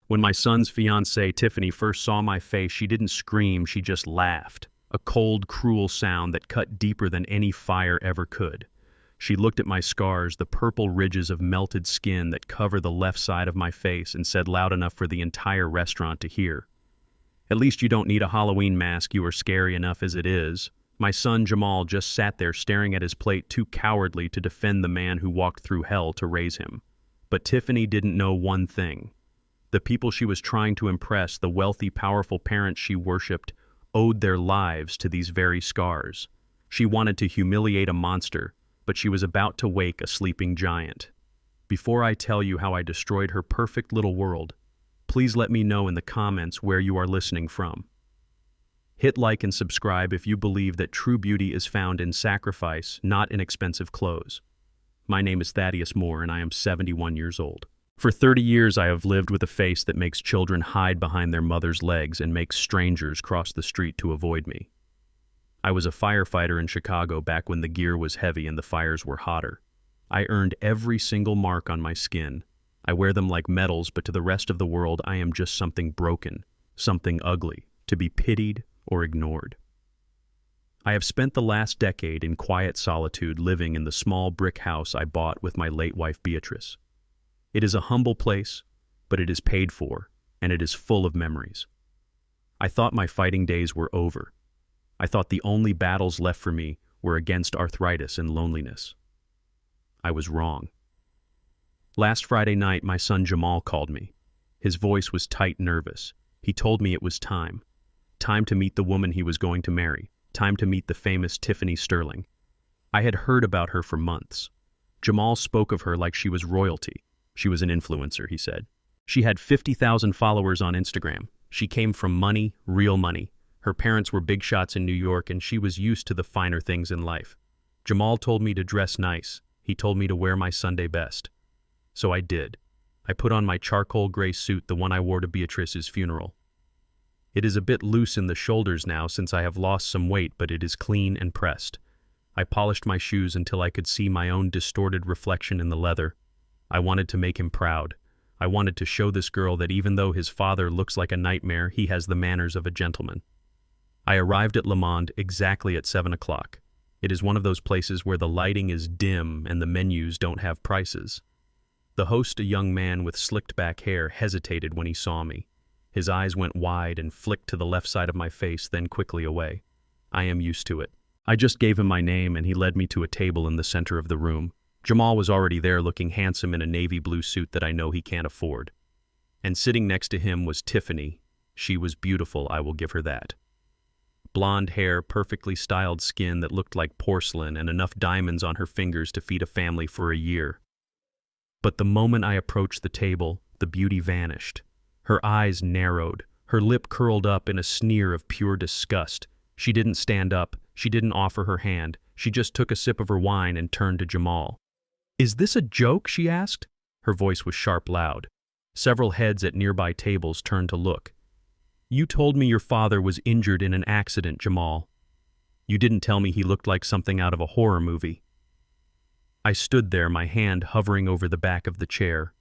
When my son's fiancée, Tiffany, first saw my face, she didn't scream, she just laughed. A cold, cruel sound that cut deeper than any fire ever could. She looked at my scars, the purple ridges of melted skin that cover the left side of my face, and said loud enough for the entire restaurant to hear, "At least you don't need a Halloween mask, you are scary enough as it is." My son Jamal just sat there staring at his plate, too cowardly to defend the man who walked through hell to raise him. But Tiffany didn't know one thing. The people she was trying to impress, the wealthy, powerful parents she worshipped, owed their lives to these very scars. She wanted to humiliate a monster, but she was about to wake a sleeping giant. Before I tell you how I destroyed her perfect little world, please let me know in the comments where you are listening from. Hit like and subscribe if you believe that true beauty is found in sacrifice, not in expensive clothes. My name is Thaddeus Moore, and I am 71 years old. For 30 years I have lived with a face that makes children hide behind their mother's legs and makes strangers cross the street to avoid me. I was a firefighter in Chicago back when the gear was heavy and the fires were hotter. I earned every single mark on my skin. I wear them like medals, but to the rest of the world I am just something broken, something ugly, to be pitied or ignored. I have spent the last decade in quiet solitude living in the small brick house I bought with my late wife Beatrice. It is a humble place, but it is paid for, and it is full of memories. I thought my fighting days were over. I thought the only battles left for me were against arthritis and loneliness. I was wrong. Last Friday night, my son Jamal called me. His voice was tight, nervous. He told me it was time. Time to meet the woman he was going to marry. Time to meet the famous Tiffany Sterling. I had heard about her for months. Jamal spoke of her like she was royalty. She was an influencer, he said. She had 50,000 followers on Instagram. She came from money, real money. Her parents were big shots in New York, and she was used to the finer things in life. Jamal told me to dress nice. He told me to wear my Sunday best. So I did. I put on my charcoal gray suit, the one I wore to Beatrice's funeral. It is a bit loose in the shoulders now since I have lost some weight, but it is clean and pressed. I polished my shoes until I could see my own distorted reflection in the leather. I wanted to make him proud. I wanted to show this girl that even though his father looks like a nightmare, he has the manners of a gentleman. I arrived at Le Monde exactly at 7 o'clock. It is one of those places where the lighting is dim and the menus don't have prices. The host, a young man with slicked back hair, hesitated when he saw me. His eyes went wide and flicked to the left side of my face, then quickly away. I am used to it. I just gave him my name and he led me to a table in the center of the room. Jamal was already there, looking handsome in a navy blue suit that I know he can't afford. And sitting next to him was Tiffany. She was beautiful, I will give her that. Blonde hair, perfectly styled skin that looked like porcelain, and enough diamonds on her fingers to feed a family for a year. But the moment I approached the table, the beauty vanished. Her eyes narrowed, her lip curled up in a sneer of pure disgust. She didn't stand up, she didn't offer her hand, she just took a sip of her wine and turned to Jamal. "Is this a joke?" she asked. Her voice was sharp loud. Several heads at nearby tables turned to look. "You told me your father was injured in an accident, Jamal. You didn't tell me he looked like something out of a horror movie." I stood there, my hand hovering over the back of the chair.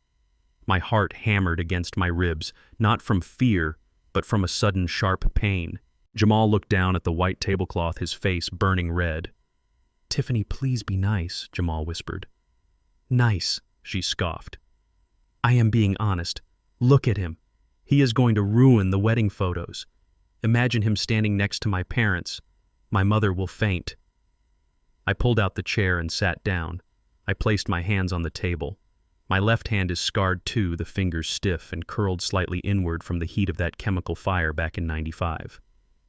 My heart hammered against my ribs, not from fear, but from a sudden sharp pain. Jamal looked down at the white tablecloth, his face burning red. "Tiffany, please be nice," Jamal whispered. "Nice," she scoffed. "I am being honest. Look at him. He is going to ruin the wedding photos. Imagine him standing next to my parents. My mother will faint." I pulled out the chair and sat down. I placed my hands on the table. My left hand is scarred too, the fingers stiff and curled slightly inward from the heat of that chemical fire back in '95.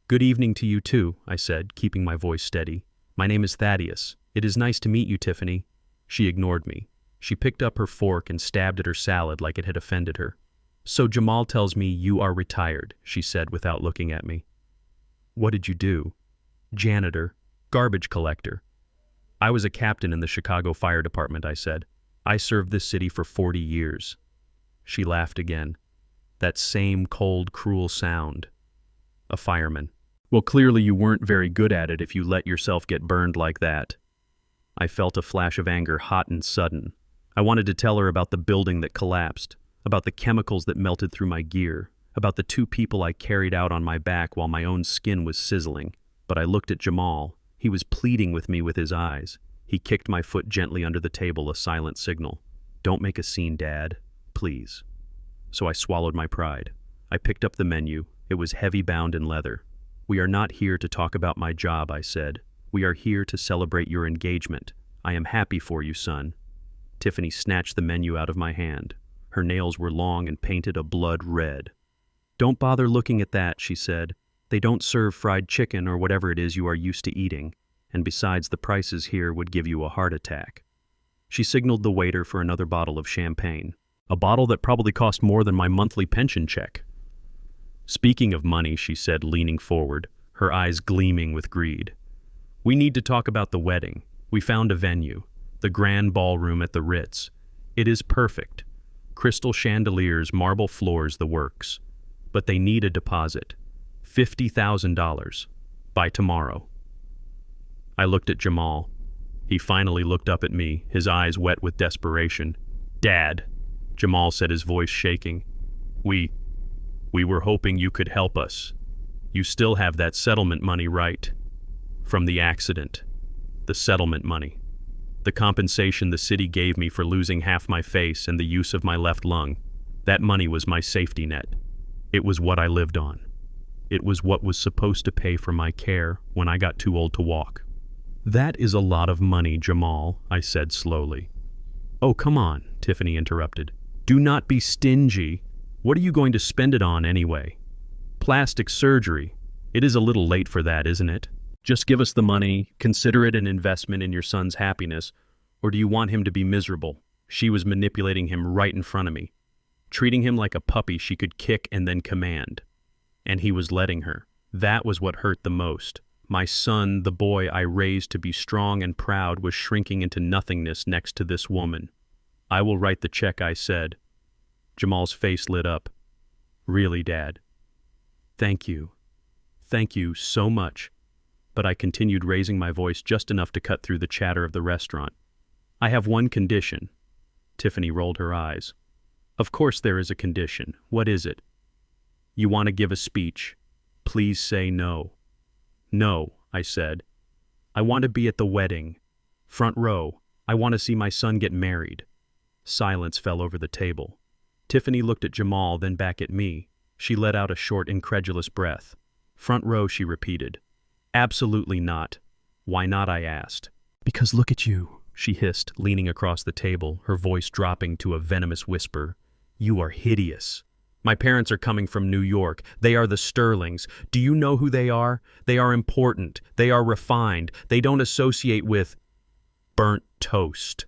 "Good evening to you too," I said, keeping my voice steady. "My name is Thaddeus. It is nice to meet you, Tiffany." She ignored me. She picked up her fork and stabbed at her salad like it had offended her. "So Jamal tells me you are retired," she said without looking at me. "What did you do?" "Janitor, garbage collector." "I was a captain in the Chicago Fire Department," I said. "I served this city for 40 years. She laughed again. That same cold, cruel sound. A fireman. "Well, clearly you weren't very good at it if you let yourself get burned like that." I felt a flash of anger, hot and sudden. I wanted to tell her about the building that collapsed, about the chemicals that melted through my gear, about the 2 people I carried out on my back while my own skin was sizzling. But I looked at Jamal. He was pleading with me with his eyes. He kicked my foot gently under the table, a silent signal. "Don't make a scene, Dad. Please." So I swallowed my pride. I picked up the menu. It was heavy bound in leather. "We are not here to talk about my job," I said. "We are here to celebrate your engagement. I am happy for you, son." Tiffany snatched the menu out of my hand. Her nails were long and painted a blood red. "Don't bother looking at that," she said. "They don't serve fried chicken or whatever it is you are used to eating. And besides, the prices here would give you a heart attack." She signaled the waiter for another bottle of champagne. A bottle that probably cost more than my monthly pension check. "Speaking of money," she said, leaning forward, her eyes gleaming with greed. "We need to talk about the wedding. We found a venue, the Grand Ballroom at the Ritz. It is perfect. Crystal chandeliers, marble floors, the works. But they need a deposit. $50,000. By tomorrow." I looked at Jamal. He finally looked up at me, his eyes wet with desperation. "Dad," Jamal said, his voice shaking. We were hoping you could help us. You still have that settlement money, right? From the accident. The settlement money. The compensation the city gave me for losing half my face and the use of my left lung. That money was my safety net. It was what I lived on. It was what was supposed to pay for my care when I got too old to walk." "That is a lot of money, Jamal," I said slowly. "Oh, come on," Tiffany interrupted. "Do not be stingy. What are you going to spend it on anyway? Plastic surgery. It is a little late for that, isn't it? Just give us the money, consider it an investment in your son's happiness, or do you want him to be miserable?" She was manipulating him right in front of me, treating him like a puppy she could kick and then command. And he was letting her. That was what hurt the most. My son, the boy I raised to be strong and proud, was shrinking into nothingness next to this woman. "I will write the check," I said. Jamal's face lit up. "Really, Dad? Thank you. Thank you so much." But I continued, raising my voice just enough to cut through the chatter of the restaurant. "I have one condition." Tiffany rolled her eyes. "Of course there is a condition. What is it?" "You want to give a speech. Please say no." "No," I said. "I want to be at the wedding. Front row. I want to see my son get married." Silence fell over the table. Tiffany looked at Jamal, then back at me. She let out a short, incredulous breath. "Front row," she repeated. "Absolutely not." "Why not?" I asked. "Because look at you," she hissed, leaning across the table, her voice dropping to a venomous whisper. "You are hideous. My parents are coming from New York. They are the Sterlings. Do you know who they are? They are important. They are refined. They don't associate with burnt toast."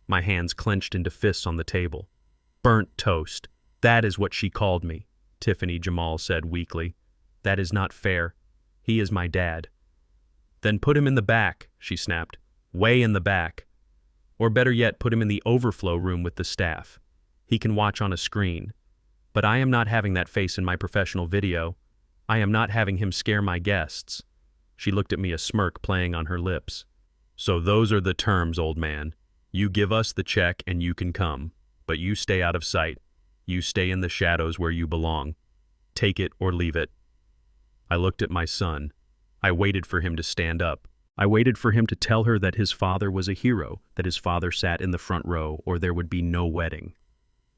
My hands clenched into fists on the table. "Burnt toast. That is what she called me," Tiffany, Jamal said weakly. "That is not fair. He is my dad." "Then put him in the back," she snapped. "Way in the back. Or better yet, put him in the overflow room with the staff. He can watch on a screen. But I am not having that face in my professional video. I am not having him scare my guests." She looked at me, a smirk playing on her lips. "So those are the terms, old man. You give us the check and you can come. But you stay out of sight. You stay in the shadows where you belong. Take it or leave it." I looked at my son. I waited for him to stand up. I waited for him to tell her that his father was a hero, that his father sat in the front row, or there would be no wedding.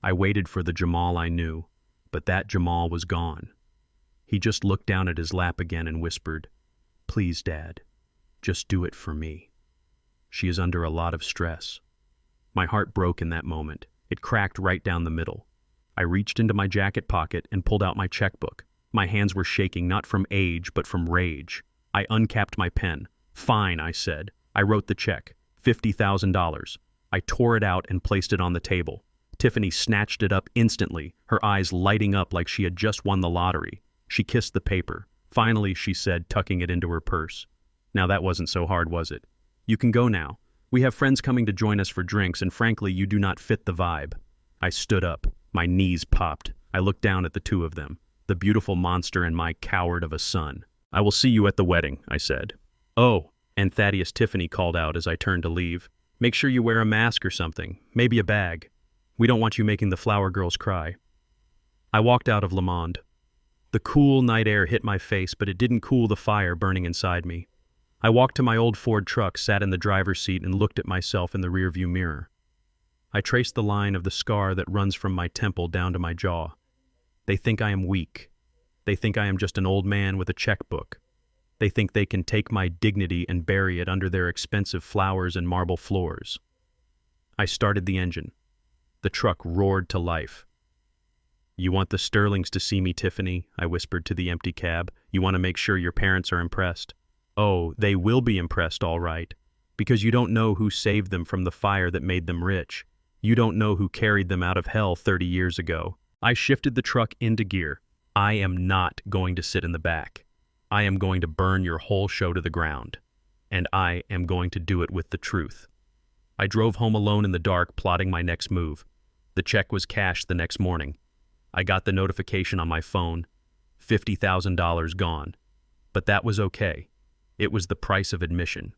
I waited for the Jamal I knew, but that Jamal was gone. He just looked down at his lap again and whispered, "Please, Dad, just do it for me. She is under a lot of stress." My heart broke in that moment. It cracked right down the middle. I reached into my jacket pocket and pulled out my checkbook. My hands were shaking, not from age, but from rage. I uncapped my pen. "Fine," I said. I wrote the check, $50,000. I tore it out and placed it on the table. Tiffany snatched it up instantly, her eyes lighting up like she had just won the lottery. She kissed the paper. Finally, she said, tucking it into her purse. "Now that wasn't so hard, was it? You can go now. We have friends coming to join us for drinks, and frankly, you do not fit the vibe." I stood up. My knees popped. I looked down at the two of them, the beautiful monster and my coward of a son. "I will see you at the wedding," I said. "Oh," and Thaddeus, Tiffany called out as I turned to leave. "Make sure you wear a mask or something, maybe a bag." We don't want you making the flower girls cry." I walked out of Le Monde. The cool night air hit my face, but it didn't cool the fire burning inside me. I walked to my old Ford truck, sat in the driver's seat, and looked at myself in the rearview mirror. I traced the line of the scar that runs from my temple down to my jaw. They think I am weak. They think I am just an old man with a checkbook. They think they can take my dignity and bury it under their expensive flowers and marble floors. I started the engine. The truck roared to life. "You want the Sterlings to see me, Tiffany," I whispered to the empty cab. "You want to make sure your parents are impressed." "Oh, they will be impressed, all right. Because you don't know who saved them from the fire that made them rich. You don't know who carried them out of hell 30 years ago." I shifted the truck into gear. "I am not going to sit in the back. I am going to burn your whole show to the ground. And I am going to do it with the truth." I drove home alone in the dark, plotting my next move. The check was cashed the next morning. I got the notification on my phone. $50,000 gone. But that was okay. It was the price of admission.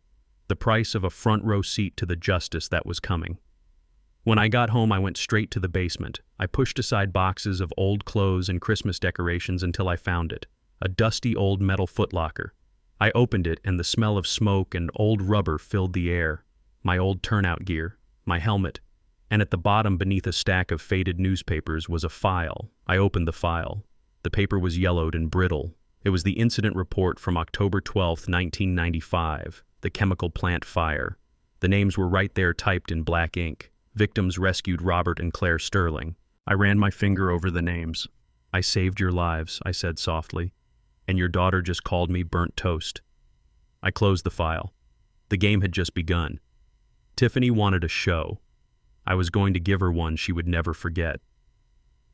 The price of a front row seat to the justice that was coming. When I got home, I went straight to the basement. I pushed aside boxes of old clothes and Christmas decorations until I found it. A dusty old metal footlocker. I opened it, and the smell of smoke and old rubber filled the air. My old turnout gear, my helmet, and at the bottom, beneath a stack of faded newspapers, was a file. I opened the file. The paper was yellowed and brittle. It was the incident report from October 12, 1995, the chemical plant fire. The names were right there, typed in black ink. Victims rescued Robert and Claire Sterling. I ran my finger over the names. "I saved your lives," I said softly, "and your daughter just called me burnt toast." I closed the file. The game had just begun. Tiffany wanted a show. I was going to give her one she would never forget.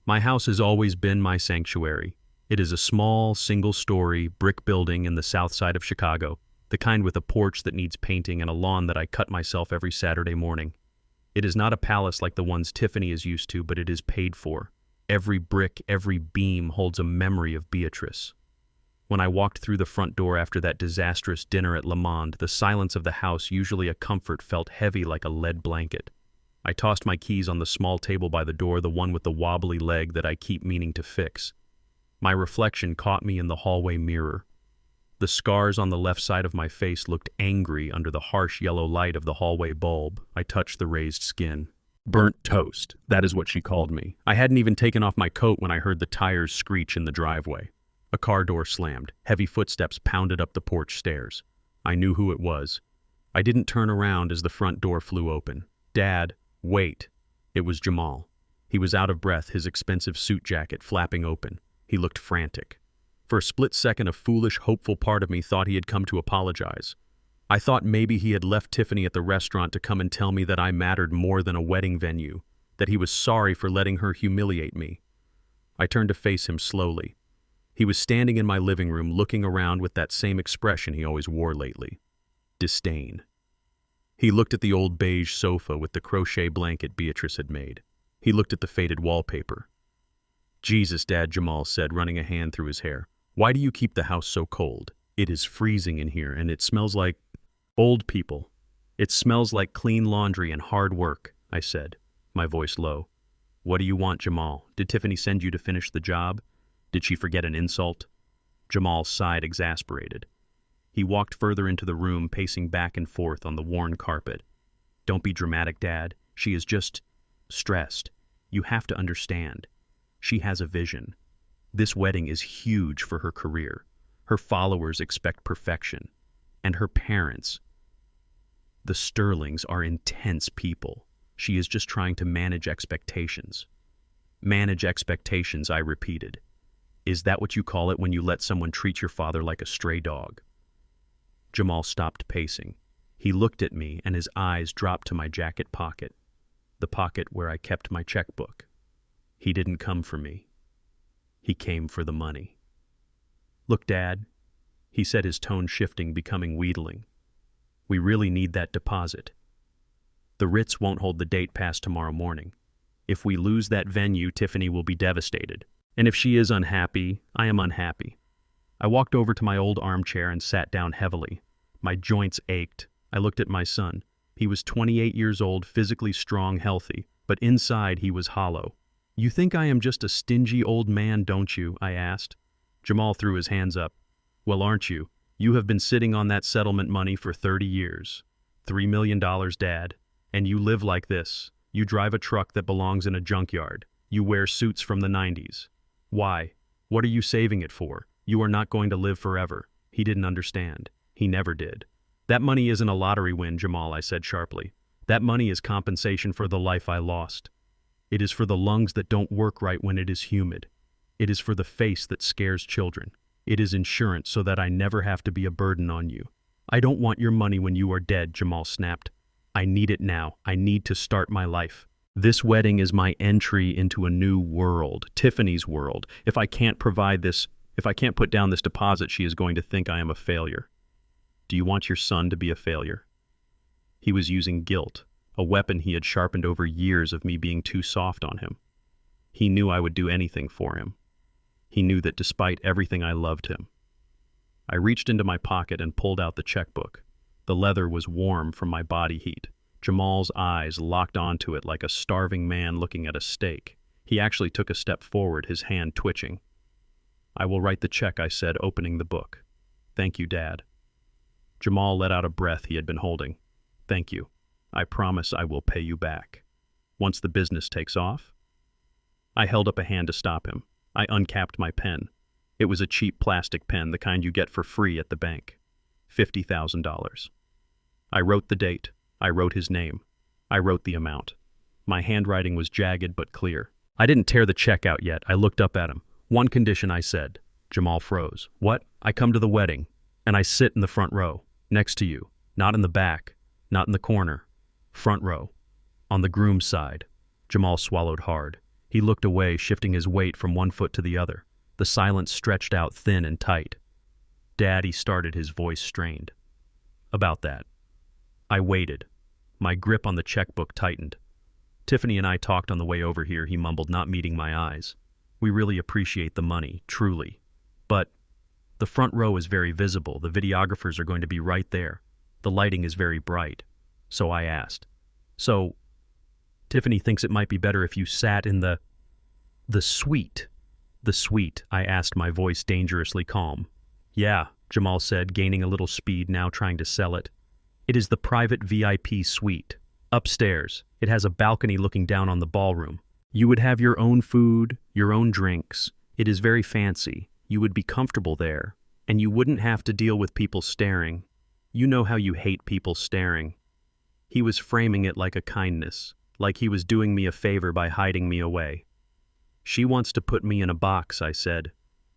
My house has always been my sanctuary. It is a small, single-story brick building in the south side of Chicago, the kind with a porch that needs painting and a lawn that I cut myself every Saturday morning. It is not a palace like the ones Tiffany is used to, but it is paid for. Every brick, every beam holds a memory of Beatrice. When I walked through the front door after that disastrous dinner at Le Monde, the silence of the house, usually a comfort, felt heavy like a lead blanket. I tossed my keys on the small table by the door, the one with the wobbly leg that I keep meaning to fix. My reflection caught me in the hallway mirror. The scars on the left side of my face looked angry under the harsh yellow light of the hallway bulb. I touched the raised skin. Burnt toast, that is what she called me. I hadn't even taken off my coat when I heard the tires screech in the driveway. A car door slammed. Heavy footsteps pounded up the porch stairs. I knew who it was. I didn't turn around as the front door flew open. "Dad, wait." It was Jamal. He was out of breath, his expensive suit jacket flapping open. He looked frantic. For a split second, a foolish, hopeful part of me thought he had come to apologize. I thought maybe he had left Tiffany at the restaurant to come and tell me that I mattered more than a wedding venue, that he was sorry for letting her humiliate me. I turned to face him slowly. He was standing in my living room, looking around with that same expression he always wore lately. Disdain. He looked at the old beige sofa with the crochet blanket Beatrice had made. He looked at the faded wallpaper. "Jesus, Dad," Jamal said, running a hand through his hair. "Why do you keep the house so cold? It is freezing in here, and it smells like old people. It smells like clean laundry and hard work," I said, my voice low. "What do you want, Jamal? Did Tiffany send you to finish the job? Did she forget an insult?" Jamal sighed, exasperated. He walked further into the room, pacing back and forth on the worn carpet. "Don't be dramatic, Dad. She is just stressed. You have to understand. She has a vision. This wedding is huge for her career. Her followers expect perfection. And her parents. The Sterlings are intense people. She is just trying to manage expectations." "Manage expectations," I repeated. "Is that what you call it when you let someone treat your father like a stray dog?" Jamal stopped pacing. He looked at me, and his eyes dropped to my jacket pocket, the pocket where I kept my checkbook. He didn't come for me. He came for the money. "Look, Dad," he said, his tone shifting, becoming wheedling. "We really need that deposit. The Ritz won't hold the date past tomorrow morning. If we lose that venue, Tiffany will be devastated. And if she is unhappy, I am unhappy." I walked over to my old armchair and sat down heavily. My joints ached. I looked at my son. He was 28 years old, physically strong, healthy, but inside he was hollow. "You think I am just a stingy old man, don't you?" I asked. Jamal threw his hands up. "Well, aren't you? You have been sitting on that settlement money for 30 years. $3 million, Dad. And you live like this. You drive a truck that belongs in a junkyard. You wear suits from the 90s. Why? What are you saving it for? You are not going to live forever." He didn't understand. He never did. "That money isn't a lottery win, Jamal," I said sharply. "That money is compensation for the life I lost. It is for the lungs that don't work right when it is humid. It is for the face that scares children. It is insurance so that I never have to be a burden on you." "I don't want your money when you are dead," Jamal snapped. "I need it now. I need to start my life. This wedding is my entry into a new world, Tiffany's world. If I can't provide this, if I can't put down this deposit, she is going to think I am a failure." "Do you want your son to be a failure?" He was using guilt, a weapon he had sharpened over years of me being too soft on him. He knew I would do anything for him. He knew that despite everything I loved him. I reached into my pocket and pulled out the checkbook. The leather was warm from my body heat. Jamal's eyes locked onto it like a starving man looking at a steak. He actually took a step forward, his hand twitching. "I will write the check," I said, opening the book. "Thank you, Dad." Jamal let out a breath he had been holding. "Thank you. I promise I will pay you back. Once the business takes off." I held up a hand to stop him. I uncapped my pen. It was a cheap plastic pen, the kind you get for free at the bank. $50,000. I wrote the date. I wrote his name. I wrote the amount. My handwriting was jagged but clear. I didn't tear the check out yet. I looked up at him. "One condition," I said. Jamal froze. "What?" "I come to the wedding, and I sit in the front row, next to you. Not in the back, not in the corner. Front row. On the groom's side." Jamal swallowed hard. He looked away, shifting his weight from one foot to the other. The silence stretched out thin and tight. "Dad," he started, his voice strained. "About that." I waited. My grip on the checkbook tightened. "Tiffany and I talked on the way over here," he mumbled, not meeting my eyes. "We really appreciate the money, truly. But the front row is very visible. The videographers are going to be right there. The lighting is very bright." So I asked, "So, Tiffany thinks it might be better if you sat in the suite." "The suite?" I asked, my voice dangerously calm. "Yeah," Jamal said, gaining a little speed, now trying to sell it. "It is the private VIP suite. Upstairs. It has a balcony looking down on the ballroom. You would have your own food, your own drinks. It is very fancy. You would be comfortable there, and you wouldn't have to deal with people staring. You know how you hate people staring." He was framing it like a kindness, like he was doing me a favor by hiding me away. "She wants to put me in a box," I said,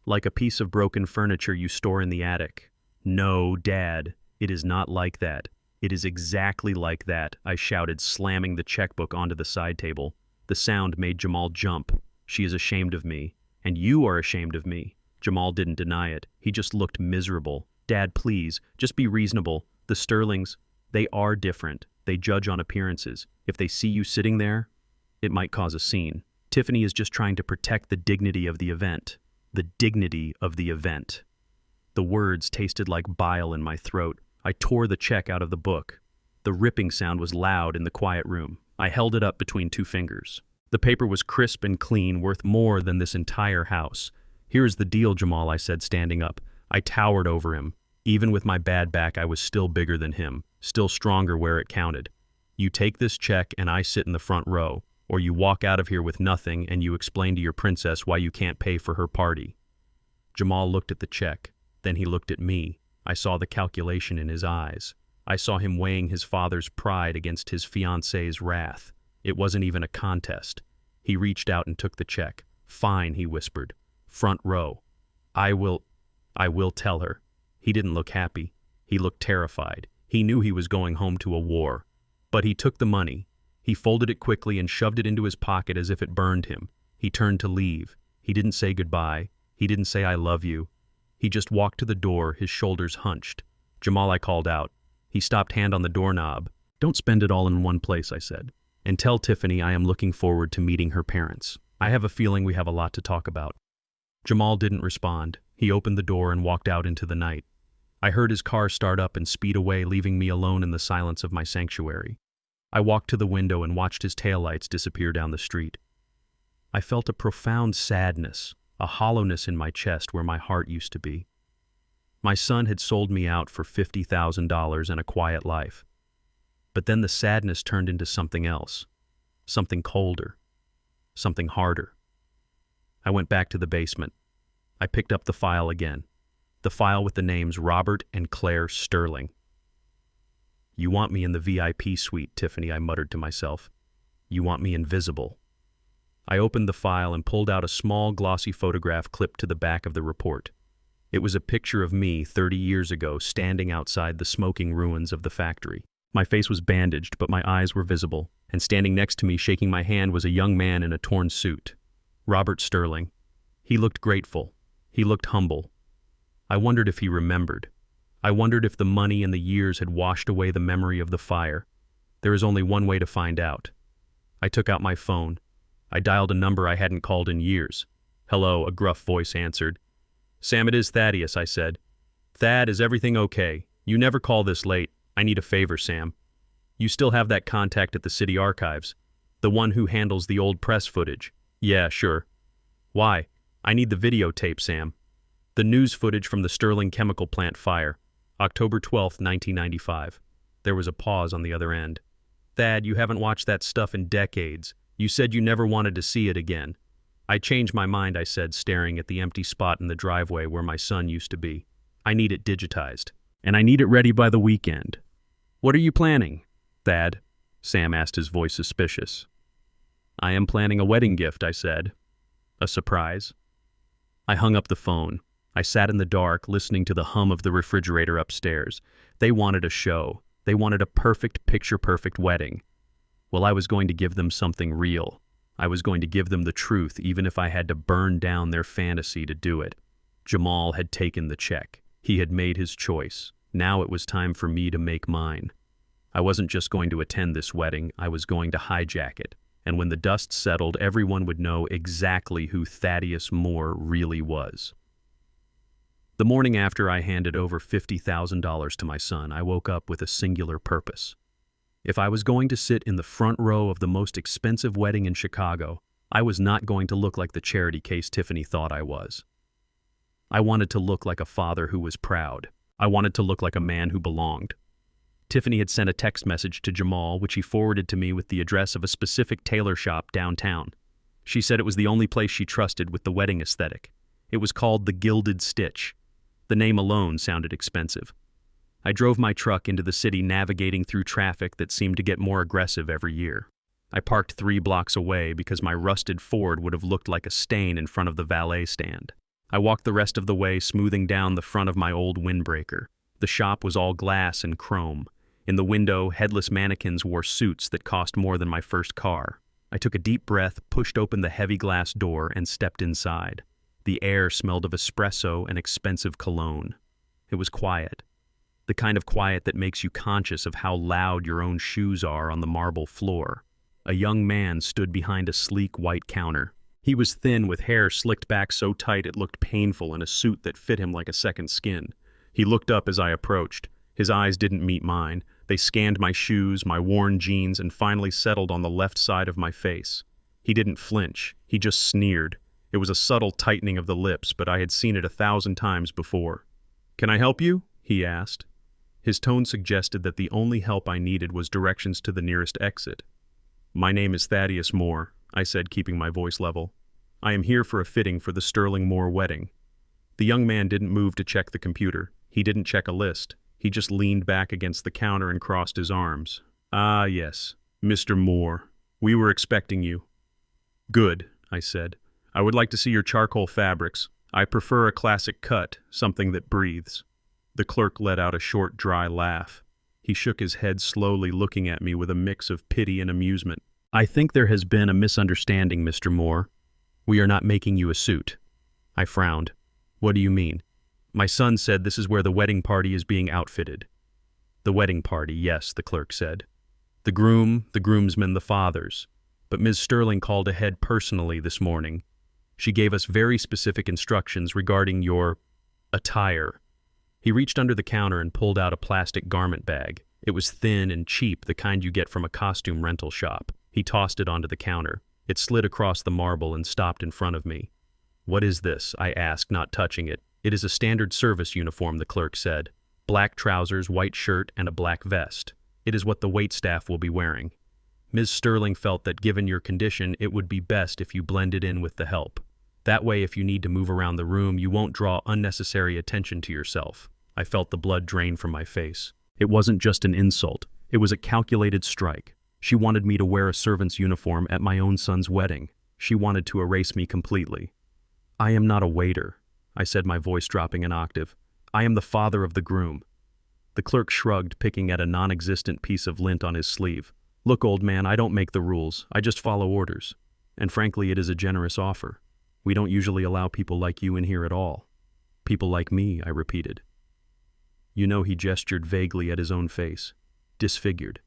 "like a piece of broken furniture you store in the attic." "No, Dad, it is not like that. It is exactly like that," I shouted, slamming the checkbook onto the side table. The sound made Jamal jump. "She is ashamed of me, and you are ashamed of me." Jamal didn't deny it. He just looked miserable. "Dad, please, just be reasonable. The Sterlings, they are different. They judge on appearances. If they see you sitting there, it might cause a scene. Tiffany is just trying to protect the dignity of the event." The dignity of the event. The words tasted like bile in my throat. I tore the check out of the book. The ripping sound was loud in the quiet room. I held it up between two fingers. The paper was crisp and clean, worth more than this entire house. "Here is the deal, Jamal," I said, standing up. I towered over him. Even with my bad back, I was still bigger than him, still stronger where it counted. "You take this check and I sit in the front row, or you walk out of here with nothing and you explain to your princess why you can't pay for her party." Jamal looked at the check. Then he looked at me. I saw the calculation in his eyes. I saw him weighing his father's pride against his fiancée's wrath. It wasn't even a contest. He reached out and took the check. "Fine," he whispered. "Front row. I will tell her." He didn't look happy. He looked terrified. He knew he was going home to a war. But he took the money. He folded it quickly and shoved it into his pocket as if it burned him. He turned to leave. He didn't say goodbye. He didn't say "I love you." He just walked to the door, his shoulders hunched. "Jamal," I called out. He stopped, hand on the doorknob. "Don't spend it all in one place," I said. "And tell Tiffany I am looking forward to meeting her parents. I have a feeling we have a lot to talk about." Jamal didn't respond. He opened the door and walked out into the night. I heard his car start up and speed away, leaving me alone in the silence of my sanctuary. I walked to the window and watched his taillights disappear down the street. I felt a profound sadness, a hollowness in my chest where my heart used to be. My son had sold me out for $50,000 and a quiet life. But then the sadness turned into something else, something colder, something harder. I went back to the basement. I picked up the file again, the file with the names Robert and Claire Sterling. "You want me in the VIP suite, Tiffany," I muttered to myself. "You want me invisible." I opened the file and pulled out a small glossy photograph clipped to the back of the report. It was a picture of me 30 years ago standing outside the smoking ruins of the factory. My face was bandaged, but my eyes were visible, and standing next to me shaking my hand was a young man in a torn suit. Robert Sterling. He looked grateful. He looked humble. I wondered if he remembered. I wondered if the money and the years had washed away the memory of the fire. There is only one way to find out. I took out my phone. I dialed a number I hadn't called in years. "Hello," a gruff voice answered. "Sam, it is Thaddeus," I said. "Thad, is everything okay? You never call this late. I need a favor, Sam. You still have that contact at the city archives? The one who handles the old press footage?" "Yeah, sure." "Why? I need the videotape, Sam. The news footage from the Sterling chemical plant fire, October 12th, 1995. There was a pause on the other end. "Thad, you haven't watched that stuff in decades. You said you never wanted to see it again." "I changed my mind," I said, staring at the empty spot in the driveway where my son used to be. "I need it digitized. And I need it ready by the weekend." "What are you planning, Thad?" Sam asked, his voice suspicious. "I am planning a wedding gift," I said. "A surprise?" I hung up the phone. I sat in the dark, listening to the hum of the refrigerator upstairs. They wanted a show. They wanted a perfect, picture-perfect wedding. Well, I was going to give them something real. I was going to give them the truth, even if I had to burn down their fantasy to do it. Jamal had taken the check. He had made his choice. Now it was time for me to make mine. I wasn't just going to attend this wedding, I was going to hijack it. And when the dust settled, everyone would know exactly who Thaddeus Moore really was. The morning after I handed over $50,000 to my son, I woke up with a singular purpose. If I was going to sit in the front row of the most expensive wedding in Chicago, I was not going to look like the charity case Tiffany thought I was. I wanted to look like a father who was proud. I wanted to look like a man who belonged. Tiffany had sent a text message to Jamal, which he forwarded to me with the address of a specific tailor shop downtown. She said it was the only place she trusted with the wedding aesthetic. It was called the Gilded Stitch. The name alone sounded expensive. I drove my truck into the city, navigating through traffic that seemed to get more aggressive every year. I parked 3 blocks away because my rusted Ford would have looked like a stain in front of the valet stand. I walked the rest of the way, smoothing down the front of my old windbreaker. The shop was all glass and chrome. In the window, headless mannequins wore suits that cost more than my first car. I took a deep breath, pushed open the heavy glass door, and stepped inside. The air smelled of espresso and expensive cologne. It was quiet. The kind of quiet that makes you conscious of how loud your own shoes are on the marble floor. A young man stood behind a sleek white counter. He was thin, with hair slicked back so tight it looked painful, and a suit that fit him like a second skin. He looked up as I approached. His eyes didn't meet mine. They scanned my shoes, my worn jeans, and finally settled on the left side of my face. He didn't flinch. He just sneered. It was a subtle tightening of the lips, but I had seen it 1,000 times before. "Can I help you?" he asked. His tone suggested that the only help I needed was directions to the nearest exit. "My name is Thaddeus Moore," I said, keeping my voice level. "I am here for a fitting for the Sterling Moore wedding." The young man didn't move to check the computer. He didn't check a list. He just leaned back against the counter and crossed his arms. "Ah, yes, Mr. Moore. We were expecting you." "Good," I said. "I would like to see your charcoal fabrics. I prefer a classic cut, something that breathes." The clerk let out a short, dry laugh. He shook his head slowly, looking at me with a mix of pity and amusement. "I think there has been a misunderstanding, Mr. Moore. We are not making you a suit." I frowned. "What do you mean?" "My son said this is where the wedding party is being outfitted." "The wedding party, yes," the clerk said. "The groom, the groomsmen, the fathers. But Ms. Sterling called ahead personally this morning. She gave us very specific instructions regarding your attire." He reached under the counter and pulled out a plastic garment bag. It was thin and cheap, the kind you get from a costume rental shop. He tossed it onto the counter. It slid across the marble and stopped in front of me. "What is this?" I asked, not touching it. "It is a standard service uniform," the clerk said. "Black trousers, white shirt, and a black vest. It is what the waitstaff will be wearing. Ms. Sterling felt that given your condition, it would be best if you blended in with the help. That way, if you need to move around the room, you won't draw unnecessary attention to yourself." I felt the blood drain from my face. It wasn't just an insult. It was a calculated strike. She wanted me to wear a servant's uniform at my own son's wedding. She wanted to erase me completely. "I am not a waiter," I said, my voice dropping an octave. "I am the father of the groom." The clerk shrugged, picking at a non-existent piece of lint on his sleeve. "Look, old man, I don't make the rules. I just follow orders. And frankly, it is a generous offer. We don't usually allow people like you in here at all." "People like me," I repeated. You know, he gestured vaguely at his own face. "Disfigured.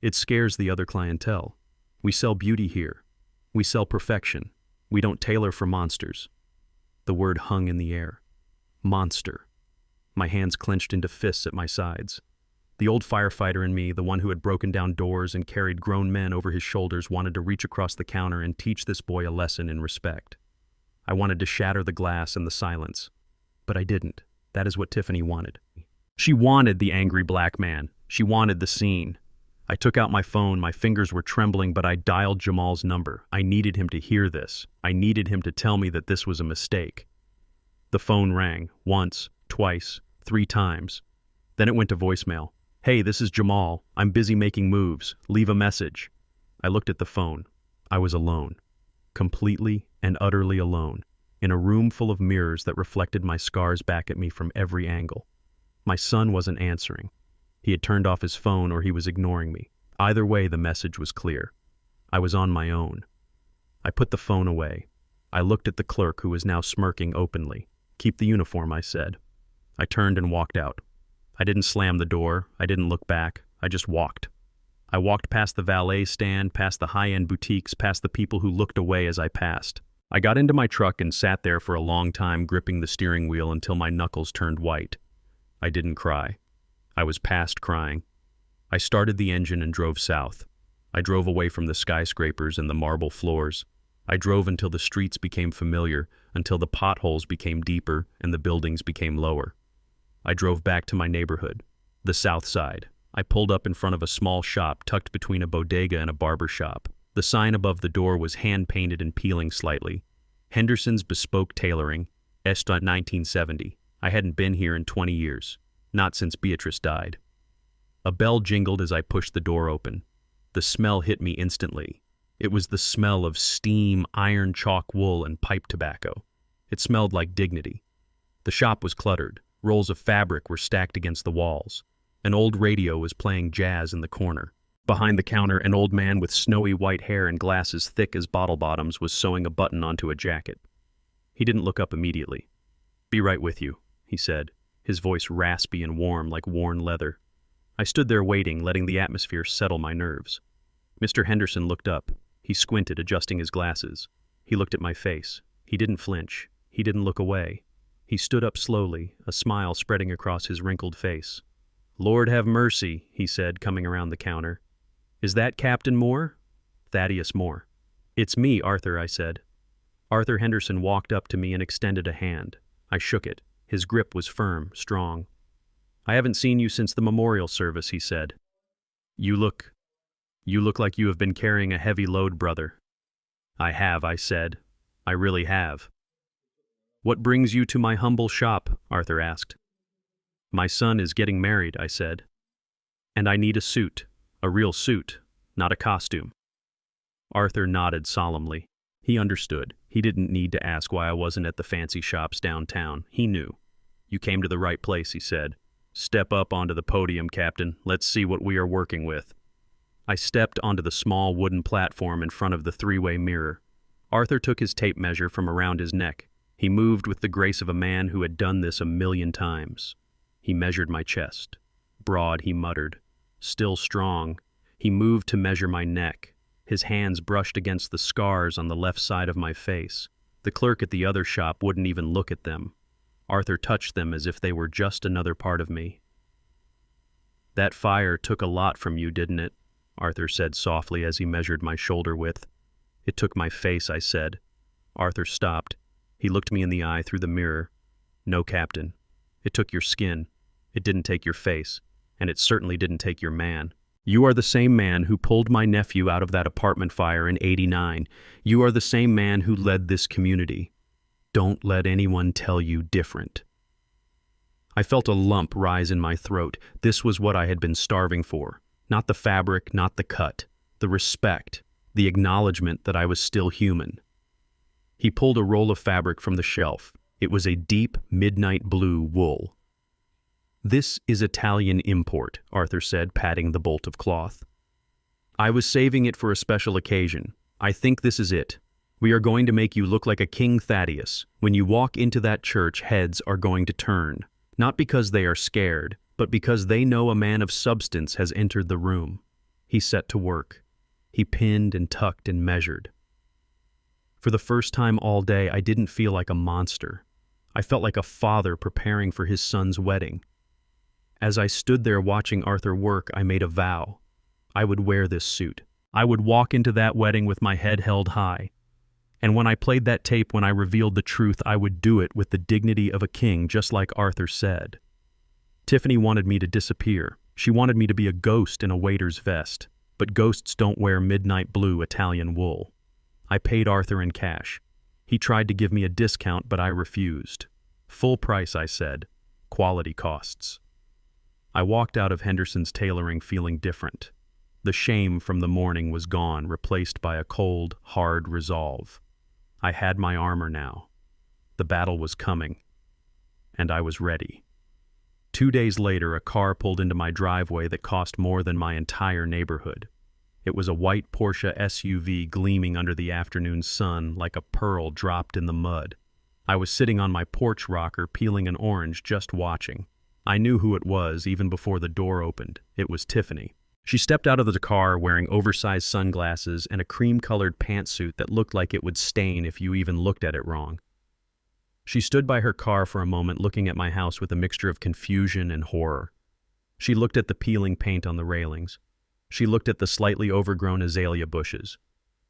It scares the other clientele. We sell beauty here. We sell perfection. We don't tailor for monsters." The word hung in the air. Monster. My hands clenched into fists at my sides. The old firefighter in me, the one who had broken down doors and carried grown men over his shoulders, wanted to reach across the counter and teach this boy a lesson in respect. I wanted to shatter the glass and the silence. But I didn't. That is what Tiffany wanted. She wanted the angry black man. She wanted the scene. I took out my phone. My fingers were trembling, but I dialed Jamal's number. I needed him to hear this. I needed him to tell me that this was a mistake. The phone rang. Once, twice, 3 times. Then it went to voicemail. "Hey, this is Jamal. I'm busy making moves. Leave a message." I looked at the phone. I was alone. Completely and utterly alone. In a room full of mirrors that reflected my scars back at me from every angle. My son wasn't answering. He had turned off his phone or he was ignoring me. Either way, the message was clear. I was on my own. I put the phone away. I looked at the clerk, who was now smirking openly. "Keep the uniform," I said. I turned and walked out. I didn't slam the door. I didn't look back. I just walked. I walked past the valet stand, past the high-end boutiques, past the people who looked away as I passed. I got into my truck and sat there for a long time, gripping the steering wheel until my knuckles turned white. I didn't cry. I was past crying. I started the engine and drove south. I drove away from the skyscrapers and the marble floors. I drove until the streets became familiar, until the potholes became deeper and the buildings became lower. I drove back to my neighborhood, the South Side. I pulled up in front of a small shop tucked between a bodega and a barber shop. The sign above the door was hand-painted and peeling slightly. Henderson's Bespoke Tailoring, Esta 1970. I hadn't been here in 20 years, not since Beatrice died. A bell jingled as I pushed the door open. The smell hit me instantly. It was the smell of steam, iron chalk wool, and pipe tobacco. It smelled like dignity. The shop was cluttered. Rolls of fabric were stacked against the walls. An old radio was playing jazz in the corner. Behind the counter, an old man with snowy white hair and glasses thick as bottle bottoms was sewing a button onto a jacket. He didn't look up immediately. "Be right with you," he said, his voice raspy and warm like worn leather. I stood there waiting, letting the atmosphere settle my nerves. Mr. Henderson looked up. He squinted, adjusting his glasses. He looked at my face. He didn't flinch. He didn't look away. He stood up slowly, a smile spreading across his wrinkled face. "Lord have mercy," he said, coming around the counter. "Is that Captain Moore?" "Thaddeus Moore." "It's me, Arthur," I said. Arthur Henderson walked up to me and extended a hand. I shook it. His grip was firm, strong. "I haven't seen you since the memorial service," he said. You look like you have been carrying a heavy load, brother." "I have," I said. "I really have." "What brings you to my humble shop?" Arthur asked. "My son is getting married," I said. "And I need a suit, a real suit, not a costume." Arthur nodded solemnly. He understood. He didn't need to ask why I wasn't at the fancy shops downtown. He knew. "You came to the right place," he said. "Step up onto the podium, Captain. Let's see what we are working with." I stepped onto the small wooden platform in front of the 3-way mirror. Arthur took his tape measure from around his neck. He moved with the grace of a man who had done this 1,000,000 times. He measured my chest. Broad, he muttered. Still strong. He moved to measure my neck. His hands brushed against the scars on the left side of my face. The clerk at the other shop wouldn't even look at them. Arthur touched them as if they were just another part of me. That fire took a lot from you, didn't it? Arthur said softly as he measured my shoulder width. It took my face, I said. Arthur stopped. He looked me in the eye through the mirror. No, Captain. It took your skin. It didn't take your face. And it certainly didn't take your man. You are the same man who pulled my nephew out of that apartment fire in '89. You are the same man who led this community. Don't let anyone tell you different. I felt a lump rise in my throat. This was what I had been starving for. Not the fabric, not the cut. The respect, the acknowledgement that I was still human. He pulled a roll of fabric from the shelf. It was a deep, midnight blue wool. This is Italian import, Arthur said, patting the bolt of cloth. I was saving it for a special occasion. I think this is it. We are going to make you look like a King Thaddeus. When you walk into that church, heads are going to turn. Not because they are scared, but because they know a man of substance has entered the room. He set to work. He pinned and tucked and measured. For the first time all day, I didn't feel like a monster. I felt like a father preparing for his son's wedding. As I stood there watching Arthur work, I made a vow. I would wear this suit. I would walk into that wedding with my head held high. And when I played that tape, when I revealed the truth, I would do it with the dignity of a king, just like Arthur said. Tiffany wanted me to disappear. She wanted me to be a ghost in a waiter's vest. But ghosts don't wear midnight blue Italian wool. I paid Arthur in cash. He tried to give me a discount, but I refused. Full price, I said. Quality costs. I walked out of Henderson's tailoring feeling different. The shame from the morning was gone, replaced by a cold, hard resolve. I had my armor now. The battle was coming. And I was ready. 2 days later, a car pulled into my driveway that cost more than my entire neighborhood. It was a white Porsche SUV gleaming under the afternoon sun like a pearl dropped in the mud. I was sitting on my porch rocker peeling an orange, just watching. I knew who it was even before the door opened. It was Tiffany. She stepped out of the car wearing oversized sunglasses and a cream-colored pantsuit that looked like it would stain if you even looked at it wrong. She stood by her car for a moment, looking at my house with a mixture of confusion and horror. She looked at the peeling paint on the railings. She looked at the slightly overgrown azalea bushes.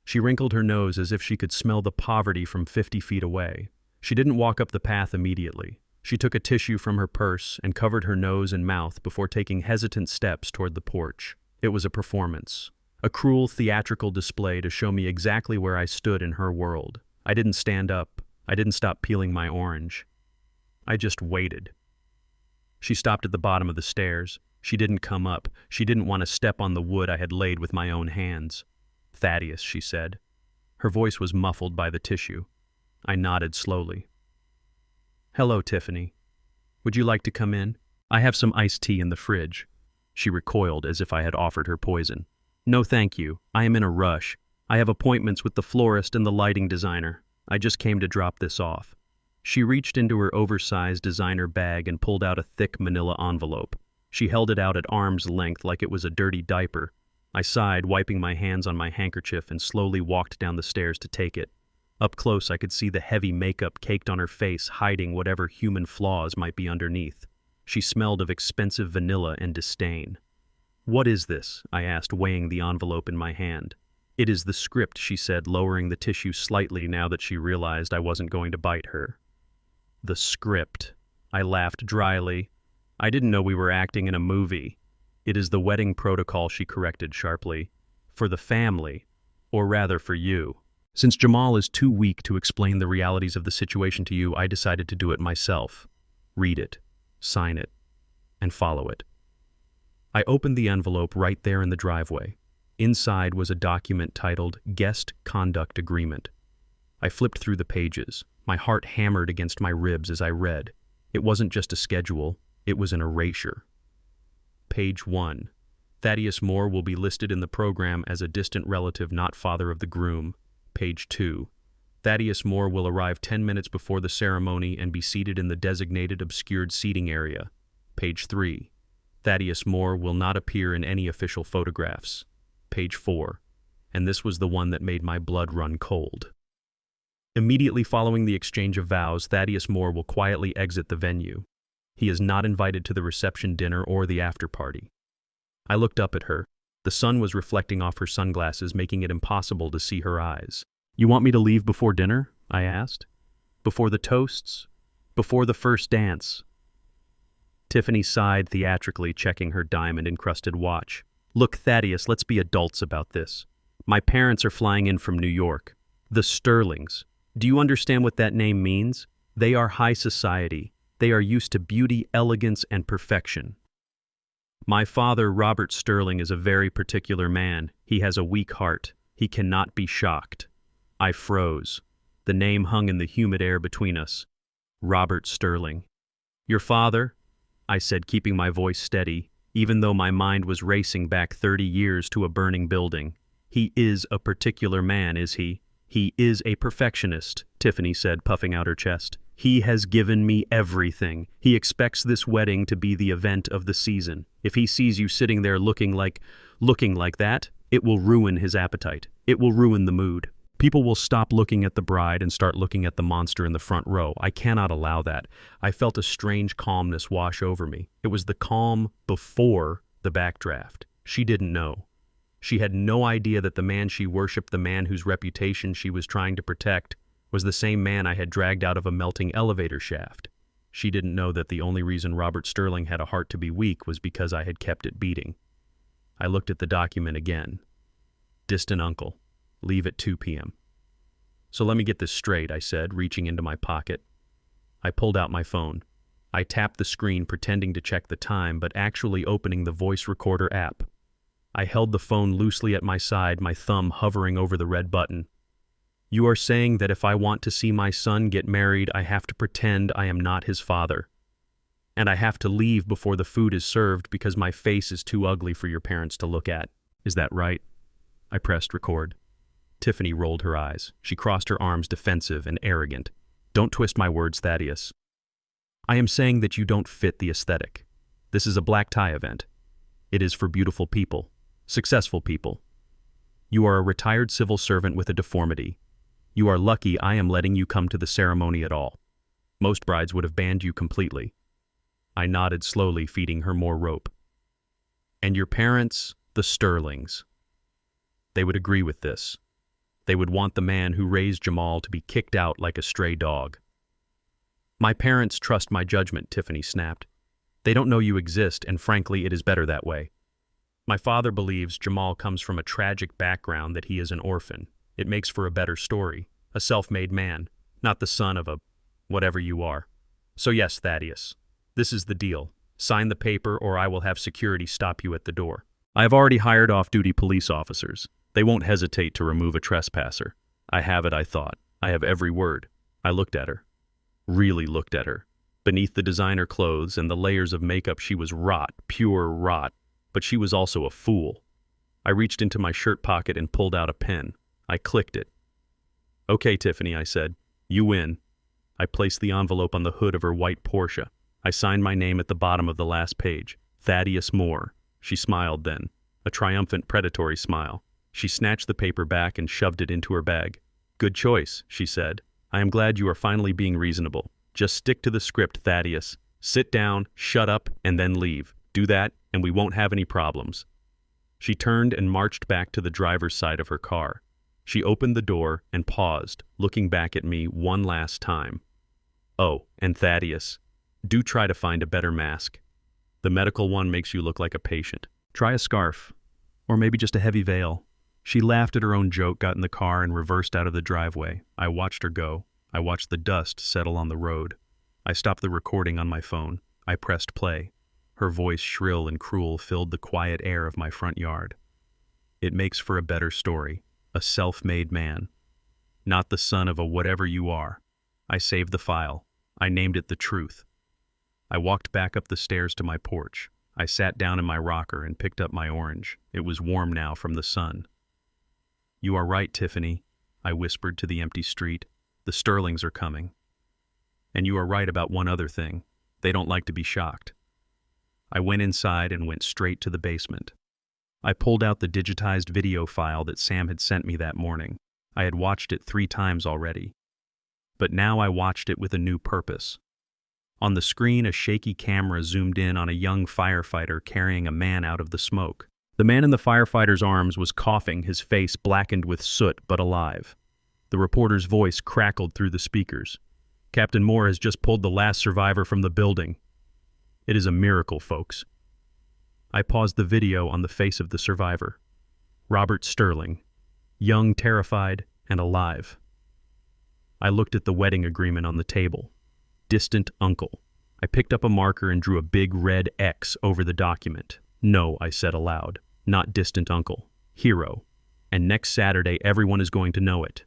She wrinkled her nose as if she could smell the poverty from 50 feet away. She didn't walk up the path immediately. She took a tissue from her purse and covered her nose and mouth before taking hesitant steps toward the porch. It was a performance, a cruel theatrical display to show me exactly where I stood in her world. I didn't stand up. I didn't stop peeling my orange. I just waited. She stopped at the bottom of the stairs. She didn't come up. She didn't want to step on the wood I had laid with my own hands. Thaddeus, she said. Her voice was muffled by the tissue. I nodded slowly. Hello, Tiffany. Would you like to come in? I have some iced tea in the fridge. She recoiled as if I had offered her poison. No, thank you. I am in a rush. I have appointments with the florist and the lighting designer. I just came to drop this off. She reached into her oversized designer bag and pulled out a thick manila envelope. She held it out at arm's length like it was a dirty diaper. I sighed, wiping my hands on my handkerchief, and slowly walked down the stairs to take it. Up close, I could see the heavy makeup caked on her face, hiding whatever human flaws might be underneath. She smelled of expensive vanilla and disdain. What is this? I asked, weighing the envelope in my hand. It is the script, she said, lowering the tissue slightly now that she realized I wasn't going to bite her. The script. I laughed dryly. I didn't know we were acting in a movie. It is the wedding protocol, she corrected sharply. For the family. Or rather, for you. Since Jamal is too weak to explain the realities of the situation to you, I decided to do it myself. Read it, sign it, and follow it. I opened the envelope right there in the driveway. Inside was a document titled Guest Conduct Agreement. I flipped through the pages. My heart hammered against my ribs as I read. It wasn't just a schedule, it was an erasure. Page 1. Thaddeus Moore will be listed in the program as a distant relative, not father of the groom. Page 2. Thaddeus Moore will arrive 10 minutes before the ceremony and be seated in the designated obscured seating area. Page 3. Thaddeus Moore will not appear in any official photographs. Page 4. And this was the one that made my blood run cold. Immediately following the exchange of vows, Thaddeus Moore will quietly exit the venue. He is not invited to the reception dinner or the after party. I looked up at her. The sun was reflecting off her sunglasses, making it impossible to see her eyes. "You want me to leave before dinner?" I asked. "Before the toasts? Before the first dance?" Tiffany sighed theatrically, checking her diamond-encrusted watch. "Look, Thaddeus, let's be adults about this. My parents are flying in from New York. The Sterlings. Do you understand what that name means? They are high society. They are used to beauty, elegance, and perfection. My father, Robert Sterling, is a very particular man. He has a weak heart. He cannot be shocked." I froze. The name hung in the humid air between us. Robert Sterling. "Your father?" I said, keeping my voice steady, even though my mind was racing back 30 years to a burning building. "He is a particular man, is he?" "He is a perfectionist," Tiffany said, puffing out her chest. "He has given me everything. He expects this wedding to be the event of the season. If he sees you sitting there looking like that, it will ruin his appetite. It will ruin the mood. People will stop looking at the bride and start looking at the monster in the front row. I cannot allow that." I felt a strange calmness wash over me. It was the calm before the backdraft. She didn't know. She had no idea that the man she worshipped, the man whose reputation she was trying to protect, was the same man I had dragged out of a melting elevator shaft. She didn't know that the only reason Robert Sterling had a heart to be weak was because I had kept it beating. I looked at the document again. Distant uncle. Leave at 2 p.m. "So let me get this straight," I said, reaching into my pocket. I pulled out my phone. I tapped the screen, pretending to check the time, but actually opening the voice recorder app. I held the phone loosely at my side, my thumb hovering over the red button. "You are saying that if I want to see my son get married, I have to pretend I am not his father. And I have to leave before the food is served because my face is too ugly for your parents to look at. Is that right?" I pressed record. Tiffany rolled her eyes. She crossed her arms, defensive and arrogant. "Don't twist my words, Thaddeus. I am saying that you don't fit the aesthetic. This is a black tie event. It is for beautiful people, successful people. You are a retired civil servant with a deformity. You are lucky I am letting you come to the ceremony at all. Most brides would have banned you completely." I nodded slowly, feeding her more rope. "And your parents, the Sterlings. They would agree with this. They would want the man who raised Jamal to be kicked out like a stray dog." "My parents trust my judgment," Tiffany snapped. "They don't know you exist, and frankly, it is better that way. My father believes Jamal comes from a tragic background, that he is an orphan. It makes for a better story. A self-made man, not the son of a whatever you are. So yes, Thaddeus, this is the deal. Sign the paper or I will have security stop you at the door. I have already hired off-duty police officers. They won't hesitate to remove a trespasser. I have it, I thought. I have every word." I looked at her. Really looked at her. Beneath the designer clothes and the layers of makeup, she was rot, pure rot. But she was also a fool. I reached into my shirt pocket and pulled out a pen. I clicked it. "Okay, Tiffany," I said. "You win." I placed the envelope on the hood of her white Porsche. I signed my name at the bottom of the last page. Thaddeus Moore. She smiled then. A triumphant, predatory smile. She snatched the paper back and shoved it into her bag. "Good choice," she said. "I am glad you are finally being reasonable. Just stick to the script, Thaddeus. Sit down, shut up, and then leave. Do that, and we won't have any problems." She turned and marched back to the driver's side of her car. She opened the door and paused, looking back at me one last time. "Oh, and Thaddeus, do try to find a better mask. The medical one makes you look like a patient. Try a scarf, or maybe just a heavy veil." She laughed at her own joke, got in the car, and reversed out of the driveway. I watched her go. I watched the dust settle on the road. I stopped the recording on my phone. I pressed play. Her voice, shrill and cruel, filled the quiet air of my front yard. "It makes for a better story. A self-made man. Not the son of a whatever you are." I saved the file. I named it The Truth. I walked back up the stairs to my porch. I sat down in my rocker and picked up my orange. It was warm now from the sun. "You are right, Tiffany," I whispered to the empty street. "The Sterlings are coming. And you are right about one other thing. They don't like to be shocked." I went inside and went straight to the basement. I pulled out the digitized video file that Sam had sent me that morning. I had watched it 3 times already. But now I watched it with a new purpose. On the screen, a shaky camera zoomed in on a young firefighter carrying a man out of the smoke. The man in the firefighter's arms was coughing, his face blackened with soot but alive. The reporter's voice crackled through the speakers. "Captain Moore has just pulled the last survivor from the building. It is a miracle, folks." I paused the video on the face of the survivor. Robert Sterling, young, terrified, and alive. I looked at the wedding agreement on the table. Distant uncle. I picked up a marker and drew a big red X over the document. "No," I said aloud. "Not distant uncle. Hero. And next Saturday everyone is going to know it."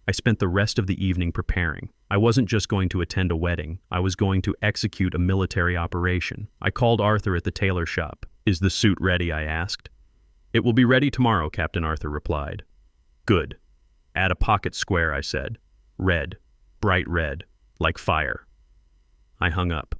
I spent the rest of the evening preparing. I wasn't just going to attend a wedding. I was going to execute a military operation. I called Arthur at the tailor shop. "Is the suit ready?" I asked. "It will be ready tomorrow," Captain Arthur replied. "Good. Add a pocket square," I said. "Red. Bright red. Like fire." I hung up.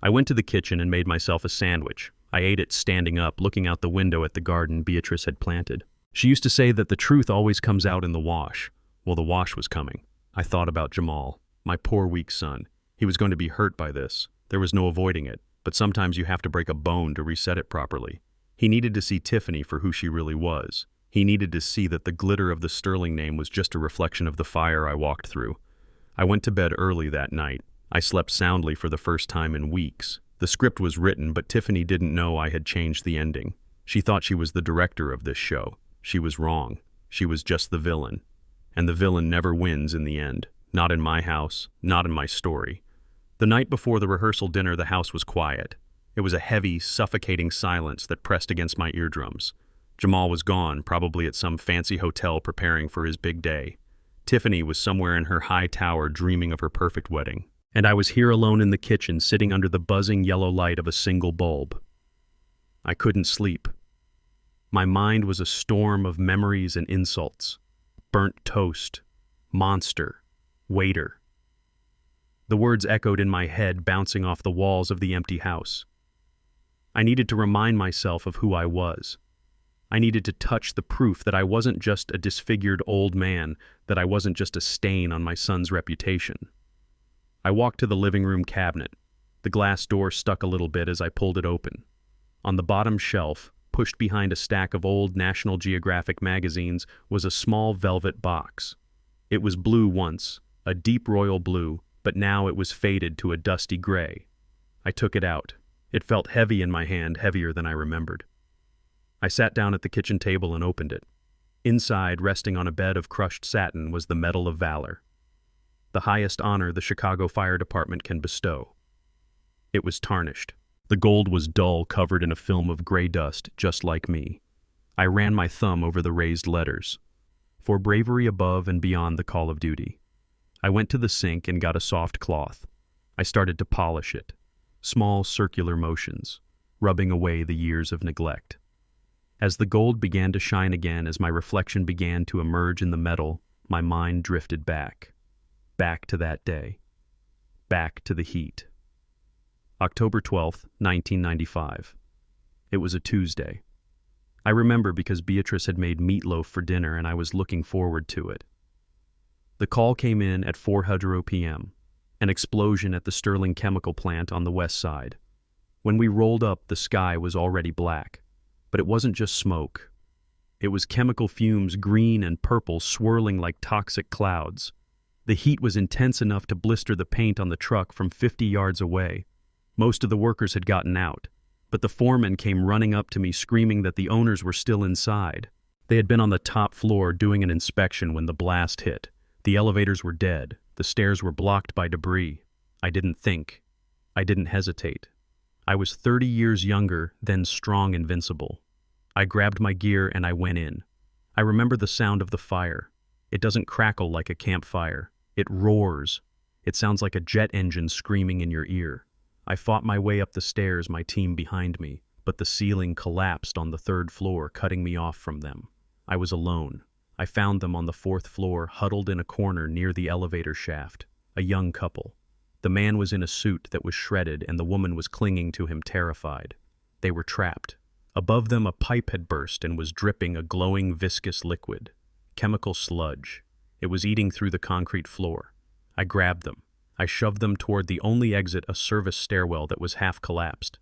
I went to the kitchen and made myself a sandwich. I ate it standing up, looking out the window at the garden Beatrice had planted. She used to say that the truth always comes out in the wash. Well, the wash was coming. I thought about Jamal, my poor weak son. He was going to be hurt by this. There was no avoiding it, but sometimes you have to break a bone to reset it properly. He needed to see Tiffany for who she really was. He needed to see that the glitter of the Sterling name was just a reflection of the fire I walked through. I went to bed early that night. I slept soundly for the first time in weeks. The script was written, but Tiffany didn't know I had changed the ending. She thought she was the director of this show. She was wrong. She was just the villain. And the villain never wins in the end. Not in my house, not in my story. The night before the rehearsal dinner, the house was quiet. It was a heavy, suffocating silence that pressed against my eardrums. Jamal was gone, probably at some fancy hotel preparing for his big day. Tiffany was somewhere in her high tower dreaming of her perfect wedding. And I was here alone in the kitchen, sitting under the buzzing yellow light of a single bulb. I couldn't sleep. My mind was a storm of memories and insults. Burnt toast, monster, waiter. The words echoed in my head, bouncing off the walls of the empty house. I needed to remind myself of who I was. I needed to touch the proof that I wasn't just a disfigured old man, that I wasn't just a stain on my son's reputation. I walked to the living room cabinet. The glass door stuck a little bit as I pulled it open. On the bottom shelf, pushed behind a stack of old National Geographic magazines, was a small velvet box. It was blue once, a deep royal blue, but now it was faded to a dusty gray. I took it out. It felt heavy in my hand, heavier than I remembered. I sat down at the kitchen table and opened it. Inside, resting on a bed of crushed satin, was the Medal of Valor, the highest honor the Chicago Fire Department can bestow. It was tarnished. The gold was dull, covered in a film of gray dust, just like me. I ran my thumb over the raised letters. For bravery above and beyond the call of duty. I went to the sink and got a soft cloth. I started to polish it. Small circular motions, rubbing away the years of neglect. As the gold began to shine again, as my reflection began to emerge in the metal, my mind drifted back. Back to that day. Back to the heat. October 12th, 1995. It was a Tuesday. I remember because Beatrice had made meatloaf for dinner and I was looking forward to it. The call came in at 4:00 p.m., an explosion at the Sterling chemical plant on the west side. When we rolled up, the sky was already black. But it wasn't just smoke. It was chemical fumes, green and purple, swirling like toxic clouds. The heat was intense enough to blister the paint on the truck from 50 yards away. Most of the workers had gotten out, but the foreman came running up to me screaming that the owners were still inside. They had been on the top floor doing an inspection when the blast hit. The elevators were dead. The stairs were blocked by debris. I didn't think. I didn't hesitate. I was 30 years younger, then strong, invincible. I grabbed my gear and I went in. I remember the sound of the fire. It doesn't crackle like a campfire. It roars. It sounds like a jet engine screaming in your ear. I fought my way up the stairs, my team behind me, but the ceiling collapsed on the 3rd floor, cutting me off from them. I was alone. I found them on the 4th floor, huddled in a corner near the elevator shaft, a young couple. The man was in a suit that was shredded and the woman was clinging to him, terrified. They were trapped. Above them, a pipe had burst and was dripping a glowing, viscous liquid. Chemical sludge. It was eating through the concrete floor. I grabbed them. I shoved them toward the only exit, a service stairwell that was half collapsed.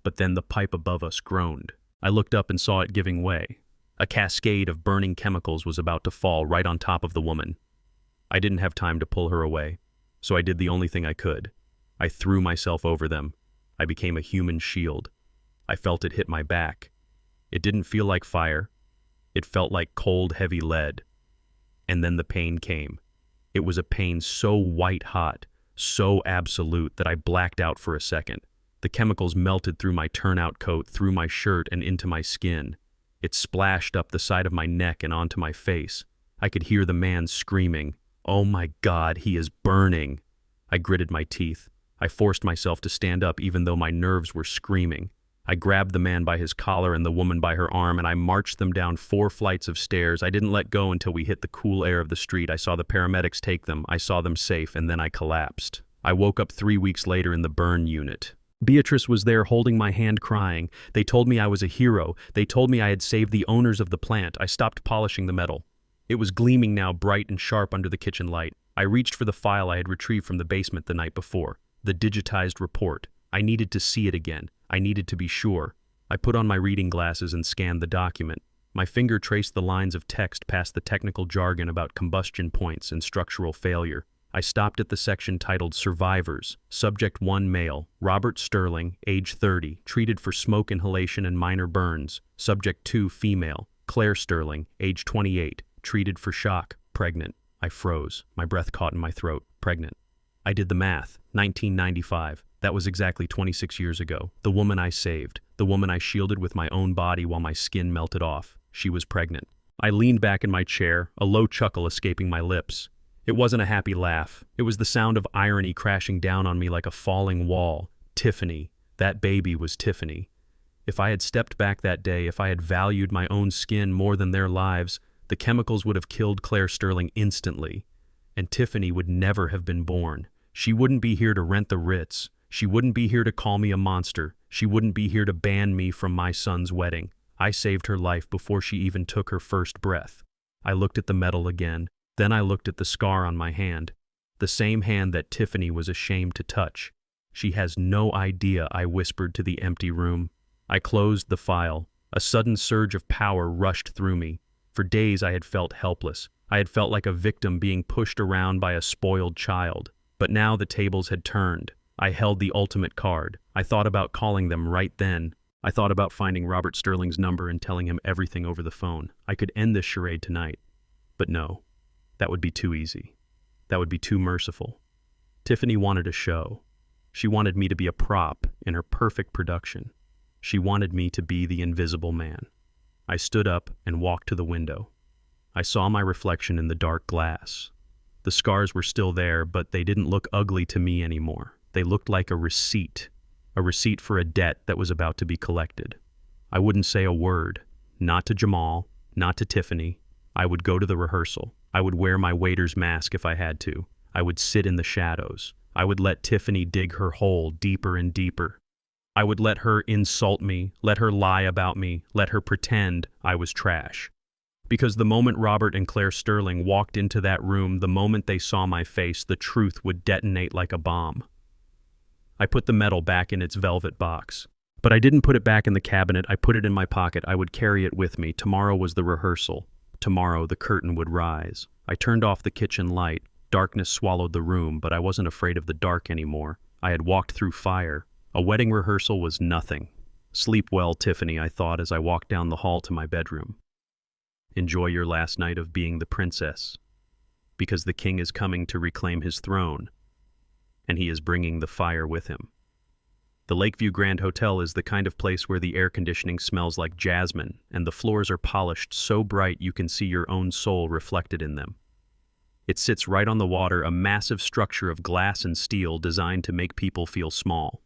But then the pipe above us groaned. I looked up and saw it giving way. A cascade of burning chemicals was about to fall right on top of the woman. I didn't have time to pull her away, so I did the only thing I could. I threw myself over them. I became a human shield. I felt it hit my back. It didn't feel like fire. It felt like cold, heavy lead. And then the pain came. It was a pain so white-hot, so absolute that I blacked out for a second. The chemicals melted through my turnout coat, through my shirt, and into my skin. It splashed up the side of my neck and onto my face. I could hear the man screaming, "Oh my God, he is burning!" I gritted my teeth. I forced myself to stand up even though my nerves were screaming. I grabbed the man by his collar and the woman by her arm, and I marched them down 4 flights of stairs. I didn't let go until we hit the cool air of the street. I saw the paramedics take them. I saw them safe, and then I collapsed. I woke up 3 weeks later in the burn unit. Beatrice was there holding my hand crying. They told me I was a hero. They told me I had saved the owners of the plant. I stopped polishing the metal. It was gleaming now, bright and sharp under the kitchen light. I reached for the file I had retrieved from the basement the night before. The digitized report. I needed to see it again. I needed to be sure. I put on my reading glasses and scanned the document. My finger traced the lines of text past the technical jargon about combustion points and structural failure. I stopped at the section titled Survivors. Subject 1 male, Robert Sterling, age 30, treated for smoke inhalation and minor burns. Subject 2 female, Claire Sterling, age 28, treated for shock, pregnant. I froze. My breath caught in my throat. Pregnant. I did the math. 1995. That was exactly 26 years ago. The woman I saved. The woman I shielded with my own body while my skin melted off. She was pregnant. I leaned back in my chair, a low chuckle escaping my lips. It wasn't a happy laugh. It was the sound of irony crashing down on me like a falling wall. Tiffany. That baby was Tiffany. If I had stepped back that day, if I had valued my own skin more than their lives, the chemicals would have killed Claire Sterling instantly. And Tiffany would never have been born. She wouldn't be here to rent the Ritz. She wouldn't be here to call me a monster. She wouldn't be here to ban me from my son's wedding. I saved her life before she even took her first breath. I looked at the metal again. Then I looked at the scar on my hand, the same hand that Tiffany was ashamed to touch. "She has no idea," I whispered to the empty room. I closed the file. A sudden surge of power rushed through me. For days I had felt helpless. I had felt like a victim being pushed around by a spoiled child. But now the tables had turned. I held the ultimate card. I thought about calling them right then. I thought about finding Robert Sterling's number and telling him everything over the phone. I could end this charade tonight. But no. That would be too easy. That would be too merciful. Tiffany wanted a show. She wanted me to be a prop in her perfect production. She wanted me to be the invisible man. I stood up and walked to the window. I saw my reflection in the dark glass. The scars were still there, but they didn't look ugly to me anymore. They looked like a receipt for a debt that was about to be collected. I wouldn't say a word, not to Jamal, not to Tiffany. I would go to the rehearsal. I would wear my waiter's mask if I had to. I would sit in the shadows. I would let Tiffany dig her hole deeper and deeper. I would let her insult me, let her lie about me, let her pretend I was trash. Because the moment Robert and Claire Sterling walked into that room, the moment they saw my face, the truth would detonate like a bomb. I put the metal back in its velvet box. But I didn't put it back in the cabinet. I put it in my pocket. I would carry it with me. Tomorrow was the rehearsal. Tomorrow the curtain would rise. I turned off the kitchen light. Darkness swallowed the room, but I wasn't afraid of the dark anymore. I had walked through fire. A wedding rehearsal was nothing. Sleep well, Tiffany, I thought as I walked down the hall to my bedroom. Enjoy your last night of being the princess, because the king is coming to reclaim his throne, and he is bringing the fire with him. The Lakeview Grand Hotel is the kind of place where the air conditioning smells like jasmine, and the floors are polished so bright you can see your own soul reflected in them. It sits right on the water, a massive structure of glass and steel designed to make people feel small.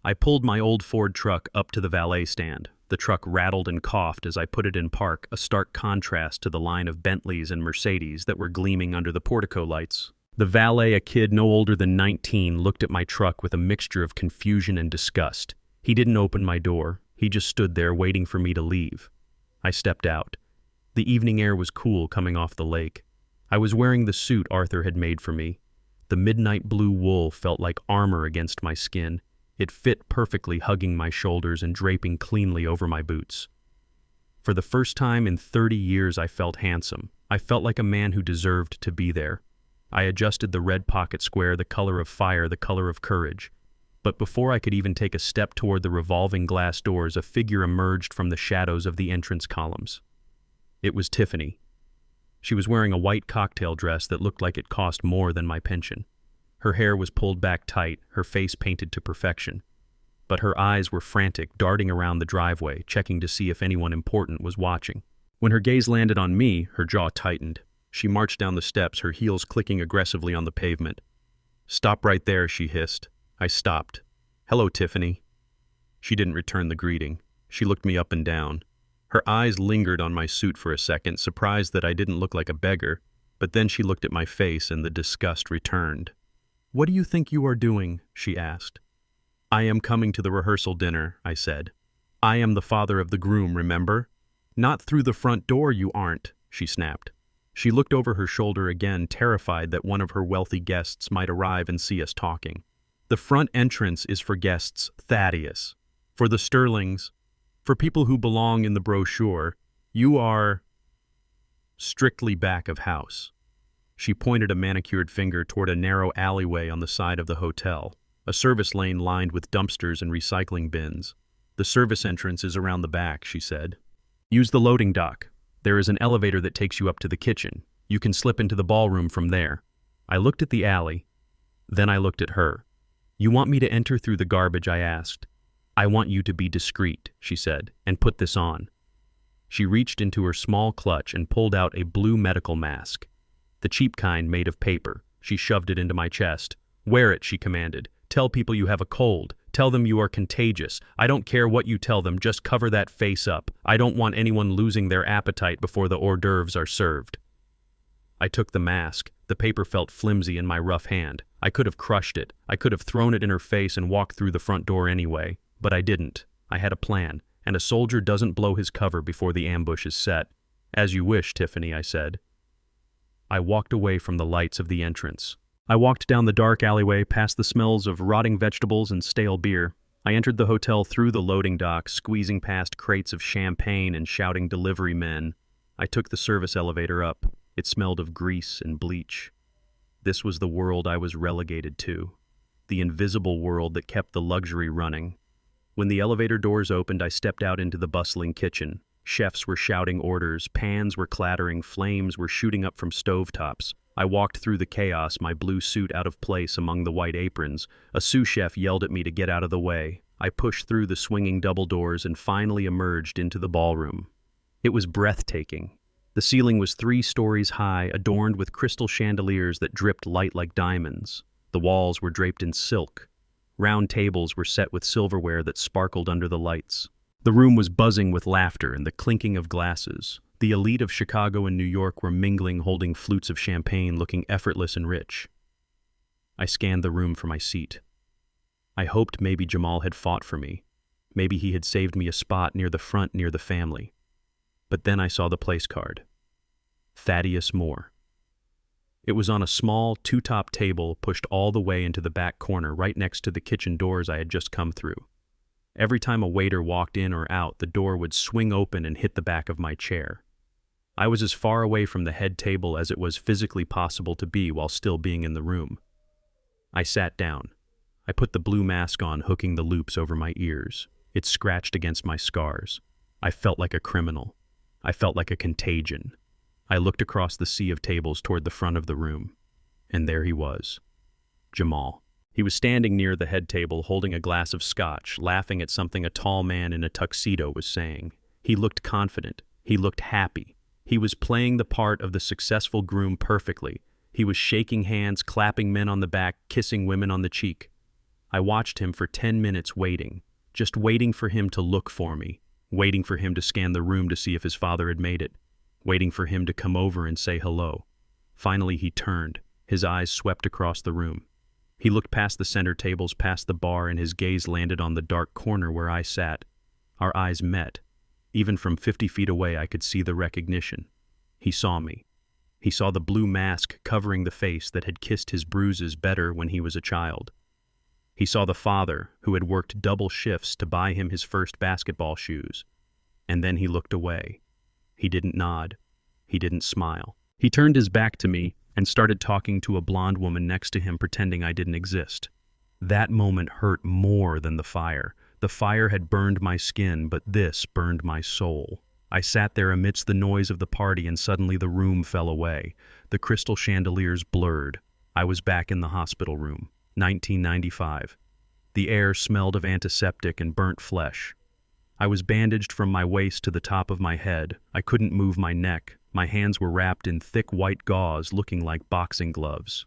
I pulled my old Ford truck up to the valet stand. The truck rattled and coughed as I put it in park, a stark contrast to the line of Bentleys and Mercedes that were gleaming under the portico lights. The valet, a kid no older than 19, looked at my truck with a mixture of confusion and disgust. He didn't open my door. He just stood there waiting for me to leave. I stepped out. The evening air was cool coming off the lake. I was wearing the suit Arthur had made for me. The midnight blue wool felt like armor against my skin. It fit perfectly, hugging my shoulders and draping cleanly over my boots. For the first time in 30 years, I felt handsome. I felt like a man who deserved to be there. I adjusted the red pocket square, the color of fire, the color of courage. But before I could even take a step toward the revolving glass doors, a figure emerged from the shadows of the entrance columns. It was Tiffany. She was wearing a white cocktail dress that looked like it cost more than my pension. Her hair was pulled back tight, her face painted to perfection. But her eyes were frantic, darting around the driveway, checking to see if anyone important was watching. When her gaze landed on me, her jaw tightened. She marched down the steps, her heels clicking aggressively on the pavement. "Stop right there," she hissed. I stopped. "Hello, Tiffany." She didn't return the greeting. She looked me up and down. Her eyes lingered on my suit for a second, surprised that I didn't look like a beggar, but then she looked at my face and the disgust returned. "What do you think you are doing?" she asked. "I am coming to the rehearsal dinner," I said. "I am the father of the groom, remember?" "Not through the front door, you aren't," she snapped. She looked over her shoulder again, terrified that one of her wealthy guests might arrive and see us talking. "The front entrance is for guests, Thaddeus. For the Sterlings, for people who belong in the brochure, you are strictly back of house." She pointed a manicured finger toward a narrow alleyway on the side of the hotel, a service lane lined with dumpsters and recycling bins. "The service entrance is around the back," she said. "Use the loading dock. There is an elevator that takes you up to the kitchen. You can slip into the ballroom from there." I looked at the alley. Then I looked at her. "You want me to enter through the garbage?" I asked. "I want you to be discreet," she said, "and put this on." She reached into her small clutch and pulled out a blue medical mask. The cheap kind made of paper. She shoved it into my chest. "Wear it," she commanded. "Tell people you have a cold. Tell them you are contagious. I don't care what you tell them, just cover that face up. I don't want anyone losing their appetite before the hors d'oeuvres are served." I took the mask. The paper felt flimsy in my rough hand. I could have crushed it. I could have thrown it in her face and walked through the front door anyway. But I didn't. I had a plan, and a soldier doesn't blow his cover before the ambush is set. "As you wish, Tiffany," I said. I walked away from the lights of the entrance. I walked down the dark alleyway, past the smells of rotting vegetables and stale beer. I entered the hotel through the loading dock, squeezing past crates of champagne and shouting delivery men. I took the service elevator up. It smelled of grease and bleach. This was the world I was relegated to, the invisible world that kept the luxury running. When the elevator doors opened, I stepped out into the bustling kitchen. Chefs were shouting orders, pans were clattering, flames were shooting up from stovetops. I walked through the chaos, my blue suit out of place among the white aprons. A sous chef yelled at me to get out of the way. I pushed through the swinging double doors and finally emerged into the ballroom. It was breathtaking. The ceiling was 3 stories high, adorned with crystal chandeliers that dripped light like diamonds. The walls were draped in silk. Round tables were set with silverware that sparkled under the lights. The room was buzzing with laughter and the clinking of glasses. The elite of Chicago and New York were mingling, holding flutes of champagne, looking effortless and rich. I scanned the room for my seat. I hoped maybe Jamal had fought for me. Maybe he had saved me a spot near the front, near the family. But then I saw the place card. Thaddeus Moore. It was on a small, 2-top table pushed all the way into the back corner, right next to the kitchen doors I had just come through. Every time a waiter walked in or out, the door would swing open and hit the back of my chair. I was as far away from the head table as it was physically possible to be while still being in the room. I sat down. I put the blue mask on, hooking the loops over my ears. It scratched against my scars. I felt like a criminal. I felt like a contagion. I looked across the sea of tables toward the front of the room. And there he was. Jamal. He was standing near the head table, holding a glass of scotch, laughing at something a tall man in a tuxedo was saying. He looked confident. He looked happy. He was playing the part of the successful groom perfectly. He was shaking hands, clapping men on the back, kissing women on the cheek. I watched him for 10 minutes waiting, just waiting for him to look for me, waiting for him to scan the room to see if his father had made it, waiting for him to come over and say hello. Finally, he turned. His eyes swept across the room. He looked past the center tables, past the bar, and his gaze landed on the dark corner where I sat. Our eyes met. Even from 50 feet away, I could see the recognition. He saw me. He saw the blue mask covering the face that had kissed his bruises better when he was a child. He saw the father who had worked double shifts to buy him his first basketball shoes. And then he looked away. He didn't nod. He didn't smile. He turned his back to me and started talking to a blonde woman next to him, pretending I didn't exist. That moment hurt more than the fire. The fire had burned my skin, but this burned my soul. I sat there amidst the noise of the party, and suddenly the room fell away. The crystal chandeliers blurred. I was back in the hospital room. 1995. The air smelled of antiseptic and burnt flesh. I was bandaged from my waist to the top of my head. I couldn't move my neck. My hands were wrapped in thick white gauze looking like boxing gloves.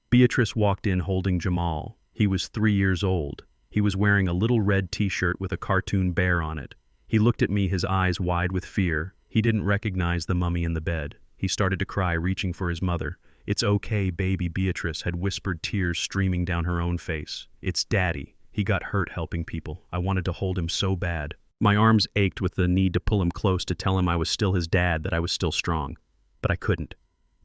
Beatrice walked in holding Jamal. He was 3 years old. He was wearing a little red t-shirt with a cartoon bear on it. He looked at me, his eyes wide with fear. He didn't recognize the mummy in the bed. He started to cry, reaching for his mother. "It's okay, baby," Beatrice had whispered, tears streaming down her own face. "It's Daddy. He got hurt helping people. I wanted to hold him so bad." My arms ached with the need to pull him close, to tell him I was still his dad, that I was still strong. But I couldn't.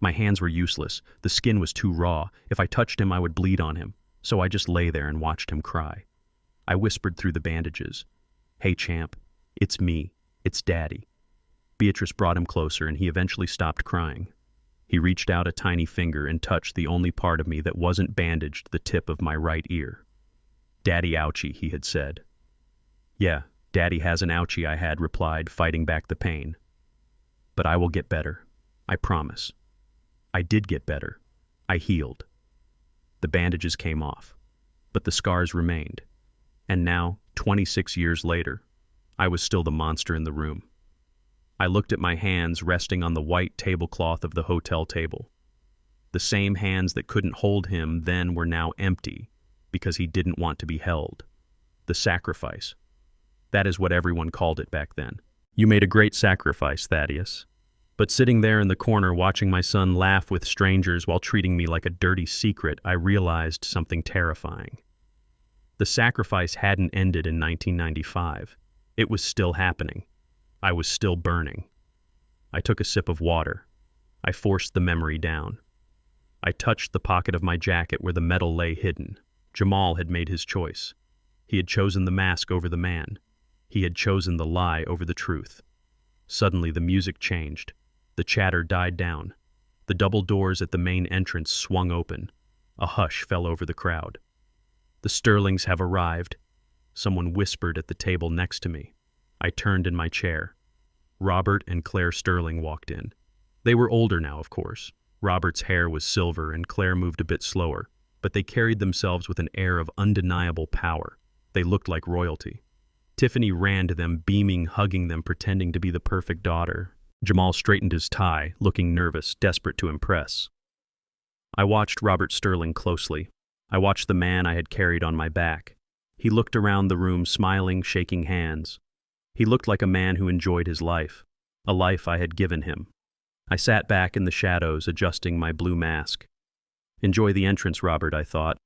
My hands were useless. The skin was too raw. If I touched him, I would bleed on him. So I just lay there and watched him cry. I whispered through the bandages, "Hey, champ, it's me. It's Daddy." Beatrice brought him closer, and he eventually stopped crying. He reached out a tiny finger and touched the only part of me that wasn't bandaged, the tip of my right ear. "Daddy ouchie," he had said. "Yeah, Daddy has an ouchie," I had replied, fighting back the pain. "But I will get better. I promise." I did get better. I healed. The bandages came off, but the scars remained. And now, 26 years later, I was still the monster in the room. I looked at my hands resting on the white tablecloth of the hotel table. The same hands that couldn't hold him then were now empty because he didn't want to be held. The sacrifice. That is what everyone called it back then. "You made a great sacrifice, Thaddeus." But sitting there in the corner watching my son laugh with strangers while treating me like a dirty secret, I realized something terrifying. The sacrifice hadn't ended in 1995. It was still happening. I was still burning. I took a sip of water. I forced the memory down. I touched the pocket of my jacket where the metal lay hidden. Jamal had made his choice. He had chosen the mask over the man. He had chosen the lie over the truth. Suddenly the music changed. The chatter died down. The double doors at the main entrance swung open. A hush fell over the crowd. "The Sterlings have arrived," someone whispered at the table next to me. I turned in my chair. Robert and Claire Sterling walked in. They were older now, of course. Robert's hair was silver and Claire moved a bit slower, but they carried themselves with an air of undeniable power. They looked like royalty. Tiffany ran to them, beaming, hugging them, pretending to be the perfect daughter. Jamal straightened his tie, looking nervous, desperate to impress. I watched Robert Sterling closely. I watched the man I had carried on my back. He looked around the room, smiling, shaking hands. He looked like a man who enjoyed his life, a life I had given him. I sat back in the shadows, adjusting my blue mask. "Enjoy the entrance, Robert," I thought.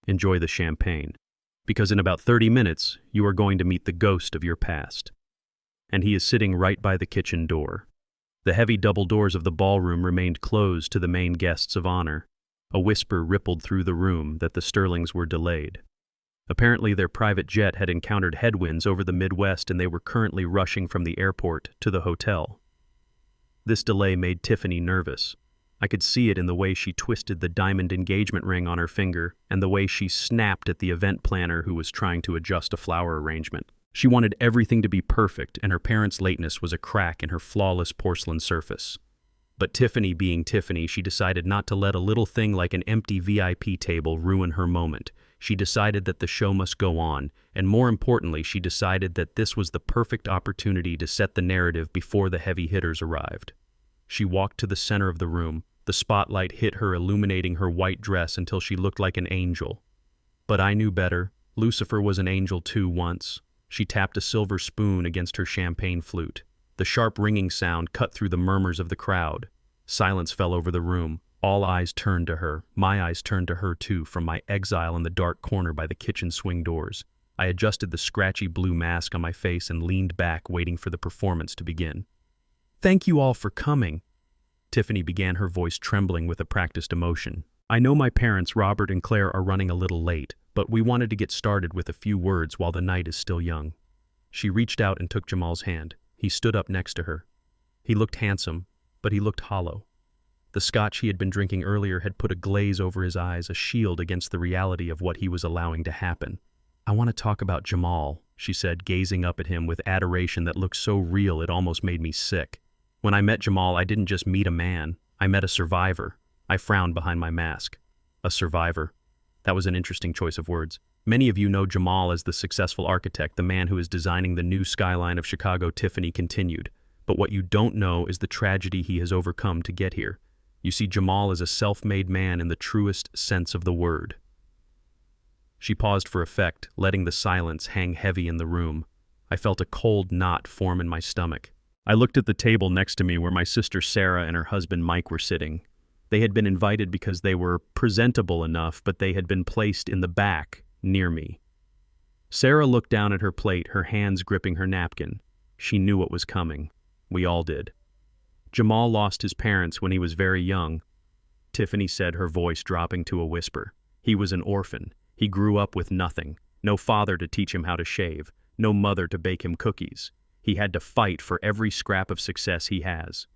"Enjoy the champagne. Because in about 30 minutes, you are going to meet the ghost of your past." And he is sitting right by the kitchen door. The heavy double doors of the ballroom remained closed to the main guests of honor. A whisper rippled through the room that the Sterlings were delayed. Apparently their private jet had encountered headwinds over the Midwest and they were currently rushing from the airport to the hotel. This delay made Tiffany nervous. I could see it in the way she twisted the diamond engagement ring on her finger and the way she snapped at the event planner who was trying to adjust a flower arrangement. She wanted everything to be perfect, and her parents' lateness was a crack in her flawless porcelain surface. But Tiffany being Tiffany, she decided not to let a little thing like an empty VIP table ruin her moment. She decided that the show must go on, and more importantly, she decided that this was the perfect opportunity to set the narrative before the heavy hitters arrived. She walked to the center of the room. The spotlight hit her, illuminating her white dress until she looked like an angel. But I knew better. Lucifer was an angel too once. She tapped a silver spoon against her champagne flute. The sharp ringing sound cut through the murmurs of the crowd. Silence fell over the room. All eyes turned to her. My eyes turned to her too, from my exile in the dark corner by the kitchen swing doors. I adjusted the scratchy blue mask on my face and leaned back, waiting for the performance to begin. "Thank you all for coming." Tiffany began, her voice trembling with a practiced emotion. I know my parents, Robert and Claire, are running a little late, but we wanted to get started with a few words while the night is still young. She reached out and took Jamal's hand. He stood up next to her. He looked handsome, but he looked hollow. The scotch he had been drinking earlier had put a glaze over his eyes, a shield against the reality of what he was allowing to happen. I want to talk about Jamal, she said, gazing up at him with adoration that looked so real it almost made me sick. When I met Jamal, I didn't just meet a man, I met a survivor. I frowned behind my mask. A survivor. That was an interesting choice of words. Many of you know Jamal as the successful architect, the man who is designing the new skyline of Chicago. Tiffany continued. But what you don't know is the tragedy he has overcome to get here. You see, Jamal is a self-made man in the truest sense of the word. She paused for effect, letting the silence hang heavy in the room. I felt a cold knot form in my stomach. I looked at the table next to me where my sister Sarah and her husband Mike were sitting. They had been invited because they were presentable enough, but they had been placed in the back, near me. Sarah looked down at her plate, her hands gripping her napkin. She knew what was coming. We all did. Jamal lost his parents when he was very young, Tiffany said, her voice dropping to a whisper. He was an orphan. He grew up with nothing. No father to teach him how to shave. No mother to bake him cookies. He had to fight for every scrap of success he has.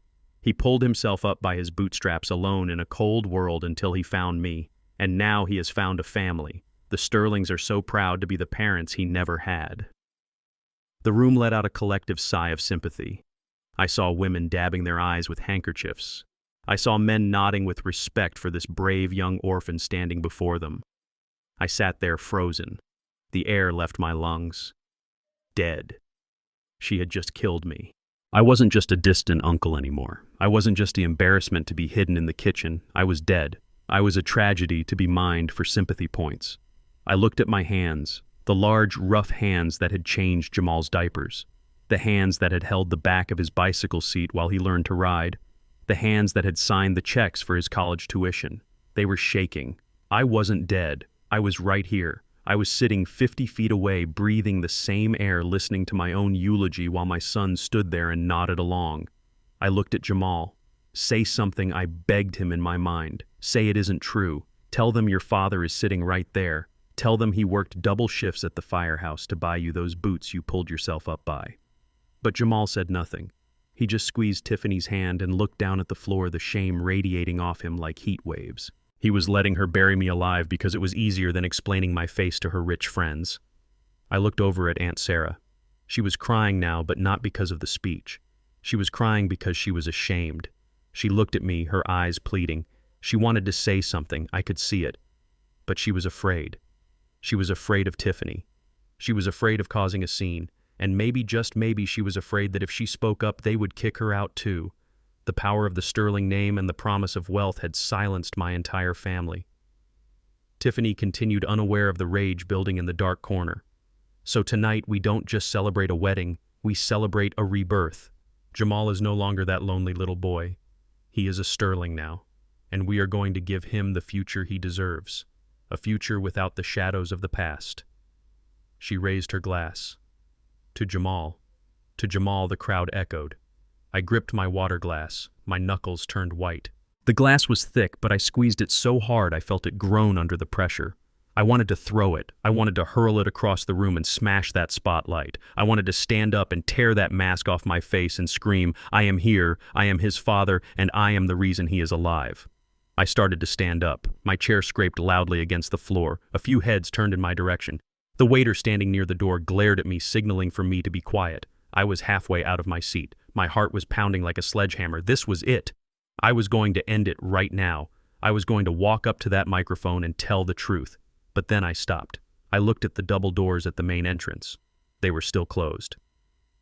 He pulled himself up by his bootstraps alone in a cold world until he found me. And now he has found a family. The Sterlings are so proud to be the parents he never had. The room let out a collective sigh of sympathy. I saw women dabbing their eyes with handkerchiefs. I saw men nodding with respect for this brave young orphan standing before them. I sat there frozen. The air left my lungs. Dead. She had just killed me. I wasn't just a distant uncle anymore. I wasn't just the embarrassment to be hidden in the kitchen. I was dead. I was a tragedy to be mined for sympathy points. I looked at my hands, the large, rough hands that had changed Jamal's diapers. The hands that had held the back of his bicycle seat while he learned to ride. The hands that had signed the checks for his college tuition. They were shaking. I wasn't dead. I was right here. I was sitting 50 feet away, breathing the same air, listening to my own eulogy while my son stood there and nodded along. I looked at Jamal. Say something, I begged him in my mind. Say it isn't true. Tell them your father is sitting right there. Tell them he worked double shifts at the firehouse to buy you those boots you pulled yourself up by. But Jamal said nothing. He just squeezed Tiffany's hand and looked down at the floor, the shame radiating off him like heat waves. He was letting her bury me alive because it was easier than explaining my face to her rich friends. I looked over at Aunt Sarah. She was crying now, but not because of the speech. She was crying because she was ashamed. She looked at me, her eyes pleading. She wanted to say something, I could see it. But she was afraid. She was afraid of Tiffany. She was afraid of causing a scene. And maybe, just maybe, she was afraid that if she spoke up, they would kick her out too. The power of the Sterling name and the promise of wealth had silenced my entire family. Tiffany continued, unaware of the rage building in the dark corner. So tonight, we don't just celebrate a wedding, we celebrate a rebirth. Jamal is no longer that lonely little boy. He is a Sterling now, and we are going to give him the future he deserves, a future without the shadows of the past. She raised her glass. To Jamal, the crowd echoed. I gripped my water glass. My knuckles turned white. The glass was thick, but I squeezed it so hard I felt it groan under the pressure. I wanted to throw it. I wanted to hurl it across the room and smash that spotlight. I wanted to stand up and tear that mask off my face and scream, I am here, I am his father, and I am the reason he is alive. I started to stand up. My chair scraped loudly against the floor. A few heads turned in my direction. The waiter standing near the door glared at me, signaling for me to be quiet. I was halfway out of my seat. My heart was pounding like a sledgehammer. This was it. I was going to end it right now. I was going to walk up to that microphone and tell the truth. But then I stopped. I looked at the double doors at the main entrance. They were still closed.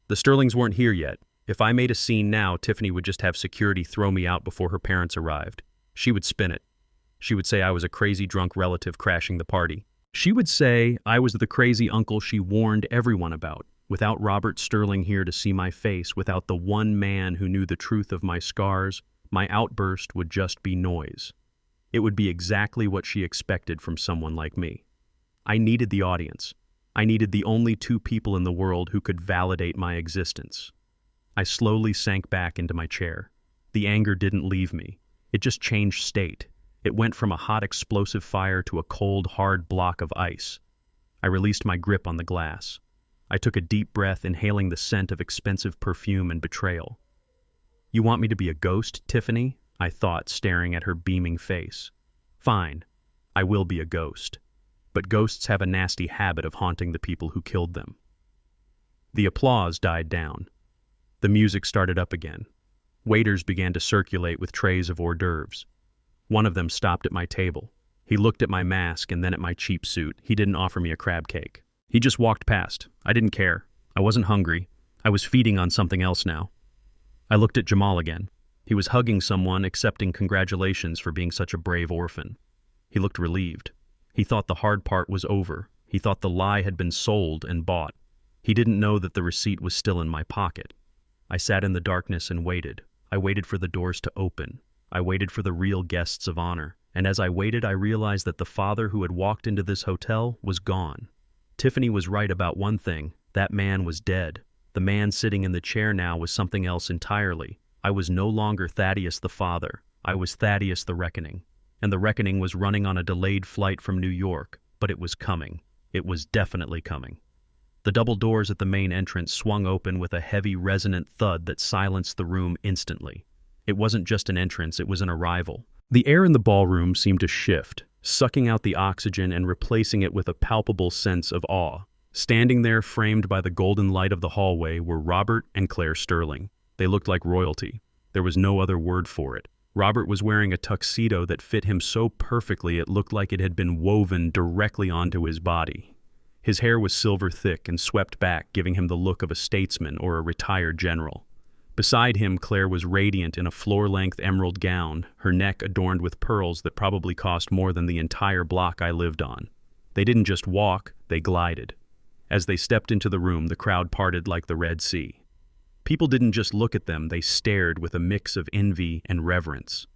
The Sterlings weren't here yet. If I made a scene now, Tiffany would just have security throw me out before her parents arrived. She would spin it. She would say I was a crazy drunk relative crashing the party. She would say I was the crazy uncle she warned everyone about. Without Robert Sterling here to see my face, without the one man who knew the truth of my scars, my outburst would just be noise. It would be exactly what she expected from someone like me. I needed the audience. I needed the only two people in the world who could validate my existence. I slowly sank back into my chair. The anger didn't leave me. It just changed state. It went from a hot explosive fire to a cold, hard block of ice. I released my grip on the glass. I took a deep breath, inhaling the scent of expensive perfume and betrayal. "You want me to be a ghost, Tiffany?" I thought, staring at her beaming face. "Fine, I will be a ghost. But ghosts have a nasty habit of haunting the people who killed them." The applause died down. The music started up again. Waiters began to circulate with trays of hors d'oeuvres. One of them stopped at my table. He looked at my mask and then at my cheap suit. He didn't offer me a crab cake. He just walked past. I didn't care. I wasn't hungry. I was feeding on something else now. I looked at Jamal again. He was hugging someone, accepting congratulations for being such a brave orphan. He looked relieved. He thought the hard part was over. He thought the lie had been sold and bought. He didn't know that the receipt was still in my pocket. I sat in the darkness and waited. I waited for the doors to open. I waited for the real guests of honor. And as I waited, I realized that the father who had walked into this hotel was gone. Tiffany was right about one thing. That man was dead. The man sitting in the chair now was something else entirely. I was no longer Thaddeus the father. I was Thaddeus the reckoning. And the reckoning was running on a delayed flight from New York. But it was coming. It was definitely coming. The double doors at the main entrance swung open with a heavy, resonant thud that silenced the room instantly. It wasn't just an entrance, it was an arrival. The air in the ballroom seemed to shift, sucking out the oxygen and replacing it with a palpable sense of awe. Standing there, framed by the golden light of the hallway, were Robert and Claire Sterling. They looked like royalty. There was no other word for it. Robert was wearing a tuxedo that fit him so perfectly it looked like it had been woven directly onto his body. His hair was silver thick and swept back, giving him the look of a statesman or a retired general. Beside him, Claire was radiant in a floor-length emerald gown, her neck adorned with pearls that probably cost more than the entire block I lived on. They didn't just walk, they glided. As they stepped into the room, the crowd parted like the Red Sea. People didn't just look at them, they stared with a mix of envy and reverence.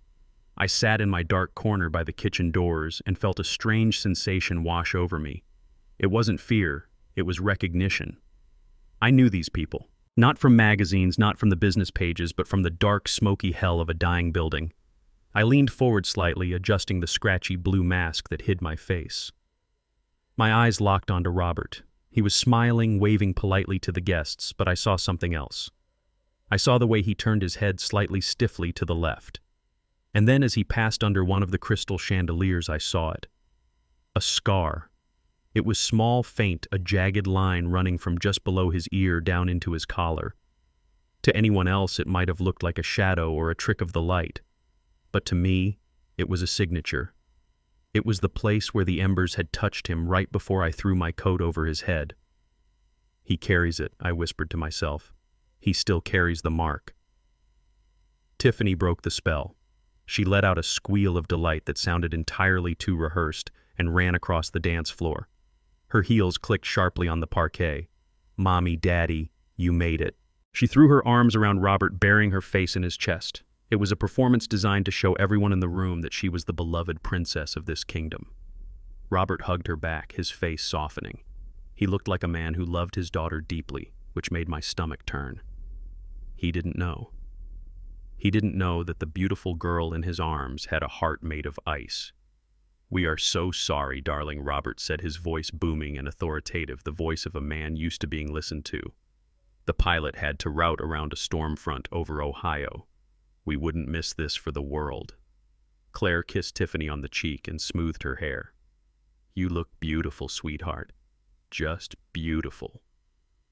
I sat in my dark corner by the kitchen doors and felt a strange sensation wash over me. It wasn't fear, it was recognition. I knew these people. Not from magazines, not from the business pages, but from the dark, smoky hell of a dying building. I leaned forward slightly, adjusting the scratchy blue mask that hid my face. My eyes locked onto Robert. He was smiling, waving politely to the guests, but I saw something else. I saw the way he turned his head slightly stiffly to the left. And then as he passed under one of the crystal chandeliers, I saw it. A scar. It was small, faint, a jagged line running from just below his ear down into his collar. To anyone else, it might have looked like a shadow or a trick of the light. But to me, it was a signature. It was the place where the embers had touched him right before I threw my coat over his head. "He carries it," I whispered to myself. "He still carries the mark." Tiffany broke the spell. She let out a squeal of delight that sounded entirely too rehearsed and ran across the dance floor. Her heels clicked sharply on the parquet. "Mommy, Daddy, you made it." She threw her arms around Robert, burying her face in his chest. It was a performance designed to show everyone in the room that she was the beloved princess of this kingdom. Robert hugged her back, his face softening. He looked like a man who loved his daughter deeply, which made my stomach turn. He didn't know. He didn't know that the beautiful girl in his arms had a heart made of ice. "We are so sorry, darling," Robert said, his voice booming and authoritative, the voice of a man used to being listened to. "The pilot had to route around a storm front over Ohio. We wouldn't miss this for the world." Claire kissed Tiffany on the cheek and smoothed her hair. "You look beautiful, sweetheart. Just beautiful."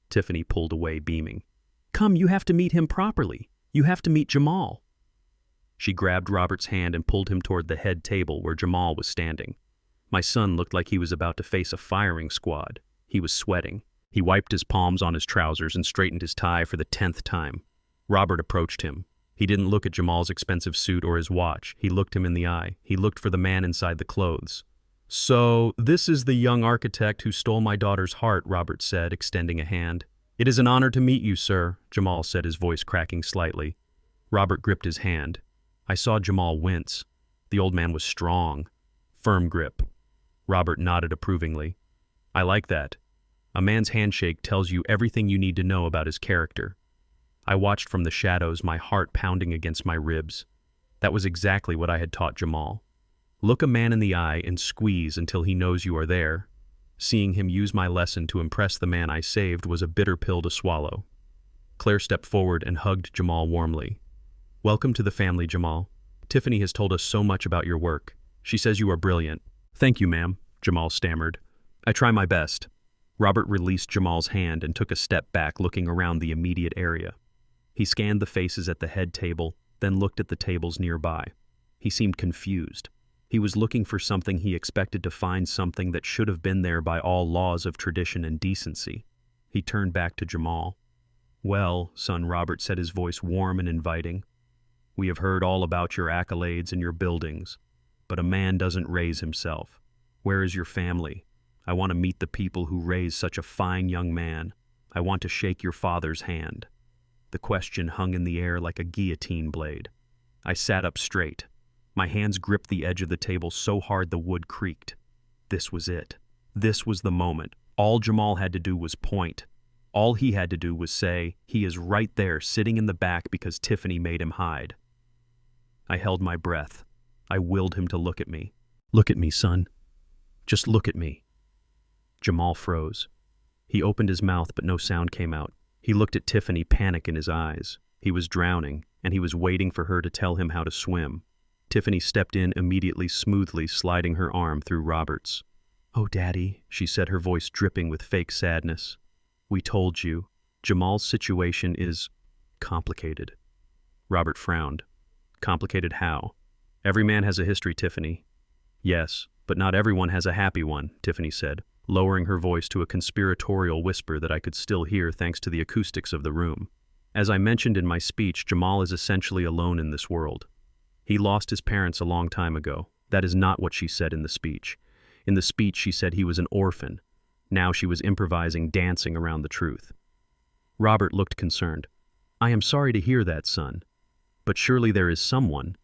Tiffany pulled away, beaming. "Come, you have to meet him properly. You have to meet Jamal." She grabbed Robert's hand and pulled him toward the head table where Jamal was standing. My son looked like he was about to face a firing squad. He was sweating. He wiped his palms on his trousers and straightened his tie for the 10th time. Robert approached him. He didn't look at Jamal's expensive suit or his watch. He looked him in the eye. He looked for the man inside the clothes. "So, this is the young architect who stole my daughter's heart," Robert said, extending a hand. "It is an honor to meet you, sir," Jamal said, his voice cracking slightly. Robert gripped his hand. I saw Jamal wince. The old man was strong. Firm grip. Robert nodded approvingly. "I like that. A man's handshake tells you everything you need to know about his character." I watched from the shadows, my heart pounding against my ribs. That was exactly what I had taught Jamal. Look a man in the eye and squeeze until he knows you are there. Seeing him use my lesson to impress the man I saved was a bitter pill to swallow. Claire stepped forward and hugged Jamal warmly. Welcome to the family, Jamal. Tiffany has told us so much about your work. She says you are brilliant. Thank you, ma'am, Jamal stammered. I try my best. Robert released Jamal's hand and took a step back, looking around the immediate area. He scanned the faces at the head table, then looked at the tables nearby. He seemed confused. He was looking for something he expected to find, something that should have been there by all laws of tradition and decency. He turned back to Jamal. Well, son, Robert said, his voice warm and inviting. We have heard all about your accolades and your buildings, but a man doesn't raise himself. Where is your family? I want to meet the people who raised such a fine young man. I want to shake your father's hand. The question hung in the air like a guillotine blade. I sat up straight. My hands gripped the edge of the table so hard the wood creaked. This was it. This was the moment. All Jamal had to do was point. All he had to do was say, he is right there, sitting in the back because Tiffany made him hide. I held my breath. I willed him to look at me. Look at me, son. Just look at me. Jamal froze. He opened his mouth, but no sound came out. He looked at Tiffany, panic in his eyes. He was drowning, and he was waiting for her to tell him how to swim. Tiffany stepped in immediately, smoothly sliding her arm through Robert's. Oh, Daddy, she said, her voice dripping with fake sadness. We told you. Jamal's situation is complicated. Robert frowned. Complicated how? Every man has a history, Tiffany. Yes, but not everyone has a happy one, Tiffany said, lowering her voice to a conspiratorial whisper that I could still hear thanks to the acoustics of the room. As I mentioned in my speech, Jamal is essentially alone in this world. He lost his parents a long time ago. That is not what she said in the speech. In the speech, she said he was an orphan. Now she was improvising, dancing around the truth. Robert looked concerned. I am sorry to hear that, son. But surely there is someone,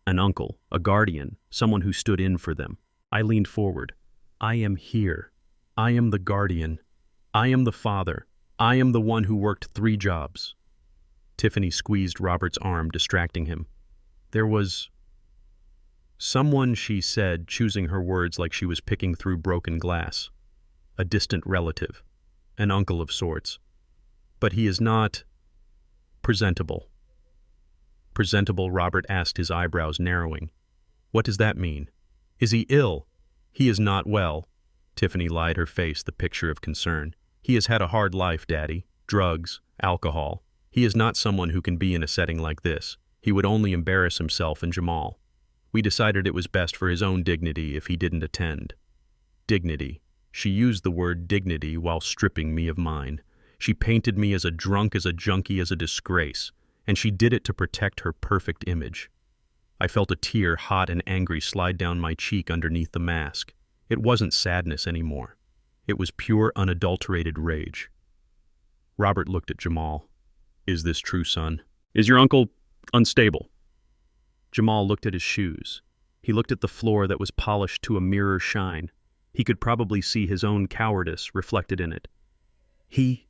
an uncle, a guardian, someone who stood in for them. I leaned forward. I am here. I am the guardian. I am the father. I am the one who worked 3 jobs. Tiffany squeezed Robert's arm, distracting him. There was someone, she said, choosing her words like she was picking through broken glass. A distant relative, an uncle of sorts. But he is not presentable. Presentable, Robert asked, his eyebrows narrowing. What does that mean? Is he ill? He is not well. Tiffany lied, her face the picture of concern. He has had a hard life, Daddy. Drugs, alcohol. He is not someone who can be in a setting like this. He would only embarrass himself and Jamal. We decided it was best for his own dignity if he didn't attend. Dignity. She used the word dignity while stripping me of mine. She painted me as a drunk, as a junkie, as a disgrace, and she did it to protect her perfect image. I felt a tear, hot and angry, slide down my cheek underneath the mask. It wasn't sadness anymore. It was pure, unadulterated rage. Robert looked at Jamal. Is this true, son? Is your uncle unstable? Jamal looked at his shoes. He looked at the floor that was polished to a mirror shine. He could probably see his own cowardice reflected in it. He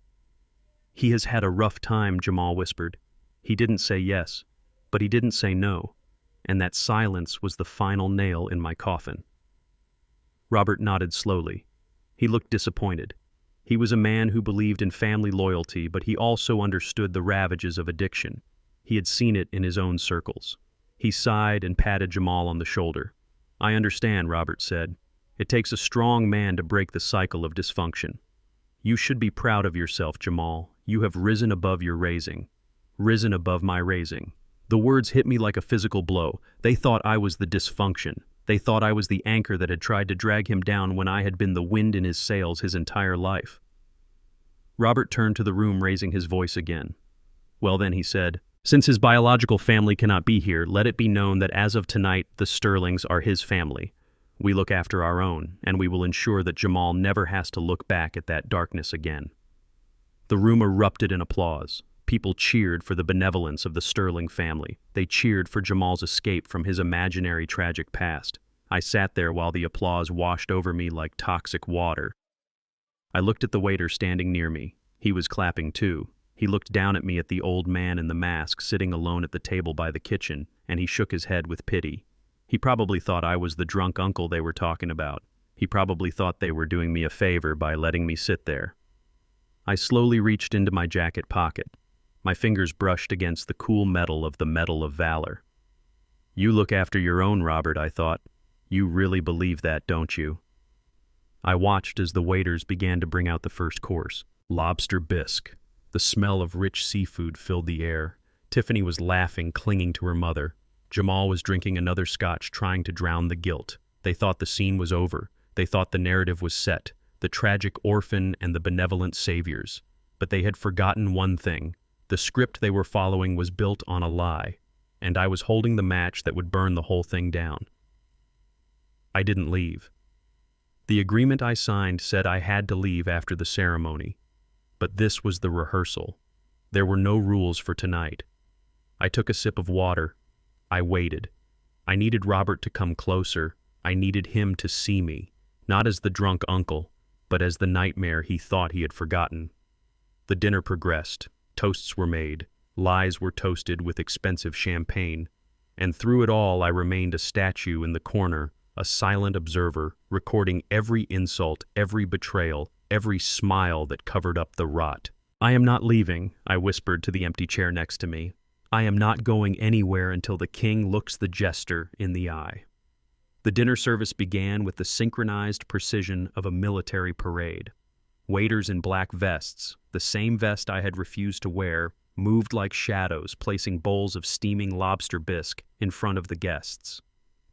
has had a rough time, Jamal whispered. He didn't say yes, but he didn't say no, and that silence was the final nail in my coffin. Robert nodded slowly. He looked disappointed. He was a man who believed in family loyalty, but he also understood the ravages of addiction. He had seen it in his own circles. He sighed and patted Jamal on the shoulder. I understand, Robert said. It takes a strong man to break the cycle of dysfunction. You should be proud of yourself, Jamal. You have risen above your raising. Risen above my raising. The words hit me like a physical blow. They thought I was the dysfunction. They thought I was the anchor that had tried to drag him down when I had been the wind in his sails his entire life. Robert turned to the room, raising his voice again. Well then, he said, since his biological family cannot be here, let it be known that as of tonight, the Sterlings are his family. We look after our own, and we will ensure that Jamal never has to look back at that darkness again. The room erupted in applause. People cheered for the benevolence of the Sterling family. They cheered for Jamal's escape from his imaginary tragic past. I sat there while the applause washed over me like toxic water. I looked at the waiter standing near me. He was clapping too. He looked down at me at the old man in the mask sitting alone at the table by the kitchen, and he shook his head with pity. He probably thought I was the drunk uncle they were talking about. He probably thought they were doing me a favor by letting me sit there. I slowly reached into my jacket pocket. My fingers brushed against the cool metal of the Medal of Valor. You look after your own, Robert, I thought. You really believe that, don't you? I watched as the waiters began to bring out the first course, lobster bisque. The smell of rich seafood filled the air. Tiffany was laughing, clinging to her mother. Jamal was drinking another scotch, trying to drown the guilt. They thought the scene was over. They thought the narrative was set, the tragic orphan and the benevolent saviors. But they had forgotten one thing. The script they were following was built on a lie, and I was holding the match that would burn the whole thing down. I didn't leave. The agreement I signed said I had to leave after the ceremony. But this was the rehearsal. There were no rules for tonight. I took a sip of water. I waited. I needed Robert to come closer. I needed him to see me, not as the drunk uncle, but as the nightmare he thought he had forgotten. The dinner progressed. Toasts were made. Lies were toasted with expensive champagne. And through it all I remained a statue in the corner, a silent observer, recording every insult, every betrayal, every smile that covered up the rot. I am not leaving, I whispered to the empty chair next to me. I am not going anywhere until the king looks the jester in the eye. The dinner service began with the synchronized precision of a military parade. Waiters in black vests, the same vest I had refused to wear, moved like shadows, placing bowls of steaming lobster bisque in front of the guests.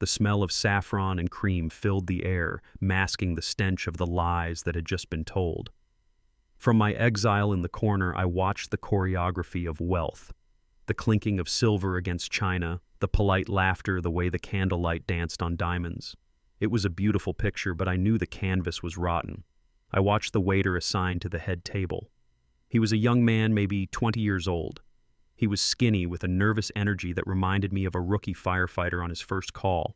The smell of saffron and cream filled the air, masking the stench of the lies that had just been told. From my exile in the corner, I watched the choreography of wealth, the clinking of silver against china, the polite laughter, the way the candlelight danced on diamonds. It was a beautiful picture, but I knew the canvas was rotten. I watched the waiter assigned to the head table. He was a young man, maybe 20 years old. He was skinny with a nervous energy that reminded me of a rookie firefighter on his first call.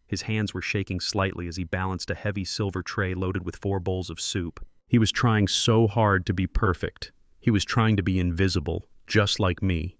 His hands were shaking slightly as he balanced a heavy silver tray loaded with 4 bowls of soup. He was trying so hard to be perfect. He was trying to be invisible, just like me.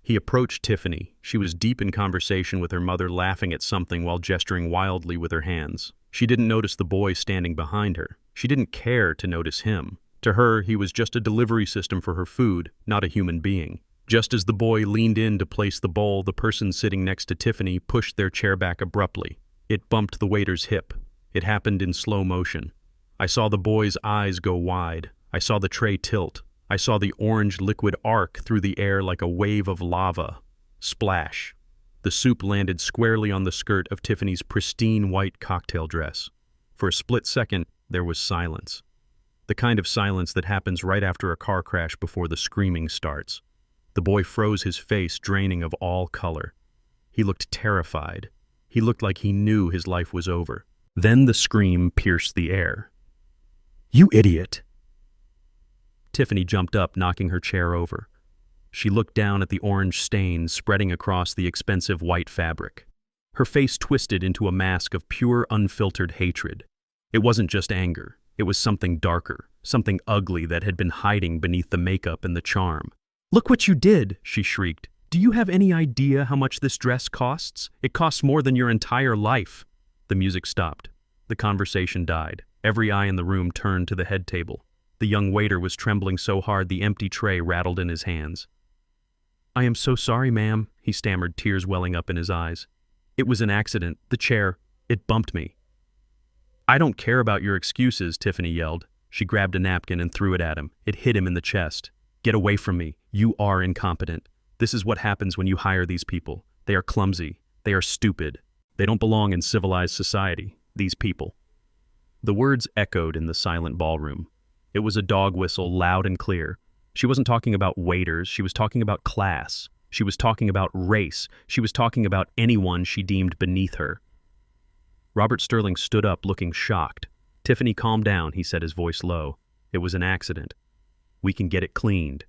He approached Tiffany. She was deep in conversation with her mother, laughing at something while gesturing wildly with her hands. She didn't notice the boy standing behind her. She didn't care to notice him. To her, he was just a delivery system for her food, not a human being. Just as the boy leaned in to place the bowl, the person sitting next to Tiffany pushed their chair back abruptly. It bumped the waiter's hip. It happened in slow motion. I saw the boy's eyes go wide. I saw the tray tilt. I saw the orange liquid arc through the air like a wave of lava. Splash. The soup landed squarely on the skirt of Tiffany's pristine white cocktail dress. For a split second, there was silence. The kind of silence that happens right after a car crash before the screaming starts. The boy froze, his face draining of all color. He looked terrified. He looked like he knew his life was over. Then the scream pierced the air. "You idiot!" Tiffany jumped up, knocking her chair over. She looked down at the orange stains spreading across the expensive white fabric. Her face twisted into a mask of pure, unfiltered hatred. It wasn't just anger. It was something darker, something ugly that had been hiding beneath the makeup and the charm. "Look what you did!" she shrieked. "Do you have any idea how much this dress costs? It costs more than your entire life." The music stopped. The conversation died. Every eye in the room turned to the head table. The young waiter was trembling so hard the empty tray rattled in his hands. "I am so sorry, ma'am," he stammered, tears welling up in his eyes. "It was an accident. The chair, it bumped me." "I don't care about your excuses," Tiffany yelled. She grabbed a napkin and threw it at him. It hit him in the chest. "Get away from me. You are incompetent. This is what happens when you hire these people. They are clumsy. They are stupid. They don't belong in civilized society, these people." The words echoed in the silent ballroom. It was a dog whistle, loud and clear. She wasn't talking about waiters. She was talking about class. She was talking about race. She was talking about anyone she deemed beneath her. Robert Sterling stood up, looking shocked. "Tiffany, calm down," he said, his voice low. "It was an accident. We can get it cleaned."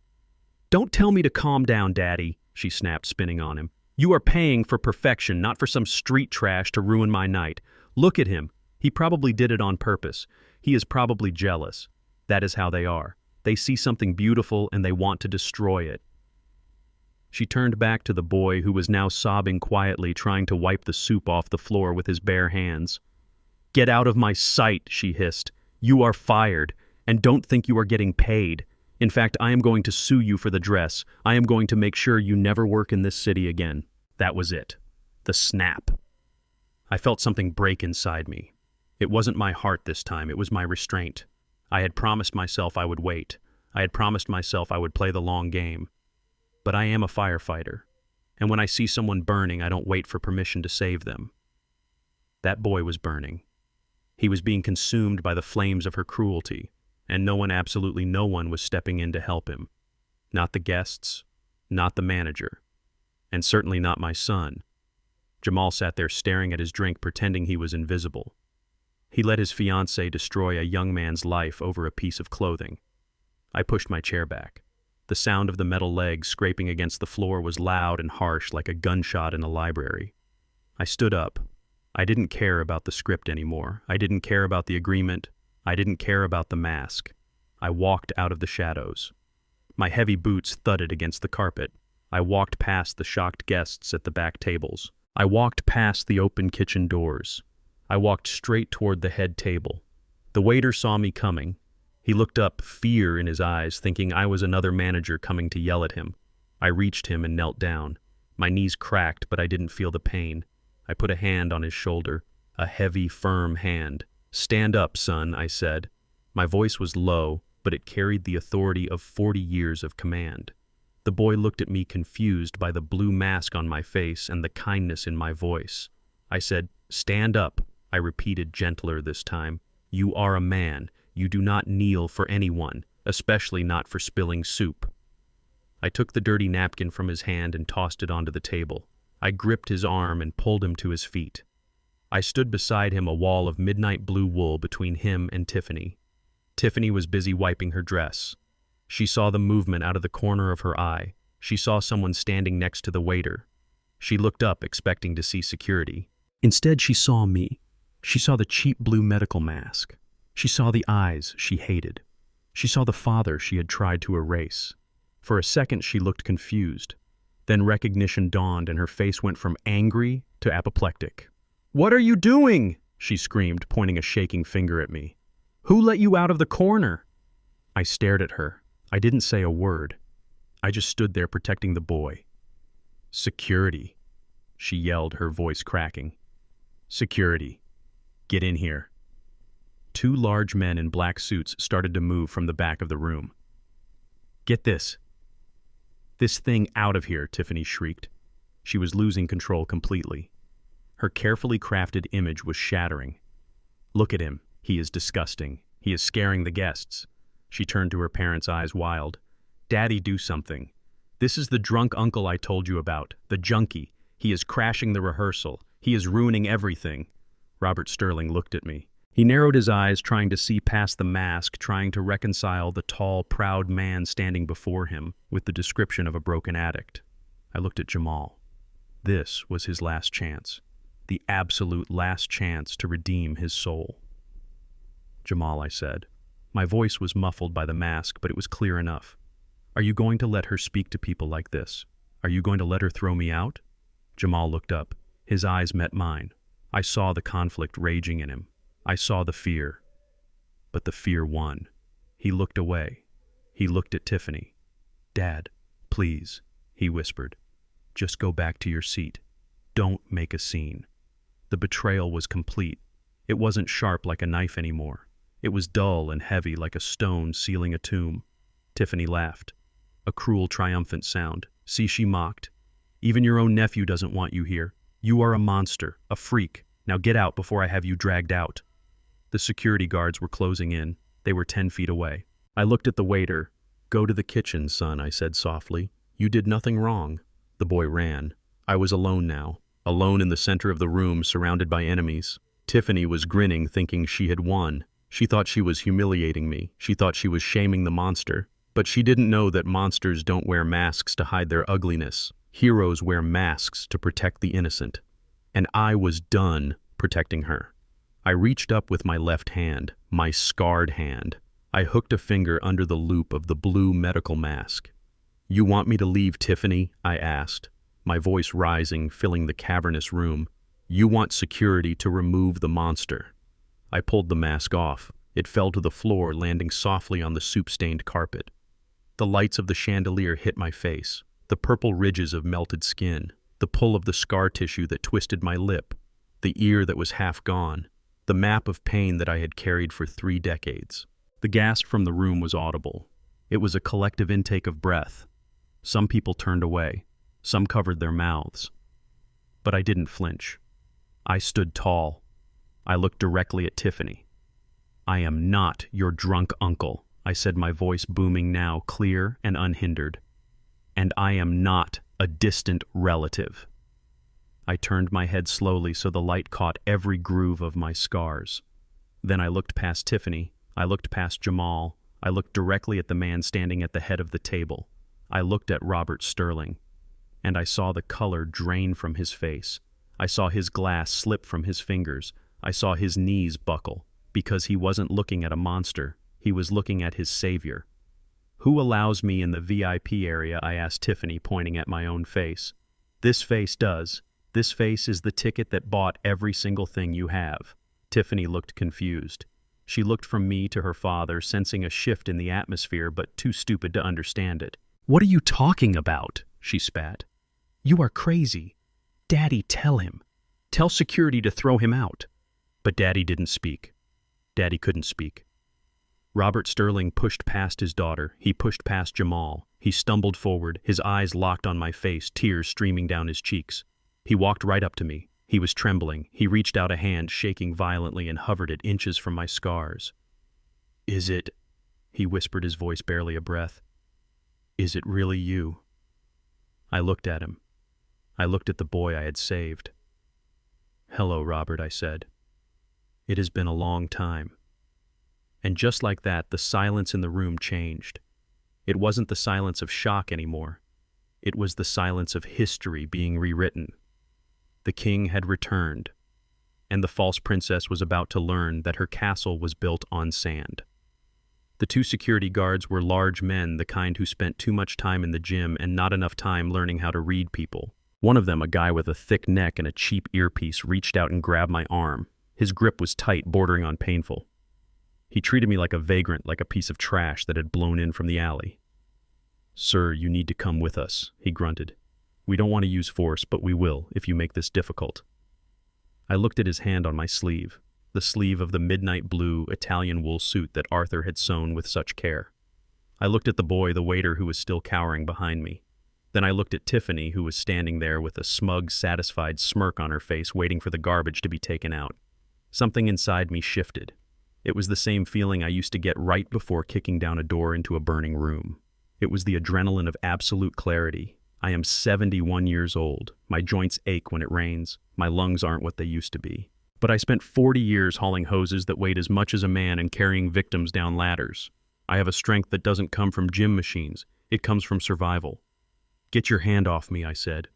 "Don't tell me to calm down, Daddy," she snapped, spinning on him. "You are paying for perfection, not for some street trash to ruin my night. Look at him. He probably did it on purpose. He is probably jealous. That is how they are. They see something beautiful and they want to destroy it. She turned back to the boy who was now sobbing quietly, trying to wipe the soup off the floor with his bare hands. "Get out of my sight," she hissed. "You are fired, and don't think you are getting paid. In fact, I am going to sue you for the dress. I am going to make sure you never work in this city again." That was it. The snap. I felt something break inside me. It wasn't my heart this time, it was my restraint. I had promised myself I would wait. I had promised myself I would play the long game. But I am a firefighter, and when I see someone burning, I don't wait for permission to save them. That boy was burning. He was being consumed by the flames of her cruelty, and no one, absolutely no one, was stepping in to help him. Not the guests, not the manager, and certainly not my son. Jamal sat there staring at his drink, pretending he was invisible. He let his fiancée destroy a young man's life over a piece of clothing. I pushed my chair back. The sound of the metal legs scraping against the floor was loud and harsh, like a gunshot in a library. I stood up. I didn't care about the script anymore. I didn't care about the agreement. I didn't care about the mask. I walked out of the shadows. My heavy boots thudded against the carpet. I walked past the shocked guests at the back tables. I walked past the open kitchen doors. I walked straight toward the head table. The waiter saw me coming. He looked up, fear in his eyes, thinking I was another manager coming to yell at him. I reached him and knelt down. My knees cracked, but I didn't feel the pain. I put a hand on his shoulder, a heavy, firm hand. "Stand up, son," I said. My voice was low, but it carried the authority of 40 years of command. The boy looked at me, confused by the blue mask on my face and the kindness in my voice. I said, "Stand up," I repeated, gentler this time. "You are a man. You do not kneel for anyone, especially not for spilling soup." I took the dirty napkin from his hand and tossed it onto the table. I gripped his arm and pulled him to his feet. I stood beside him, a wall of midnight blue wool between him and Tiffany. Tiffany was busy wiping her dress. She saw the movement out of the corner of her eye. She saw someone standing next to the waiter. She looked up, expecting to see security. Instead, she saw me. She saw the cheap blue medical mask. She saw the eyes she hated. She saw the father she had tried to erase. For a second, she looked confused. Then recognition dawned, and her face went from angry to apoplectic. "What are you doing?" she screamed, pointing a shaking finger at me. "Who let you out of the corner?" I stared at her. I didn't say a word. I just stood there protecting the boy. "Security," she yelled, her voice cracking. "Security. Get in here." Two large men in black suits started to move from the back of the room. "Get this thing out of here," Tiffany shrieked. She was losing control completely. Her carefully crafted image was shattering. "Look at him. He is disgusting. He is scaring the guests." She turned to her parents, eyes wild. "Daddy, do something. This is the drunk uncle I told you about, the junkie. He is crashing the rehearsal. He is ruining everything." Robert Sterling looked at me. He narrowed his eyes, trying to see past the mask, trying to reconcile the tall, proud man standing before him with the description of a broken addict. I looked at Jamal. This was his last chance, the absolute last chance to redeem his soul. "Jamal," I said. My voice was muffled by the mask, but it was clear enough. "Are you going to let her speak to people like this? Are you going to let her throw me out?" Jamal looked up. His eyes met mine. I saw the conflict raging in him. I saw the fear. But the fear won. He looked away. He looked at Tiffany. "Dad, please," he whispered. "Just go back to your seat. Don't make a scene." The betrayal was complete. It wasn't sharp like a knife anymore. It was dull and heavy like a stone sealing a tomb. Tiffany laughed. A cruel, triumphant sound. "See," she mocked. "Even your own nephew doesn't want you here. You are a monster, a freak. Now get out before I have you dragged out." The security guards were closing in. They were 10 feet away. I looked at the waiter. "Go to the kitchen, son," I said softly. "You did nothing wrong." The boy ran. I was alone now, alone in the center of the room, surrounded by enemies. Tiffany was grinning, thinking she had won. She thought she was humiliating me. She thought she was shaming the monster. But she didn't know that monsters don't wear masks to hide their ugliness. Heroes wear masks to protect the innocent. And I was done protecting her. I reached up with my left hand, my scarred hand. I hooked a finger under the loop of the blue medical mask. "You want me to leave, Tiffany?" I asked, my voice rising, filling the cavernous room. "You want security to remove the monster." I pulled the mask off. It fell to the floor, landing softly on the soup-stained carpet. The lights of the chandelier hit my face, the purple ridges of melted skin, the pull of the scar tissue that twisted my lip, the ear that was half gone, the map of pain that I had carried for 3 decades. The gasp from the room was audible. It was a collective intake of breath. Some people turned away. Some covered their mouths. But I didn't flinch. I stood tall. I looked directly at Tiffany. "I am not your drunk uncle," I said, my voice booming now, clear and unhindered. "And I am not a distant relative." I turned my head slowly so the light caught every groove of my scars. Then I looked past Tiffany. I looked past Jamal. I looked directly at the man standing at the head of the table. I looked at Robert Sterling, and I saw the color drain from his face. I saw his glass slip from his fingers. I saw his knees buckle, because he wasn't looking at a monster. He was looking at his savior. "Who allows me in the VIP area?" I asked Tiffany, pointing at my own face. "This face does. This face is the ticket that bought every single thing you have." Tiffany looked confused. She looked from me to her father, sensing a shift in the atmosphere, but too stupid to understand it. "What are you talking about?" she spat. "You are crazy. Daddy, tell him. Tell security to throw him out." But Daddy didn't speak. Daddy couldn't speak. Robert Sterling pushed past his daughter. He pushed past Jamal. He stumbled forward, his eyes locked on my face, tears streaming down his cheeks. He walked right up to me. He was trembling. He reached out a hand, shaking violently, and hovered it inches from my scars. "Is it?" he whispered, his voice barely a breath. "Is it really you?" I looked at him. I looked at the boy I had saved. "Hello, Robert," I said. "It has been a long time." And just like that, the silence in the room changed. It wasn't the silence of shock anymore. It was the silence of history being rewritten. The king had returned, and the false princess was about to learn that her castle was built on sand. The 2 security guards were large men, the kind who spent too much time in the gym and not enough time learning how to read people. One of them, a guy with a thick neck and a cheap earpiece, reached out and grabbed my arm. His grip was tight, bordering on painful. He treated me like a vagrant, like a piece of trash that had blown in from the alley. "Sir, you need to come with us," he grunted. "We don't want to use force, but we will, if you make this difficult." I looked at his hand on my sleeve, the sleeve of the midnight blue Italian wool suit that Arthur had sewn with such care. I looked at the boy, the waiter, who was still cowering behind me. Then I looked at Tiffany, who was standing there with a smug, satisfied smirk on her face, waiting for the garbage to be taken out. Something inside me shifted. It was the same feeling I used to get right before kicking down a door into a burning room. It was the adrenaline of absolute clarity. I am 71 years old. My joints ache when it rains. My lungs aren't what they used to be. But I spent 40 years hauling hoses that weighed as much as a man and carrying victims down ladders. I have a strength that doesn't come from gym machines. It comes from survival. "Get your hand off me," I said.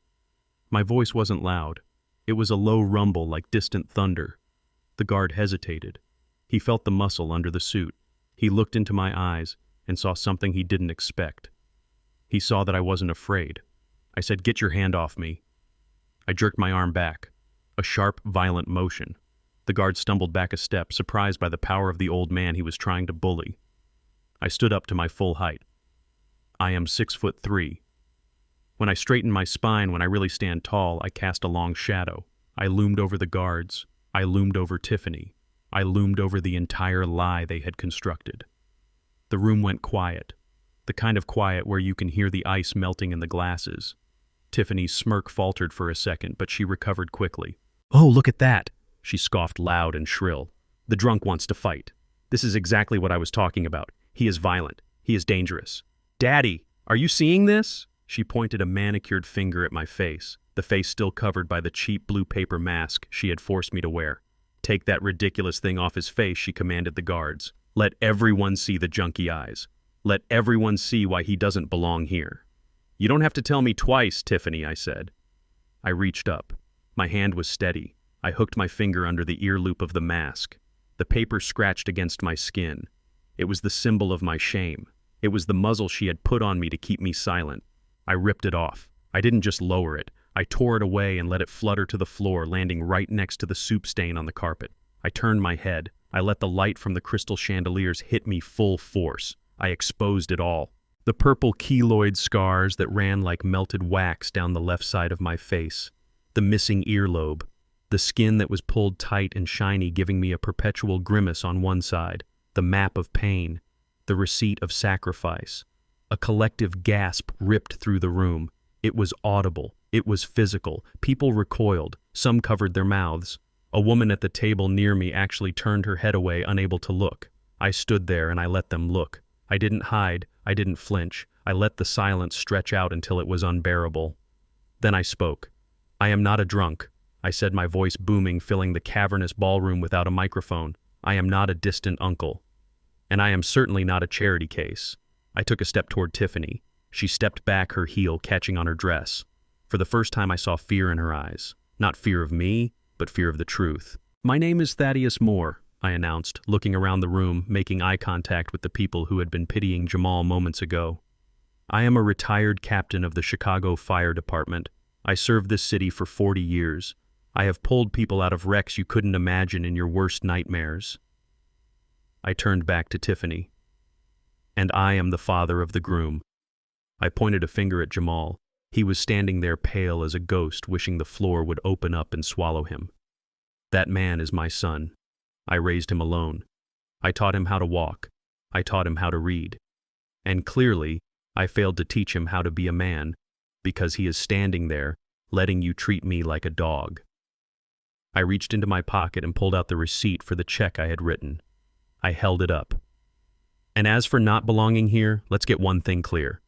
My voice wasn't loud. It was a low rumble like distant thunder. The guard hesitated. He felt the muscle under the suit. He looked into my eyes and saw something he didn't expect. He saw that I wasn't afraid. I said, "Get your hand off me." I jerked my arm back. A sharp, violent motion. The guard stumbled back a step, surprised by the power of the old man he was trying to bully. I stood up to my full height. I am 6'3". When I straightened my spine, when I really stand tall, I cast a long shadow. I loomed over the guards. I loomed over Tiffany. I loomed over the entire lie they had constructed. The room went quiet. The kind of quiet where you can hear the ice melting in the glasses. Tiffany's smirk faltered for a second, but she recovered quickly. "Oh, look at that!" She scoffed loud and shrill. "The drunk wants to fight. This is exactly what I was talking about. He is violent. He is dangerous. Daddy, are you seeing this?" She pointed a manicured finger at my face, the face still covered by the cheap blue paper mask she had forced me to wear. "Take that ridiculous thing off his face," she commanded the guards. "Let everyone see the junkie eyes. Let everyone see why he doesn't belong here." "You don't have to tell me twice, Tiffany," I said. I reached up. My hand was steady. I hooked my finger under the ear loop of the mask. The paper scratched against my skin. It was the symbol of my shame. It was the muzzle she had put on me to keep me silent. I ripped it off. I didn't just lower it. I tore it away and let it flutter to the floor, landing right next to the soup stain on the carpet. I turned my head. I let the light from the crystal chandeliers hit me full force. I exposed it all. The purple keloid scars that ran like melted wax down the left side of my face. The missing earlobe. The skin that was pulled tight and shiny, giving me a perpetual grimace on one side. The map of pain. The receipt of sacrifice. A collective gasp ripped through the room. It was audible. It was physical. People recoiled. Some covered their mouths. A woman at the table near me actually turned her head away, unable to look. I stood there and I let them look. I didn't hide. I didn't flinch. I let the silence stretch out until it was unbearable. Then I spoke. I am not a drunk, I said, my voice booming, filling the cavernous ballroom without a microphone. I am not a distant uncle. And I am certainly not a charity case. I took a step toward Tiffany. She stepped back, her heel catching on her dress. For the first time I saw fear in her eyes. Not fear of me, but fear of the truth. My name is Thaddeus Moore, I announced, looking around the room, making eye contact with the people who had been pitying Jamal moments ago. I am a retired captain of the Chicago Fire Department. I served this city for 40 years. I have pulled people out of wrecks you couldn't imagine in your worst nightmares. I turned back to Tiffany. And I am the father of the groom. I pointed a finger at Jamal. He was standing there pale as a ghost, wishing the floor would open up and swallow him. That man is my son. I raised him alone. I taught him how to walk. I taught him how to read. And clearly, I failed to teach him how to be a man, because he is standing there, letting you treat me like a dog. I reached into my pocket and pulled out the receipt for the check I had written. I held it up. And as for not belonging here, let's get one thing clear.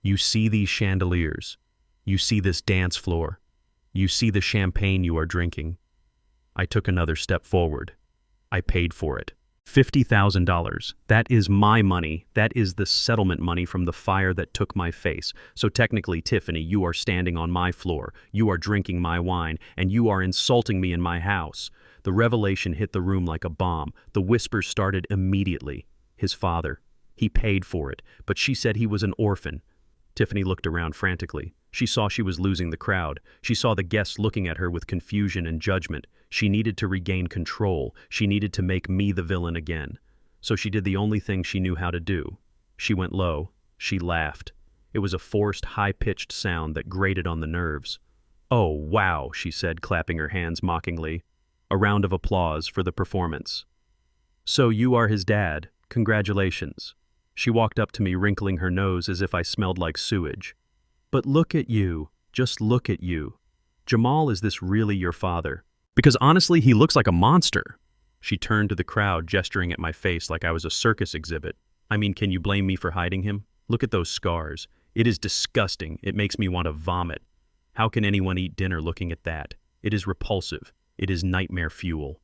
You see these chandeliers. You see this dance floor. You see the champagne you are drinking. I took another step forward. I paid for it. $50,000. That is my money. That is the settlement money from the fire that took my face. So technically, Tiffany, you are standing on my floor. You are drinking my wine, and you are insulting me in my house. The revelation hit the room like a bomb. The whispers started immediately. His father. He paid for it, but she said he was an orphan. Tiffany looked around frantically. She saw she was losing the crowd. She saw the guests looking at her with confusion and judgment. She needed to regain control. She needed to make me the villain again. So she did the only thing she knew how to do. She went low. She laughed. It was a forced, high-pitched sound that grated on the nerves. "Oh, wow," she said, clapping her hands mockingly. A round of applause for the performance. "So you are his dad. Congratulations." She walked up to me, wrinkling her nose as if I smelled like sewage. "But look at you. Just look at you. Jamal, is this really your father? Because honestly, he looks like a monster." She turned to the crowd, gesturing at my face like I was a circus exhibit. "I mean, can you blame me for hiding him? Look at those scars. It is disgusting. It makes me want to vomit. How can anyone eat dinner looking at that? It is repulsive. It is nightmare fuel."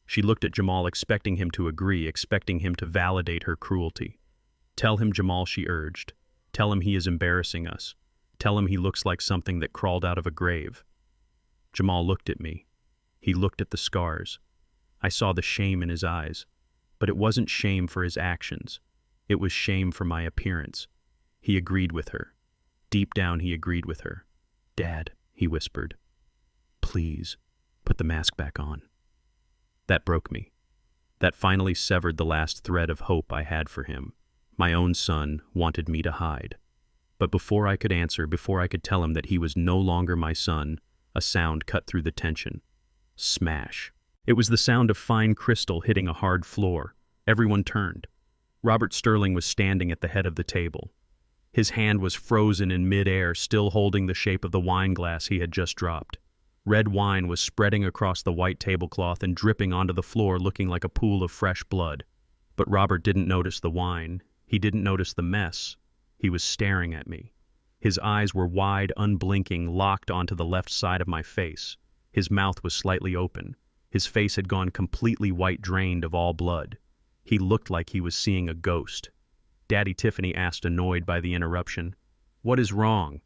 She looked at Jamal, expecting him to agree, expecting him to validate her cruelty. "Tell him, Jamal," she urged. "Tell him he is embarrassing us. Tell him he looks like something that crawled out of a grave." Jamal looked at me. He looked at the scars. I saw the shame in his eyes. But it wasn't shame for his actions. It was shame for my appearance. He agreed with her. Deep down, he agreed with her. "Dad," he whispered, "please, put the mask back on." That broke me. That finally severed the last thread of hope I had for him. My own son wanted me to hide. But before I could answer, before I could tell him that he was no longer my son, a sound cut through the tension. Smash. It was the sound of fine crystal hitting a hard floor. Everyone turned. Robert Sterling was standing at the head of the table. His hand was frozen in mid-air, still holding the shape of the wine glass he had just dropped. Red wine was spreading across the white tablecloth and dripping onto the floor, looking like a pool of fresh blood. But Robert didn't notice the wine. He didn't notice the mess. He was staring at me. His eyes were wide, unblinking, locked onto the left side of my face. His mouth was slightly open. His face had gone completely white, drained of all blood. He looked like he was seeing a ghost. Daddy, Tiffany asked, annoyed by the interruption. "What is wrong?"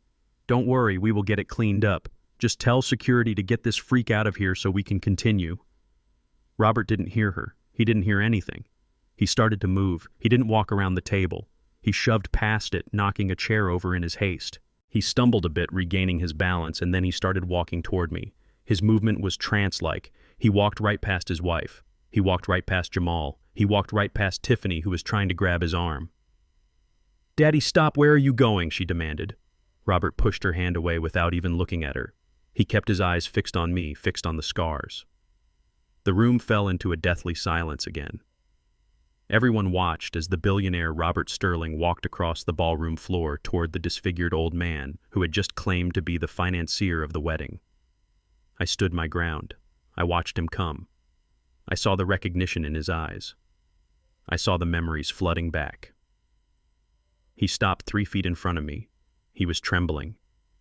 "Don't worry, we will get it cleaned up. Just tell security to get this freak out of here so we can continue." Robert didn't hear her. He didn't hear anything. He started to move. He didn't walk around the table. He shoved past it, knocking a chair over in his haste. He stumbled a bit, regaining his balance, and then he started walking toward me. His movement was trance-like. He walked right past his wife. He walked right past Jamal. He walked right past Tiffany, who was trying to grab his arm. "Daddy, stop! Where are you going?" she demanded. Robert pushed her hand away without even looking at her. He kept his eyes fixed on me, fixed on the scars. The room fell into a deathly silence again. Everyone watched as the billionaire Robert Sterling walked across the ballroom floor toward the disfigured old man who had just claimed to be the financier of the wedding. I stood my ground. I watched him come. I saw the recognition in his eyes. I saw the memories flooding back. He stopped 3 feet in front of me. He was trembling.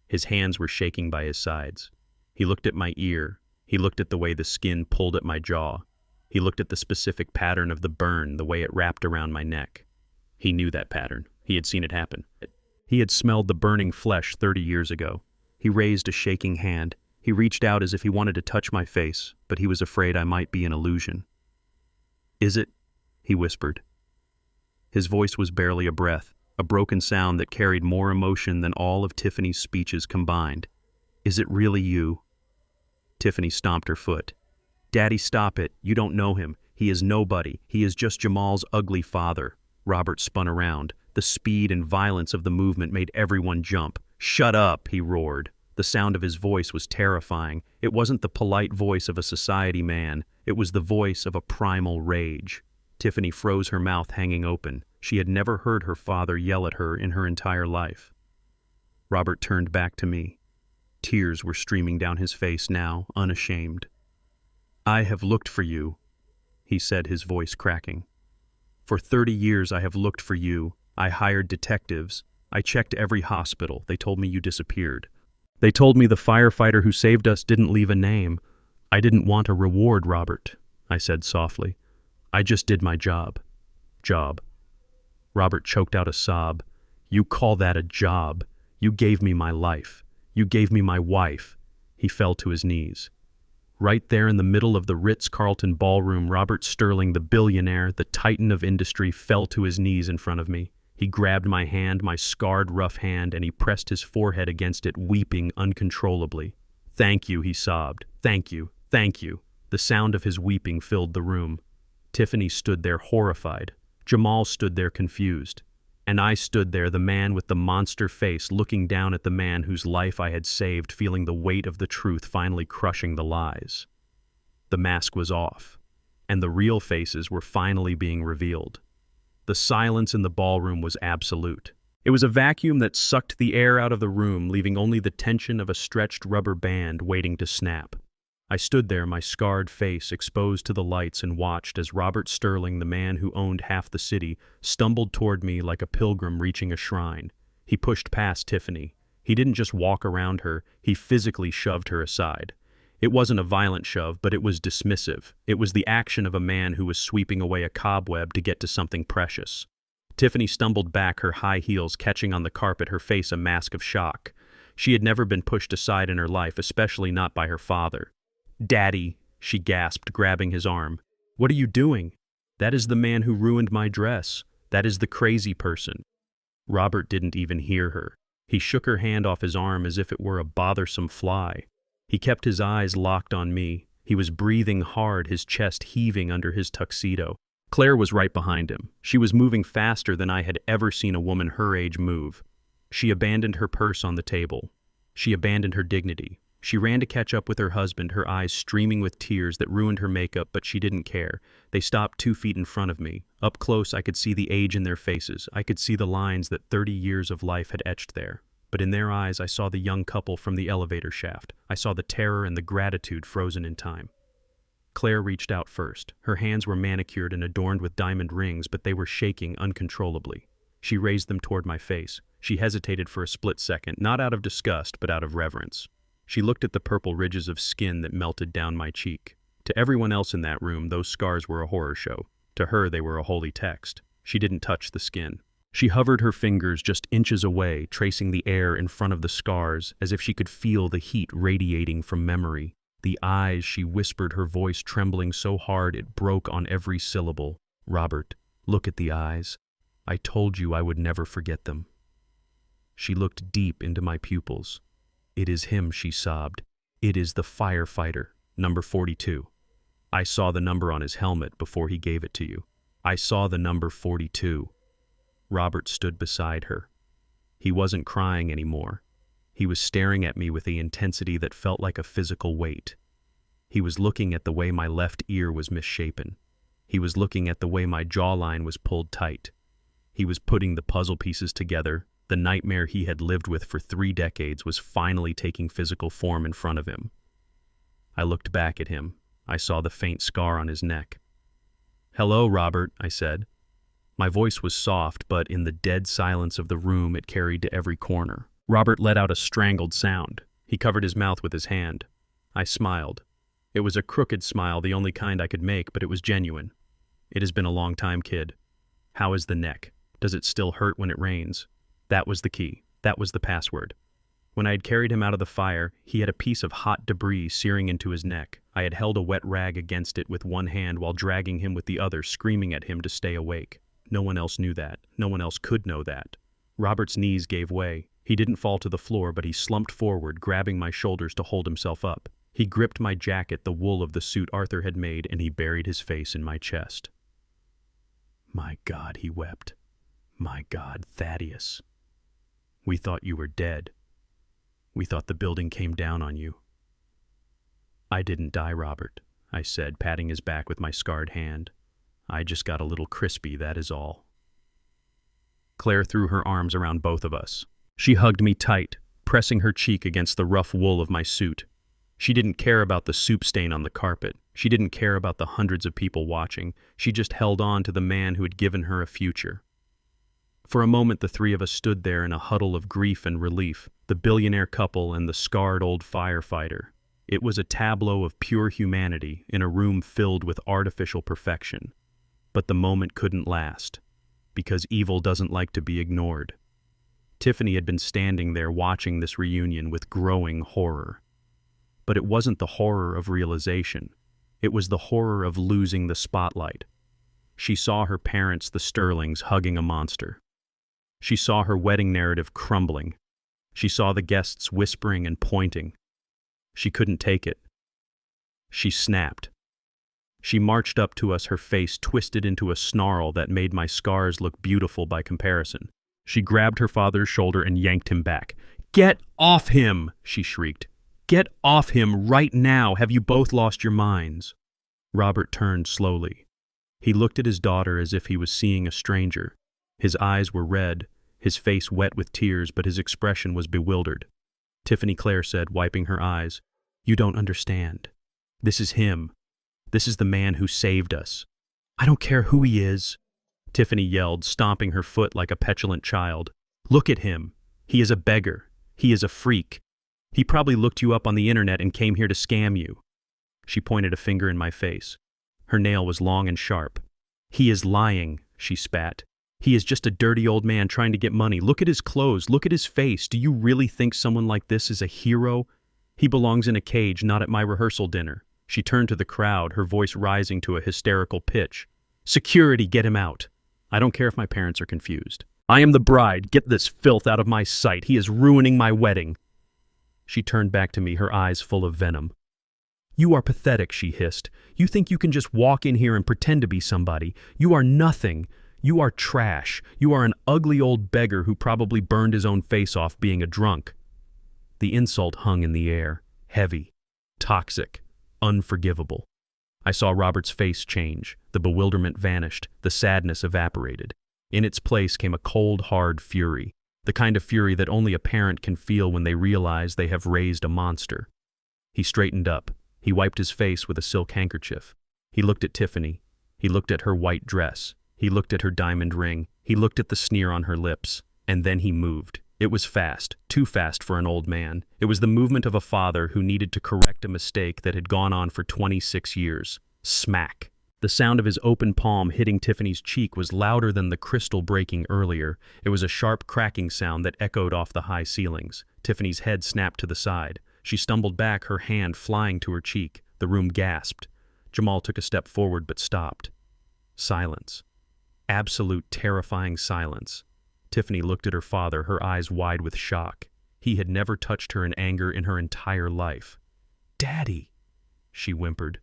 His hands were shaking by his sides. He looked at my ear. He looked at the way the skin pulled at my jaw. He looked at the specific pattern of the burn, the way it wrapped around my neck. He knew that pattern. He had seen it happen. He had smelled the burning flesh 30 years ago. He raised a shaking hand. He reached out as if he wanted to touch my face, but he was afraid I might be an illusion. "Is it?" he whispered. His voice was barely a breath, a broken sound that carried more emotion than all of Tiffany's speeches combined. "Is it really you?" Tiffany stomped her foot. "Daddy, stop it. You don't know him. He is nobody. He is just Jamal's ugly father." Robert spun around. The speed and violence of the movement made everyone jump. "Shut up," he roared. The sound of his voice was terrifying. It wasn't the polite voice of a society man. It was the voice of a primal rage. Tiffany froze, her mouth hanging open. She had never heard her father yell at her in her entire life. Robert turned back to me. Tears were streaming down his face now, unashamed. "I have looked for you," he said, his voice cracking. "For 30 years I have looked for you. I hired detectives. I checked every hospital. They told me you disappeared. They told me the firefighter who saved us didn't leave a name. I didn't want a reward, Robert," I said softly. "I just did my job." "Job." Robert choked out a sob. "You call that a job? You gave me my life. You gave me my wife." He fell to his knees. Right there in the middle of the Ritz-Carlton ballroom, Robert Sterling, the billionaire, the titan of industry, fell to his knees in front of me. He grabbed my hand, my scarred, rough hand, and he pressed his forehead against it, weeping uncontrollably. "Thank you," he sobbed. "Thank you. Thank you." The sound of his weeping filled the room. Tiffany stood there horrified. Jamal stood there confused. And I stood there, the man with the monster face, looking down at the man whose life I had saved, feeling the weight of the truth finally crushing the lies. The mask was off, and the real faces were finally being revealed. The silence in the ballroom was absolute. It was a vacuum that sucked the air out of the room, leaving only the tension of a stretched rubber band waiting to snap. I stood there, my scarred face exposed to the lights, and watched as Robert Sterling, the man who owned half the city, stumbled toward me like a pilgrim reaching a shrine. He pushed past Tiffany. He didn't just walk around her, he physically shoved her aside. It wasn't a violent shove, but it was dismissive. It was the action of a man who was sweeping away a cobweb to get to something precious. Tiffany stumbled back, her high heels catching on the carpet, her face a mask of shock. She had never been pushed aside in her life, especially not by her father. "Daddy," she gasped, grabbing his arm. "What are you doing? That is the man who ruined my dress. That is the crazy person." Robert didn't even hear her. He shook her hand off his arm as if it were a bothersome fly. He kept his eyes locked on me. He was breathing hard, his chest heaving under his tuxedo. Claire was right behind him. She was moving faster than I had ever seen a woman her age move. She abandoned her purse on the table. She abandoned her dignity. She ran to catch up with her husband, her eyes streaming with tears that ruined her makeup, but she didn't care. They stopped 2 feet in front of me. Up close, I could see the age in their faces. I could see the lines that 30 years of life had etched there. But in their eyes, I saw the young couple from the elevator shaft. I saw the terror and the gratitude frozen in time. Claire reached out first. Her hands were manicured and adorned with diamond rings, but they were shaking uncontrollably. She raised them toward my face. She hesitated for a split second, not out of disgust, but out of reverence. She looked at the purple ridges of skin that melted down my cheek. To everyone else in that room, those scars were a horror show. To her, they were a holy text. She didn't touch the skin. She hovered her fingers just inches away, tracing the air in front of the scars, as if she could feel the heat radiating from memory. The eyes, she whispered, her voice trembling so hard it broke on every syllable. "Robert, Look at the eyes. I told you I would never forget them. She looked deep into my pupils. It is him, she sobbed. It is the firefighter, number 42. I saw the number on his helmet before he gave it to you. I saw the number 42. Robert stood beside her. He wasn't crying anymore. He was staring at me with the intensity that felt like a physical weight. He was looking at the way my left ear was misshapen. He was looking at the way my jawline was pulled tight. He was putting the puzzle pieces together. The nightmare he had lived with for 3 decades was finally taking physical form in front of him. I looked back at him. I saw the faint scar on his neck. "Hello, Robert," I said. My voice was soft, but in the dead silence of the room it carried to every corner. Robert let out a strangled sound. He covered his mouth with his hand. I smiled. It was a crooked smile, the only kind I could make, but it was genuine. "It has been a long time, kid. How is the neck? Does it still hurt when it rains?" That was the key. That was the password. When I had carried him out of the fire, he had a piece of hot debris searing into his neck. I had held a wet rag against it with one hand while dragging him with the other, screaming at him to stay awake. No one else knew that. No one else could know that. Robert's knees gave way. He didn't fall to the floor, but he slumped forward, grabbing my shoulders to hold himself up. He gripped my jacket, the wool of the suit Arthur had made, and he buried his face in my chest. "My God," he wept. "My God, Thaddeus. We thought you were dead. We thought the building came down on you." "I didn't die, Robert," I said, patting his back with my scarred hand. "I just got a little crispy, that is all." Claire threw her arms around both of us. She hugged me tight, pressing her cheek against the rough wool of my suit. She didn't care about the soup stain on the carpet. She didn't care about the hundreds of people watching. She just held on to the man who had given her a future. For a moment, the three of us stood there in a huddle of grief and relief, the billionaire couple and the scarred old firefighter. It was a tableau of pure humanity in a room filled with artificial perfection. But the moment couldn't last, because evil doesn't like to be ignored. Tiffany had been standing there watching this reunion with growing horror. But it wasn't the horror of realization. It was the horror of losing the spotlight. She saw her parents, the Sterlings, hugging a monster. She saw her wedding narrative crumbling. She saw the guests whispering and pointing. She couldn't take it. She snapped. She marched up to us, her face twisted into a snarl that made my scars look beautiful by comparison. She grabbed her father's shoulder and yanked him back. "Get off him!" she shrieked. "Get off him right now! Have you both lost your minds?" Robert turned slowly. He looked at his daughter as if he was seeing a stranger. His eyes were red, his face wet with tears, but his expression was bewildered. Tiffany Claire said, wiping her eyes, "You don't understand. This is him. This is the man who saved us." "I don't care who he is," Tiffany yelled, stomping her foot like a petulant child. "Look at him. He is a beggar. He is a freak. He probably looked you up on the internet and came here to scam you." She pointed a finger in my face. Her nail was long and sharp. "He is lying," she spat. "He is just a dirty old man trying to get money. Look at his clothes. Look at his face. Do you really think someone like this is a hero? He belongs in a cage, not at my rehearsal dinner." She turned to the crowd, her voice rising to a hysterical pitch. "Security, get him out. I don't care if my parents are confused. I am the bride. Get this filth out of my sight. He is ruining my wedding." She turned back to me, her eyes full of venom. "You are pathetic," she hissed. "You think you can just walk in here and pretend to be somebody. You are nothing. You are trash. You are an ugly old beggar who probably burned his own face off being a drunk." The insult hung in the air, heavy, toxic, unforgivable. I saw Robert's face change. The bewilderment vanished. The sadness evaporated. In its place came a cold, hard fury, the kind of fury that only a parent can feel when they realize they have raised a monster. He straightened up. He wiped his face with a silk handkerchief. He looked at Tiffany. He looked at her white dress. He looked at her diamond ring. He looked at the sneer on her lips. And then he moved. It was fast, too fast for an old man. It was the movement of a father who needed to correct a mistake that had gone on for 26 years. Smack. The sound of his open palm hitting Tiffany's cheek was louder than the crystal breaking earlier. It was a sharp cracking sound that echoed off the high ceilings. Tiffany's head snapped to the side. She stumbled back, her hand flying to her cheek. The room gasped. Jamal took a step forward but stopped. Silence. Absolute terrifying silence. Tiffany looked at her father, her eyes wide with shock. He had never touched her in anger in her entire life. "Daddy," she whimpered.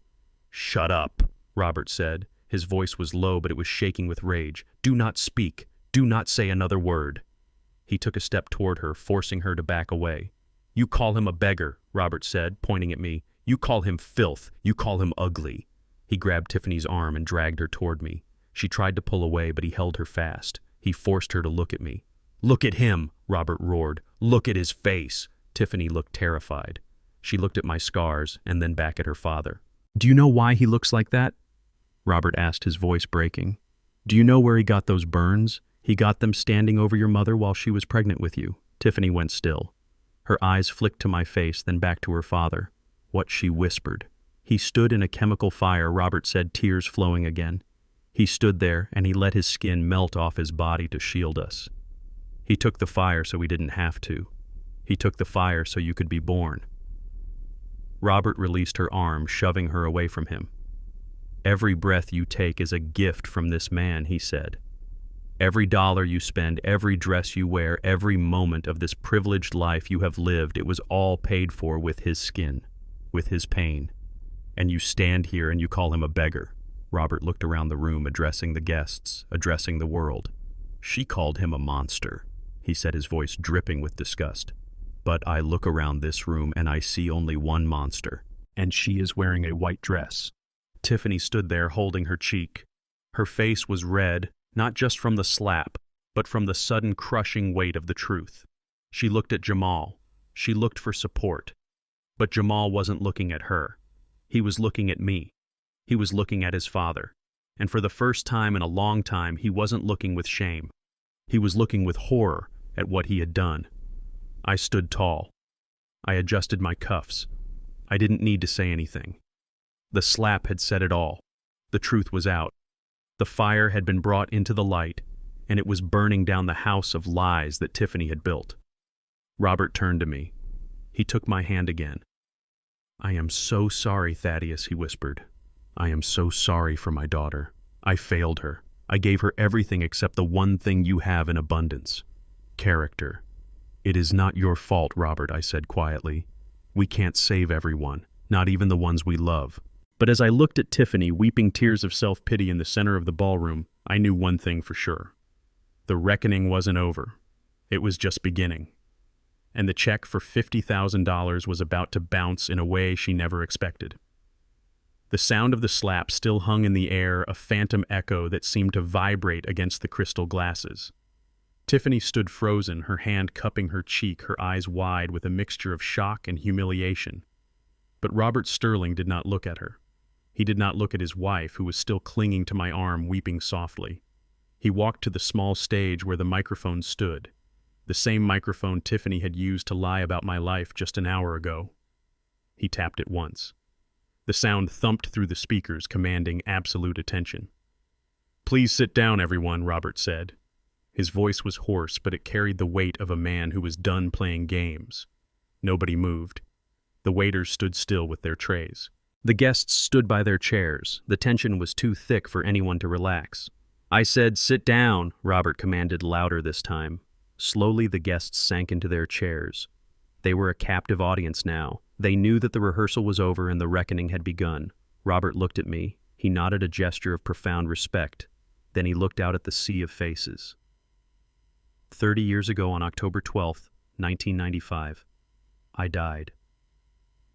"Shut up," Robert said. His voice was low, but it was shaking with rage. "Do not speak. Do not say another word." He took a step toward her, forcing her to back away. "You call him a beggar," Robert said, pointing at me. "You call him filth. You call him ugly." He grabbed Tiffany's arm and dragged her toward me. She tried to pull away, but he held her fast. He forced her to look at me. "Look at him," Robert roared. "Look at his face." Tiffany looked terrified. She looked at my scars and then back at her father. "Do you know why he looks like that?" Robert asked, his voice breaking. "Do you know where he got those burns? He got them standing over your mother while she was pregnant with you." Tiffany went still. Her eyes flicked to my face, then back to her father. What she whispered. "He stood in a chemical fire," Robert said, tears flowing again. "He stood there, and he let his skin melt off his body to shield us. He took the fire so we didn't have to. He took the fire so you could be born." Robert released her arm, shoving her away from him. "Every breath you take is a gift from this man," he said. "Every dollar you spend, every dress you wear, every moment of this privileged life you have lived, it was all paid for with his skin, with his pain. And you stand here and you call him a beggar." Robert looked around the room, addressing the guests, addressing the world. "She called him a monster," he said, his voice dripping with disgust. "But I look around this room and I see only one monster, and she is wearing a white dress." Tiffany stood there holding her cheek. Her face was red, not just from the slap, but from the sudden crushing weight of the truth. She looked at Jamal. She looked for support. But Jamal wasn't looking at her. He was looking at me. He was looking at his father. And for the first time in a long time, he wasn't looking with shame. He was looking with horror at what he had done. I stood tall. I adjusted my cuffs. I didn't need to say anything. The slap had said it all. The truth was out. The fire had been brought into the light, and it was burning down the house of lies that Tiffany had built. Robert turned to me. He took my hand again. "I am so sorry, Thaddeus," he whispered. "I am so sorry for my daughter. I failed her. I gave her everything except the one thing you have in abundance: character." "It is not your fault, Robert," I said quietly. "We can't save everyone, not even the ones we love." But as I looked at Tiffany, weeping tears of self-pity in the center of the ballroom, I knew one thing for sure. The reckoning wasn't over. It was just beginning. And the check for $50,000 was about to bounce in a way she never expected. The sound of the slap still hung in the air, a phantom echo that seemed to vibrate against the crystal glasses. Tiffany stood frozen, her hand cupping her cheek, her eyes wide with a mixture of shock and humiliation. But Robert Sterling did not look at her. He did not look at his wife, who was still clinging to my arm, weeping softly. He walked to the small stage where the microphone stood, the same microphone Tiffany had used to lie about my life just an hour ago. He tapped it once. The sound thumped through the speakers, commanding absolute attention. "Please sit down, everyone," Robert said. His voice was hoarse, but it carried the weight of a man who was done playing games. Nobody moved. The waiters stood still with their trays. The guests stood by their chairs. The tension was too thick for anyone to relax. "I said, sit down," Robert commanded louder this time. Slowly, the guests sank into their chairs. They were a captive audience now. They knew that the rehearsal was over and the reckoning had begun. Robert looked at me. He nodded a gesture of profound respect. Then he looked out at the sea of faces. 30 years ago on October 12th, 1995, I died.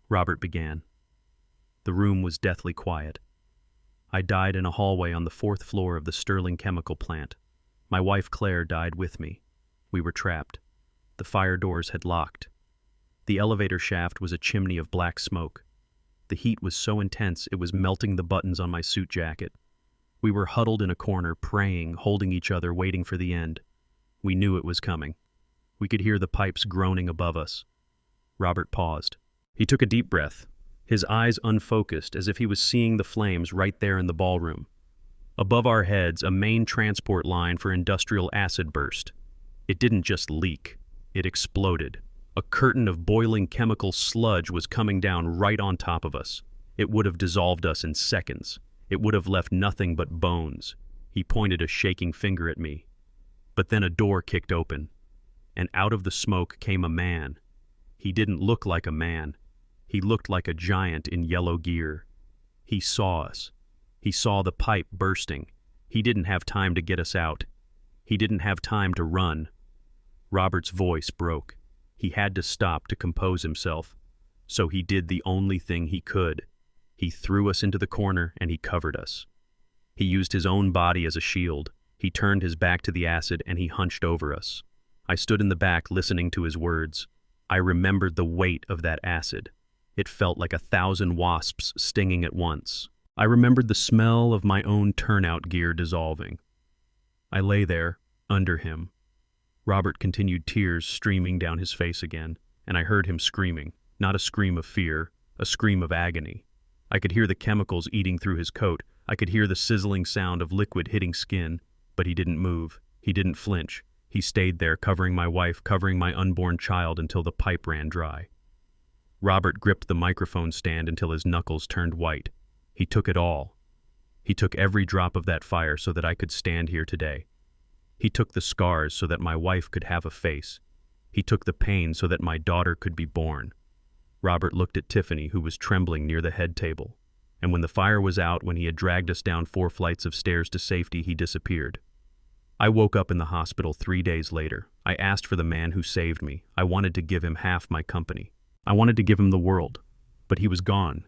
Robert began. The room was deathly quiet. I died in a hallway on the 4th floor of the Sterling chemical plant. My wife Claire died with me. We were trapped. The fire doors had locked. The elevator shaft was a chimney of black smoke. The heat was so intense it was melting the buttons on my suit jacket. We were huddled in a corner, praying, holding each other, waiting for the end. We knew it was coming. We could hear the pipes groaning above us. Robert paused. He took a deep breath, his eyes unfocused, as if he was seeing the flames right there in the ballroom. Above our heads, a main transport line for industrial acid burst. It didn't just leak. It exploded. A curtain of boiling chemical sludge was coming down right on top of us. It would have dissolved us in seconds. It would have left nothing but bones. He pointed a shaking finger at me. But then a door kicked open, and out of the smoke came a man. He didn't look like a man. He looked like a giant in yellow gear. He saw us. He saw the pipe bursting. He didn't have time to get us out. He didn't have time to run. Robert's voice broke. He had to stop to compose himself. So he did the only thing he could. He threw us into the corner and he covered us. He used his own body as a shield. He turned his back to the acid and he hunched over us. I stood in the back listening to his words. I remembered the weight of that acid. It felt like 1,000 wasps stinging at once. I remembered the smell of my own turnout gear dissolving. I lay there, under him. Robert continued, tears streaming down his face again, and I heard him screaming, not a scream of fear, a scream of agony. I could hear the chemicals eating through his coat. I could hear the sizzling sound of liquid hitting skin, but he didn't move. He didn't flinch. He stayed there, covering my wife, covering my unborn child until the pipe ran dry. Robert gripped the microphone stand until his knuckles turned white. He took it all. He took every drop of that fire so that I could stand here today. He took the scars so that my wife could have a face. He took the pain so that my daughter could be born. Robert looked at Tiffany, who was trembling near the head table. And when the fire was out, when he had dragged us down 4 flights of stairs to safety, he disappeared. I woke up in the hospital 3 days later. I asked for the man who saved me. I wanted to give him half my company. I wanted to give him the world, but he was gone.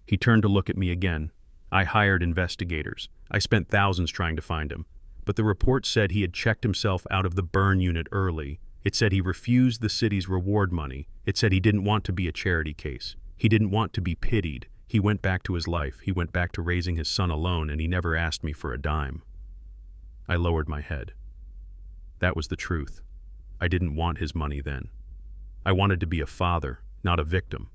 He turned to look at me again. I hired investigators. I spent thousands trying to find him. But the report said he had checked himself out of the burn unit early. It said he refused the city's reward money. It said he didn't want to be a charity case. He didn't want to be pitied. He went back to his life. He went back to raising his son alone, and he never asked me for a dime. I lowered my head. That was the truth. I didn't want his money then. I wanted to be a father, not a victim.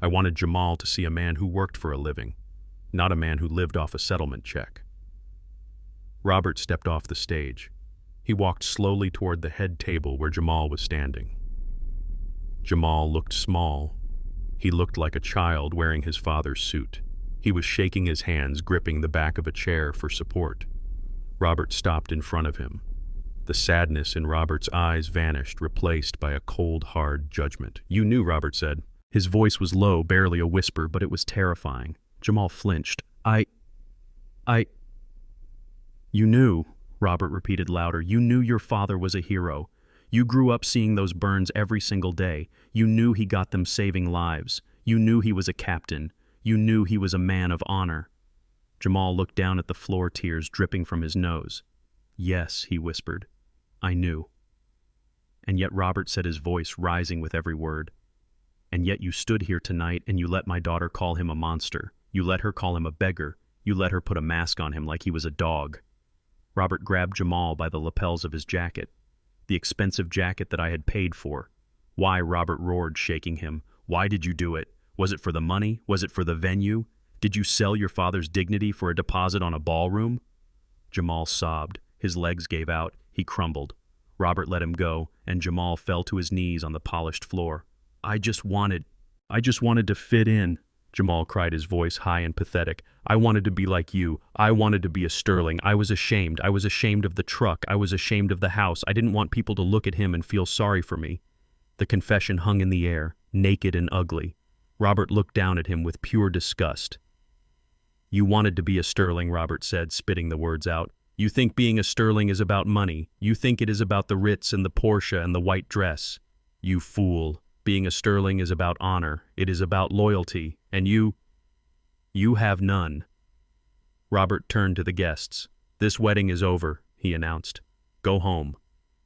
I wanted Jamal to see a man who worked for a living, not a man who lived off a settlement check. Robert stepped off the stage. He walked slowly toward the head table where Jamal was standing. Jamal looked small. He looked like a child wearing his father's suit. He was shaking his hands, gripping the back of a chair for support. Robert stopped in front of him. The sadness in Robert's eyes vanished, replaced by a cold, hard judgment. "You knew," Robert said. His voice was low, barely a whisper, but it was terrifying. Jamal flinched. You knew," Robert repeated louder. "You knew your father was a hero. You grew up seeing those burns every single day. You knew he got them saving lives. You knew he was a captain. You knew he was a man of honor." Jamal looked down at the floor, tears dripping from his nose. "Yes," he whispered. "I knew." And yet Robert said, his voice rising with every word. "And yet you stood here tonight and you let my daughter call him a monster. You let her call him a beggar. You let her put a mask on him like he was a dog." Robert grabbed Jamal by the lapels of his jacket, the expensive jacket that I had paid for. "Why?" Robert roared, shaking him. "Why did you do it? Was it for the money? Was it for the venue? Did you sell your father's dignity for a deposit on a ballroom?" Jamal sobbed. His legs gave out. He crumbled. Robert let him go, and Jamal fell to his knees on the polished floor. I just wanted to fit in," Jamal cried, his voice high and pathetic. "I wanted to be like you. I wanted to be a Sterling. I was ashamed. I was ashamed of the truck. I was ashamed of the house. I didn't want people to look at him and feel sorry for me." The confession hung in the air, naked and ugly. Robert looked down at him with pure disgust. "You wanted to be a Sterling," Robert said, spitting the words out. "You think being a Sterling is about money. You think it is about the Ritz and the Porsche and the white dress. You fool. Being a Sterling is about honor. It is about loyalty. And you have none." Robert turned to the guests. "This wedding is over," he announced. "Go home."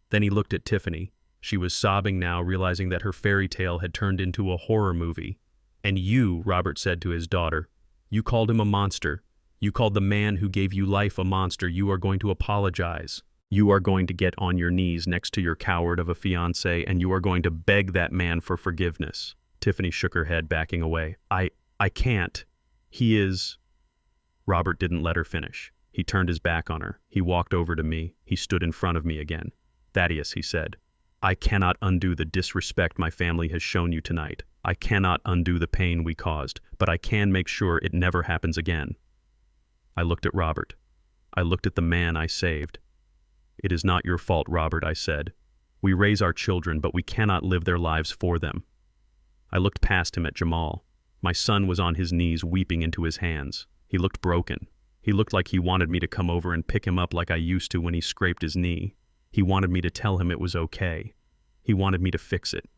Then he looked at Tiffany. She was sobbing now, realizing that her fairy tale had turned into a horror movie. "And you," Robert said to his daughter, "you called him a monster. You called the man who gave you life a monster. You are going to apologize. You are going to get on your knees next to your coward of a fiancé, and you are going to beg that man for forgiveness." Tiffany shook her head, backing away. I can't. He is..." Robert didn't let her finish. He turned his back on her. He walked over to me. He stood in front of me again. "Thaddeus," he said, "I cannot undo the disrespect my family has shown you tonight. I cannot undo the pain we caused, but I can make sure it never happens again." I looked at Robert. I looked at the man I saved. "It is not your fault, Robert," I said. "We raise our children, but we cannot live their lives for them." I looked past him at Jamal. My son was on his knees weeping into his hands. He looked broken. He looked like he wanted me to come over and pick him up like I used to when he scraped his knee. He wanted me to tell him it was okay. He wanted me to fix it.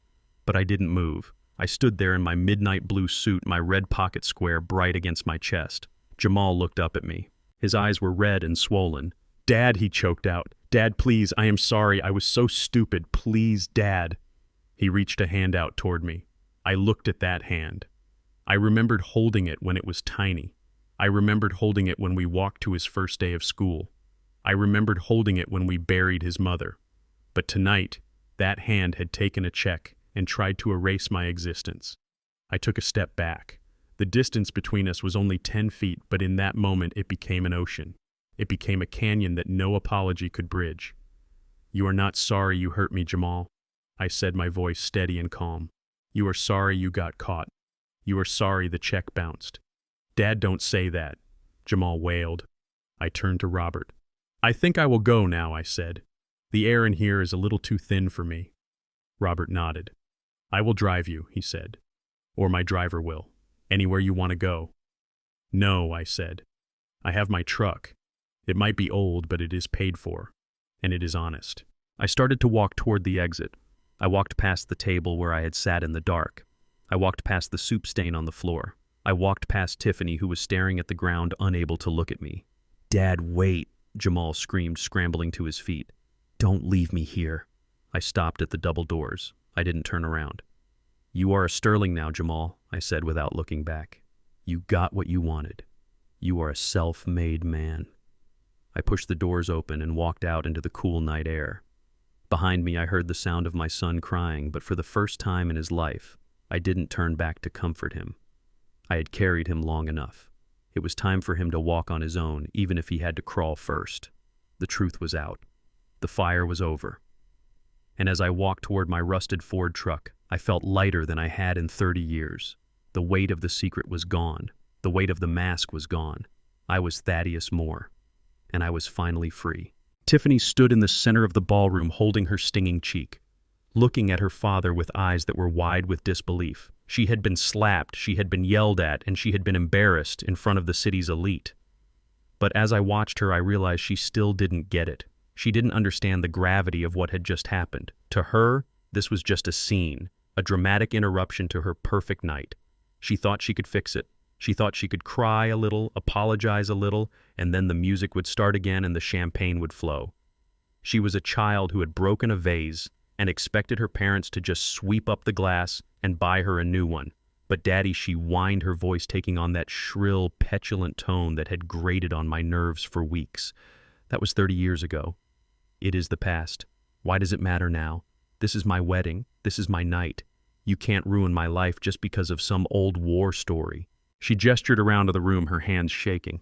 But I didn't move. I stood there in my midnight blue suit, my red pocket square bright against my chest. Jamal looked up at me. His eyes were red and swollen. "Dad," he choked out. "Dad, please, I am sorry. I was so stupid. Please, Dad." He reached a hand out toward me. I looked at that hand. I remembered holding it when it was tiny. I remembered holding it when we walked to his first day of school. I remembered holding it when we buried his mother. But tonight, that hand had taken a check and tried to erase my existence. I took a step back. The distance between us was only 10 feet, but in that moment it became an ocean. It became a canyon that no apology could bridge. "You are not sorry you hurt me, Jamal," I said, my voice steady and calm. "You are sorry you got caught. You are sorry the check bounced." "Dad, don't say that," Jamal wailed. I turned to Robert. "I think I will go now," I said. "The air in here is a little too thin for me." Robert nodded. "I will drive you," he said. "Or my driver will. Anywhere you want to go." "No," I said. "I have my truck. It might be old, but it is paid for. And it is honest." I started to walk toward the exit. I walked past the table where I had sat in the dark. I walked past the soup stain on the floor. I walked past Tiffany, who was staring at the ground, unable to look at me. "Dad, wait," Jamal screamed, scrambling to his feet. "Don't leave me here." I stopped at the double doors. I didn't turn around. "You are a Sterling now, Jamal," I said without looking back. "You got what you wanted. You are a self-made man." I pushed the doors open and walked out into the cool night air. Behind me, I heard the sound of my son crying, but for the first time in his life, I didn't turn back to comfort him. I had carried him long enough. It was time for him to walk on his own, even if he had to crawl first. The truth was out. The fire was over. And as I walked toward my rusted Ford truck, I felt lighter than I had in 30 years. The weight of the secret was gone. The weight of the mask was gone. I was Thaddeus Moore. And I was finally free. Tiffany stood in the center of the ballroom holding her stinging cheek, looking at her father with eyes that were wide with disbelief. She had been slapped, she had been yelled at, and she had been embarrassed in front of the city's elite. But as I watched her, I realized she still didn't get it. She didn't understand the gravity of what had just happened. To her, this was just a scene, a dramatic interruption to her perfect night. She thought she could fix it. She thought she could cry a little, apologize a little, and then the music would start again and the champagne would flow. She was a child who had broken a vase and expected her parents to just sweep up the glass and buy her a new one. But Daddy, she whined, her voice taking on that shrill, petulant tone that had grated on my nerves for weeks. That was 30 years ago. It is the past. Why does it matter now? This is my wedding. This is my night. You can't ruin my life just because of some old war story. She gestured around to the room, her hands shaking.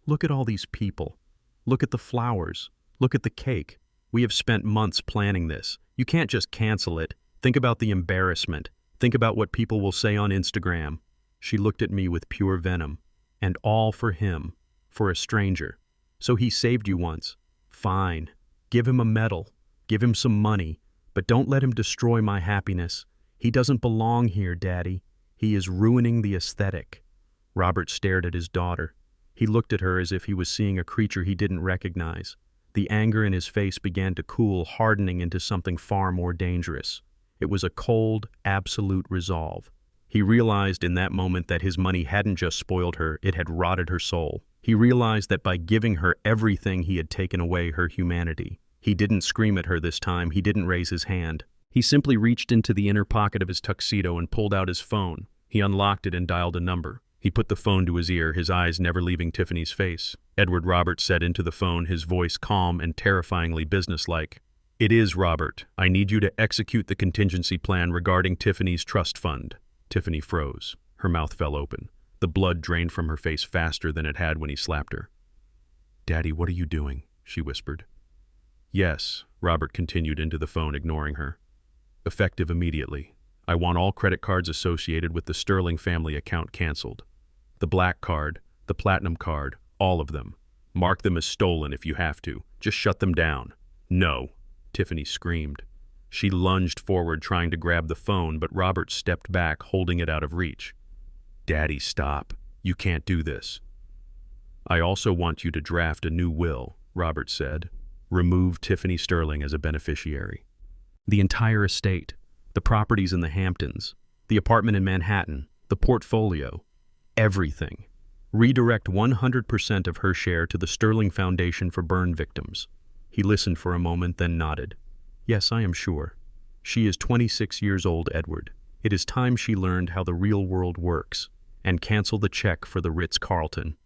"Look at all these people. Look at the flowers. Look at the cake. We have spent months planning this. You can't just cancel it. Think about the embarrassment. Think about what people will say on Instagram." She looked at me with pure venom. "And all for him. For a stranger. So he saved you once. Fine. Give him a medal. Give him some money. But don't let him destroy my happiness. He doesn't belong here, Daddy. He is ruining the aesthetic." Robert stared at his daughter. He looked at her as if he was seeing a creature he didn't recognize. The anger in his face began to cool, hardening into something far more dangerous. It was a cold, absolute resolve. He realized in that moment that his money hadn't just spoiled her, it had rotted her soul. He realized that by giving her everything, he had taken away her humanity. He didn't scream at her this time, he didn't raise his hand. He simply reached into the inner pocket of his tuxedo and pulled out his phone. He unlocked it and dialed a number. He put the phone to his ear, his eyes never leaving Tiffany's face. Edward Roberts said into the phone, his voice calm and terrifyingly businesslike. "It is Robert. I need you to execute the contingency plan regarding Tiffany's trust fund." Tiffany froze. Her mouth fell open. The blood drained from her face faster than it had when he slapped her. "Daddy, what are you doing?" she whispered. "Yes," Robert continued into the phone, ignoring her. "Effective immediately. I want all credit cards associated with the Sterling family account canceled. The black card, the platinum card, all of them. Mark them as stolen if you have to. Just shut them down." "No," Tiffany screamed. She lunged forward trying to grab the phone, but Robert stepped back, holding it out of reach. "Daddy, stop. You can't do this." "I also want you to draft a new will," Robert said. "Remove Tiffany Sterling as a beneficiary. The entire estate, the properties in the Hamptons, the apartment in Manhattan, the portfolio, everything. Redirect 100% of her share to the Sterling Foundation for burn victims." He listened for a moment, then nodded. "Yes, I am sure. She is 26 years old, Edward. It is time she learned how the real world works. And cancel the check for the Ritz-Carlton.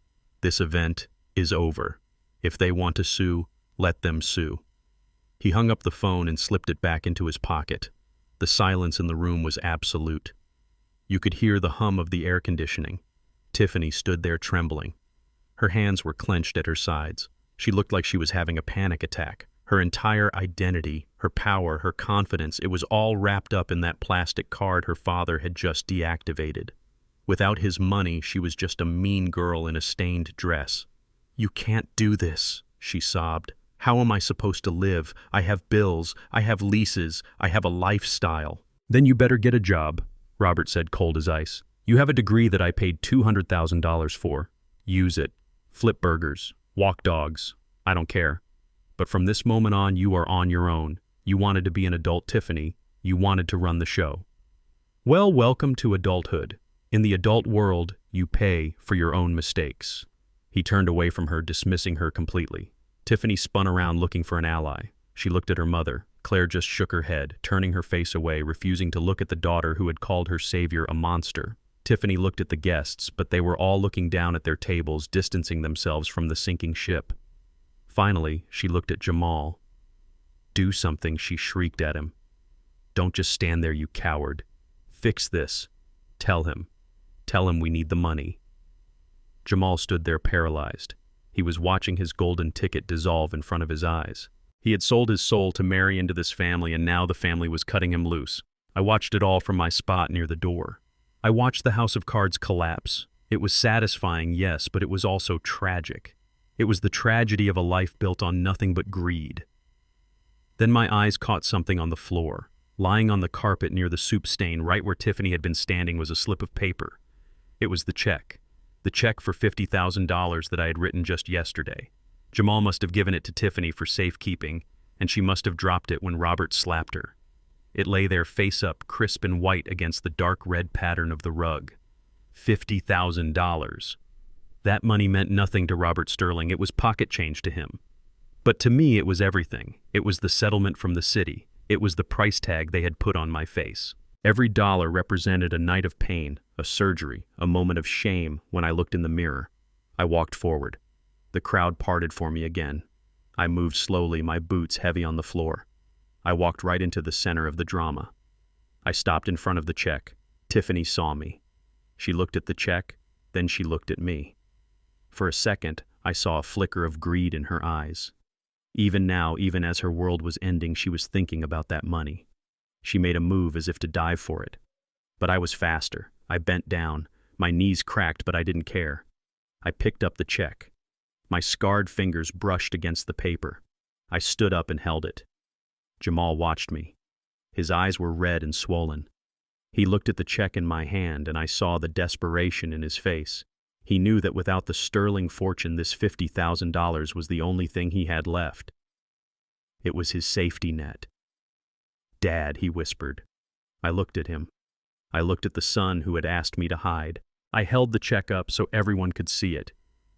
This event is over. If they want to sue, let them sue." He hung up the phone and slipped it back into his pocket. The silence in the room was absolute. You could hear the hum of the air conditioning. Tiffany stood there trembling. Her hands were clenched at her sides. She looked like she was having a panic attack. Her entire identity, her power, her confidence, it was all wrapped up in that plastic card her father had just deactivated. Without his money, she was just a mean girl in a stained dress. "You can't do this," she sobbed. "How am I supposed to live? I have bills, I have leases, I have a lifestyle." "Then you better get a job," Robert said, cold as ice. "You have a degree that I paid $200,000 for. Use it. Flip burgers, walk dogs, I don't care. But from this moment on, you are on your own. You wanted to be an adult, Tiffany. You wanted to run the show. Well, welcome to adulthood. In the adult world, you pay for your own mistakes." He turned away from her, dismissing her completely. Tiffany spun around looking for an ally. She looked at her mother. Claire just shook her head, turning her face away, refusing to look at the daughter who had called her savior a monster. Tiffany looked at the guests, but they were all looking down at their tables, distancing themselves from the sinking ship. Finally, she looked at Jamal. "Do something," she shrieked at him. "Don't just stand there, you coward. Fix this. Tell him. Tell him we need the money." Jamal stood there paralyzed. He was watching his golden ticket dissolve in front of his eyes. He had sold his soul to marry into this family, and now the family was cutting him loose. I watched it all from my spot near the door. I watched the house of cards collapse. It was satisfying, yes, but it was also tragic. It was the tragedy of a life built on nothing but greed. Then my eyes caught something on the floor. Lying on the carpet near the soup stain, right where Tiffany had been standing, was a slip of paper. It was the check for $50,000 that I had written just yesterday. Jamal must have given it to Tiffany for safekeeping, and she must have dropped it when Robert slapped her. It lay there face up, crisp and white against the dark red pattern of the rug. $50,000. That money meant nothing to Robert Sterling. It was pocket change to him. But to me, it was everything. It was the settlement from the city. It was the price tag they had put on my face. Every dollar represented a night of pain, a surgery, a moment of shame when I looked in the mirror. I walked forward. The crowd parted for me again. I moved slowly, my boots heavy on the floor. I walked right into the center of the drama. I stopped in front of the check. Tiffany saw me. She looked at the check, then she looked at me. For a second, I saw a flicker of greed in her eyes. Even now, even as her world was ending, she was thinking about that money. She made a move as if to dive for it. But I was faster. I bent down. My knees cracked, but I didn't care. I picked up the check. My scarred fingers brushed against the paper. I stood up and held it. Jamal watched me. His eyes were red and swollen. He looked at the check in my hand, and I saw the desperation in his face. He knew that without the sterling fortune, this $50,000 was the only thing he had left. It was his safety net. "Dad," he whispered. I looked at him. I looked at the son who had asked me to hide. I held the check up so everyone could see it.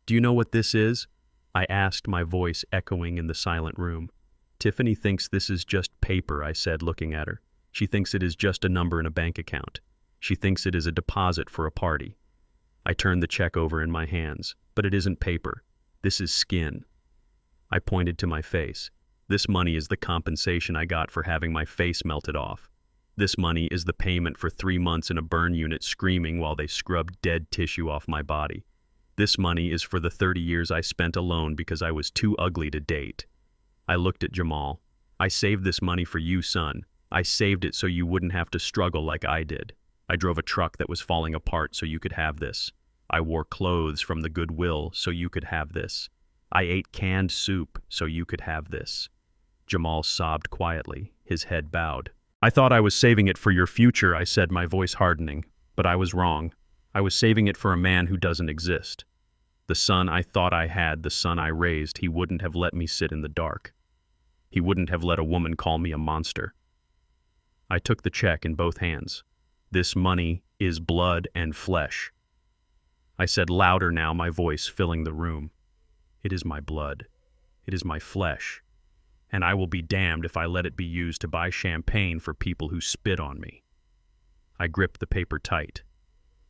"Do you know what this is?" I asked, my voice echoing in the silent room. "Tiffany thinks this is just paper," I said, looking at her. "She thinks it is just a number in a bank account. She thinks it is a deposit for a party." I turned the check over in my hands. "But it isn't paper. This is skin." I pointed to my face. "This money is the compensation I got for having my face melted off. This money is the payment for 3 months in a burn unit screaming while they scrubbed dead tissue off my body. This money is for the 30 years I spent alone because I was too ugly to date." I looked at Jamal. "I saved this money for you, son. I saved it so you wouldn't have to struggle like I did. I drove a truck that was falling apart so you could have this. I wore clothes from the Goodwill so you could have this. I ate canned soup so you could have this. Jamal sobbed quietly, his head bowed. I thought I was saving it for your future, I said, my voice hardening. But I was wrong. I was saving it for a man who doesn't exist. The son I thought I had, the son I raised, he wouldn't have let me sit in the dark. He wouldn't have let a woman call me a monster. I took the check in both hands. This money is blood and flesh. I said louder now, my voice filling the room. It is my blood. It is my flesh. And I will be damned if I let it be used to buy champagne for people who spit on me. I gripped the paper tight.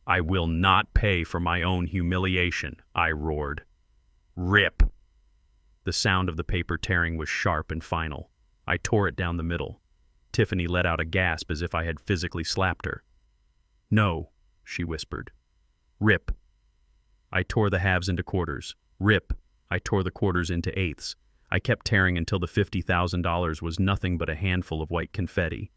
I will not pay for my own humiliation, I roared. Rip! The sound of the paper tearing was sharp and final. I tore it down the middle. Tiffany let out a gasp as if I had physically slapped her. No, she whispered. Rip. I tore the halves into quarters. Rip. I tore the quarters into eighths. I kept tearing until the $50,000 was nothing but a handful of white confetti.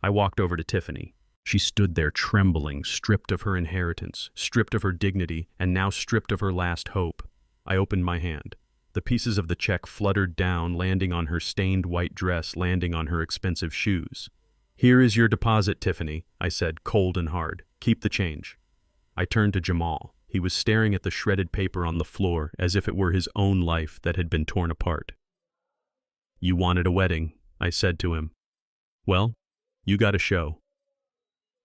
I walked over to Tiffany. She stood there trembling, stripped of her inheritance, stripped of her dignity, and now stripped of her last hope. I opened my hand. The pieces of the check fluttered down, landing on her stained white dress, landing on her expensive shoes. Here is your deposit, Tiffany, I said, cold and hard. Keep the change. I turned to Jamal. He was staring at the shredded paper on the floor as if it were his own life that had been torn apart. You wanted a wedding, I said to him. Well, you got a show.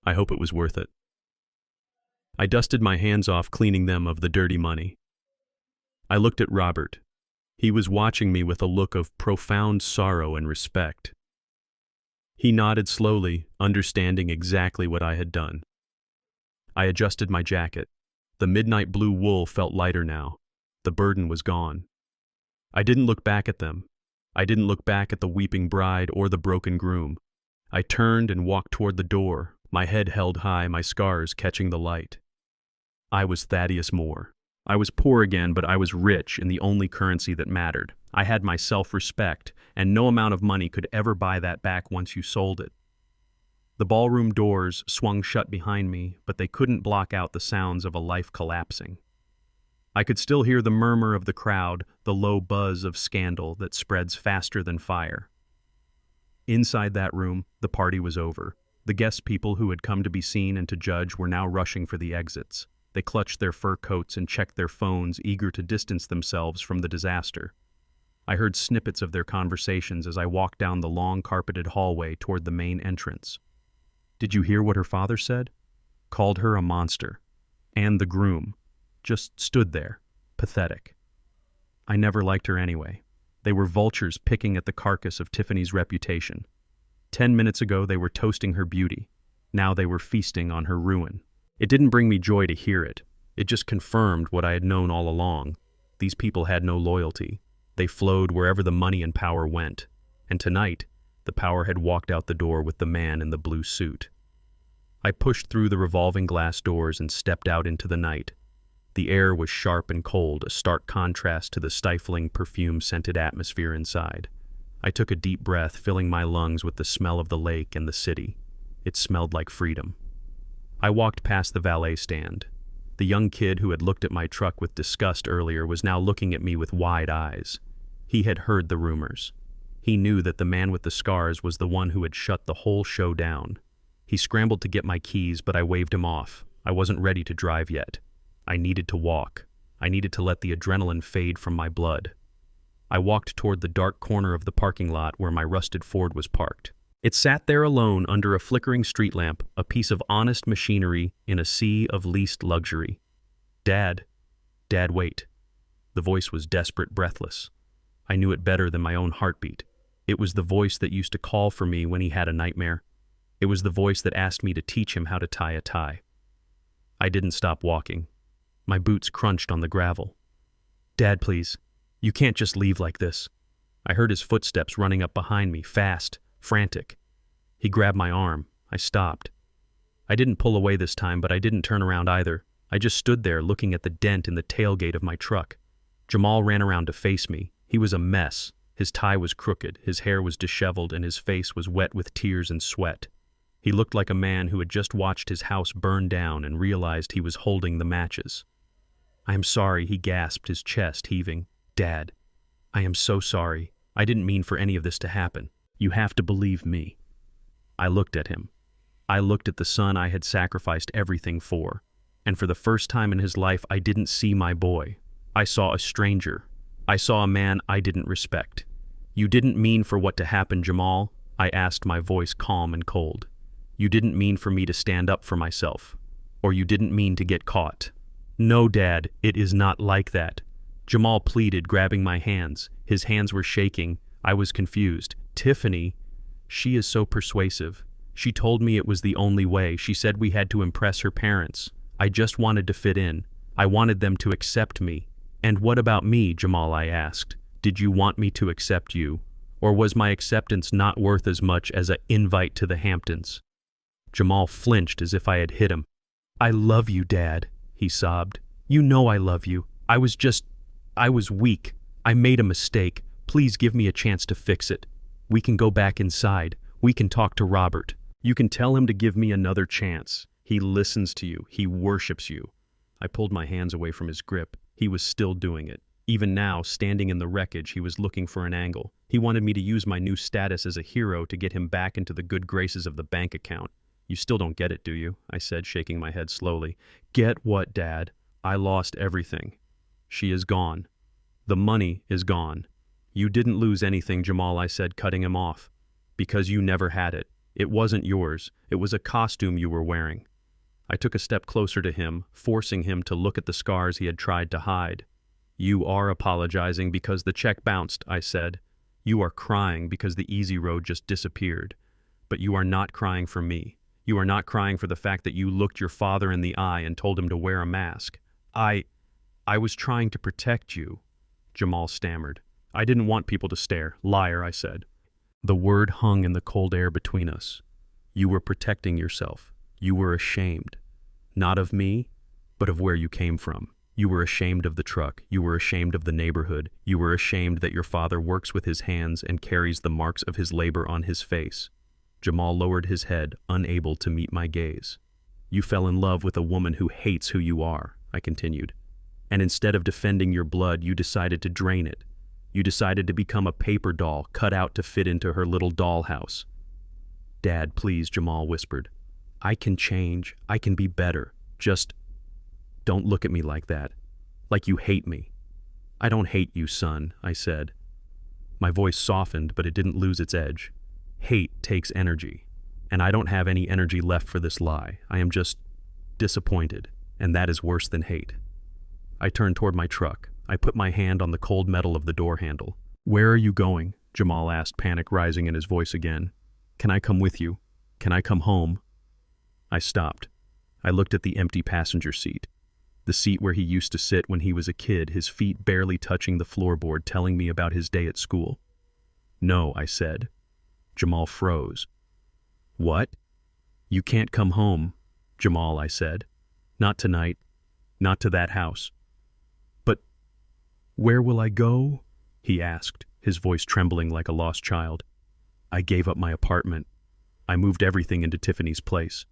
I hope it was worth it. I dusted my hands off, cleaning them of the dirty money. I looked at Robert. He was watching me with a look of profound sorrow and respect. He nodded slowly, understanding exactly what I had done. I adjusted my jacket. The midnight blue wool felt lighter now. The burden was gone. I didn't look back at them. I didn't look back at the weeping bride or the broken groom. I turned and walked toward the door, my head held high, my scars catching the light. I was Thaddeus Moore. I was poor again, but I was rich in the only currency that mattered. I had my self-respect, and no amount of money could ever buy that back once you sold it. The ballroom doors swung shut behind me, but they couldn't block out the sounds of a life collapsing. I could still hear the murmur of the crowd, the low buzz of scandal that spreads faster than fire. Inside that room, the party was over. The guest people who had come to be seen and to judge were now rushing for the exits. They clutched their fur coats and checked their phones, eager to distance themselves from the disaster. I heard snippets of their conversations as I walked down the long carpeted hallway toward the main entrance. Did you hear what her father said? Called her a monster. And the groom. Just stood there, pathetic. I never liked her anyway. They were vultures picking at the carcass of Tiffany's reputation. 10 minutes ago they were toasting her beauty. Now they were feasting on her ruin. It didn't bring me joy to hear it. It just confirmed what I had known all along. These people had no loyalty. They flowed wherever the money and power went. And tonight, the power had walked out the door with the man in the blue suit. I pushed through the revolving glass doors and stepped out into the night. The air was sharp and cold, a stark contrast to the stifling, perfume-scented atmosphere inside. I took a deep breath, filling my lungs with the smell of the lake and the city. It smelled like freedom. I walked past the valet stand. The young kid who had looked at my truck with disgust earlier was now looking at me with wide eyes. He had heard the rumors. He knew that the man with the scars was the one who had shut the whole show down. He scrambled to get my keys, but I waved him off. I wasn't ready to drive yet. I needed to walk. I needed to let the adrenaline fade from my blood. I walked toward the dark corner of the parking lot where my rusted Ford was parked. It sat there alone under a flickering street lamp, a piece of honest machinery in a sea of leased luxury. Dad, wait. The voice was desperate, breathless. I knew it better than my own heartbeat. It was the voice that used to call for me when he had a nightmare. It was the voice that asked me to teach him how to tie a tie. I didn't stop walking. My boots crunched on the gravel. Dad, please. You can't just leave like this. I heard his footsteps running up behind me, fast, frantic. He grabbed my arm. I stopped. I didn't pull away this time, but I didn't turn around either. I just stood there looking at the dent in the tailgate of my truck. Jamal ran around to face me. He was a mess. His tie was crooked, his hair was disheveled, and his face was wet with tears and sweat. He looked like a man who had just watched his house burn down and realized he was holding the matches. I am sorry, he gasped, his chest heaving. Dad, I am so sorry. I didn't mean for any of this to happen. You have to believe me. I looked at him. I looked at the son I had sacrificed everything for. And for the first time in his life, I didn't see my boy. I saw a stranger. I saw a man I didn't respect. You didn't mean for what to happen, Jamal, I asked, my voice calm and cold. You didn't mean for me to stand up for myself. Or you didn't mean to get caught. No, Dad, it is not like that. Jamal pleaded, grabbing my hands. His hands were shaking. I was confused. Tiffany, she is so persuasive. She told me it was the only way. She said we had to impress her parents. I just wanted to fit in. I wanted them to accept me. And what about me, Jamal, I asked. Did you want me to accept you? Or was my acceptance not worth as much as an invite to the Hamptons? Jamal flinched as if I had hit him. I love you, Dad, he sobbed. You know I love you. I was weak. I made a mistake. Please give me a chance to fix it. We can go back inside. We can talk to Robert. You can tell him to give me another chance. He listens to you. He worships you. I pulled my hands away from his grip. He was still doing it. Even now, standing in the wreckage, he was looking for an angle. He wanted me to use my new status as a hero to get him back into the good graces of the bank account. You still don't get it, do you? I said, shaking my head slowly. Get what, Dad? I lost everything. She is gone. The money is gone. You didn't lose anything, Jamal, I said, cutting him off. Because you never had it. It wasn't yours. It was a costume you were wearing. I took a step closer to him, forcing him to look at the scars he had tried to hide. You are apologizing because the check bounced, I said. You are crying because the easy road just disappeared. But you are not crying for me. You are not crying for the fact that you looked your father in the eye and told him to wear a mask. I was trying to protect you, Jamal stammered. I didn't want people to stare. Liar, I said. The word hung in the cold air between us. You were protecting yourself. You were ashamed. Not of me, but of where you came from. You were ashamed of the truck. You were ashamed of the neighborhood. You were ashamed that your father works with his hands and carries the marks of his labor on his face. Jamal lowered his head, unable to meet my gaze. You fell in love with a woman who hates who you are, I continued. And instead of defending your blood, you decided to drain it. You decided to become a paper doll cut out to fit into her little dollhouse. Dad, please, Jamal whispered. I can change. I can be better. Just don't look at me like that. Like you hate me. I don't hate you, son, I said. My voice softened, but it didn't lose its edge. Hate takes energy, and I don't have any energy left for this lie. I am just disappointed, and that is worse than hate. I turned toward my truck. I put my hand on the cold metal of the door handle. Where are you going? Jamal asked, panic rising in his voice again. Can I come with you? Can I come home? I stopped. I looked at the empty passenger seat. The seat where he used to sit when he was a kid, his feet barely touching the floorboard, telling me about his day at school. No, I said. Jamal froze. What? You can't come home, Jamal, I said. Not tonight. Not to that house. But where will I go? He asked, his voice trembling like a lost child. I gave up my apartment. I moved everything into Tiffany's place.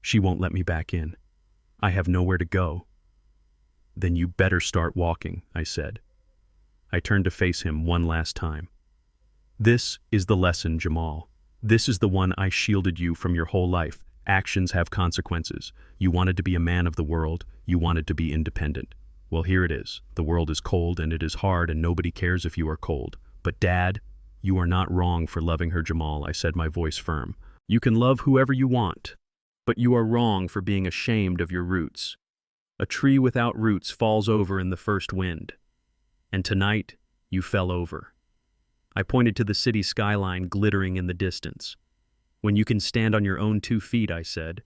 She won't let me back in. I have nowhere to go. Then you better start walking, I said. I turned to face him one last time. This is the lesson, Jamal. This is the one I shielded you from your whole life. Actions have consequences. You wanted to be a man of the world. You wanted to be independent. Well, here it is. The world is cold and it is hard and nobody cares if you are cold. But Dad, you are not wrong for loving her, Jamal, I said, my voice firm. You can love whoever you want, but you are wrong for being ashamed of your roots. A tree without roots falls over in the first wind. And tonight, you fell over. I pointed to the city skyline glittering in the distance. When you can stand on your own 2 feet, I said.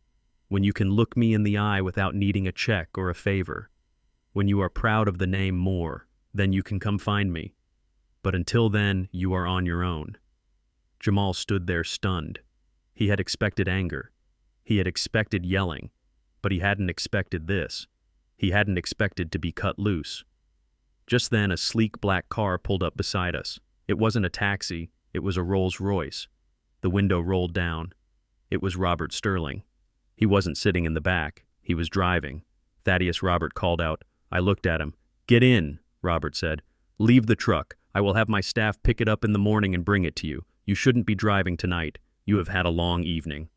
When you can look me in the eye without needing a check or a favor. When you are proud of the name Moore, then you can come find me. But until then, you are on your own. Jamal stood there stunned. He had expected anger. He had expected yelling. But he hadn't expected this. He hadn't expected to be cut loose. Just then, a sleek black car pulled up beside us. It wasn't a taxi, it was a Rolls-Royce. The window rolled down. It was Robert Sterling. He wasn't sitting in the back, he was driving. Thaddeus Robert called out. I looked at him. Get in, Robert said. Leave the truck. I will have my staff pick it up in the morning and bring it to you. You shouldn't be driving tonight. You have had a long evening."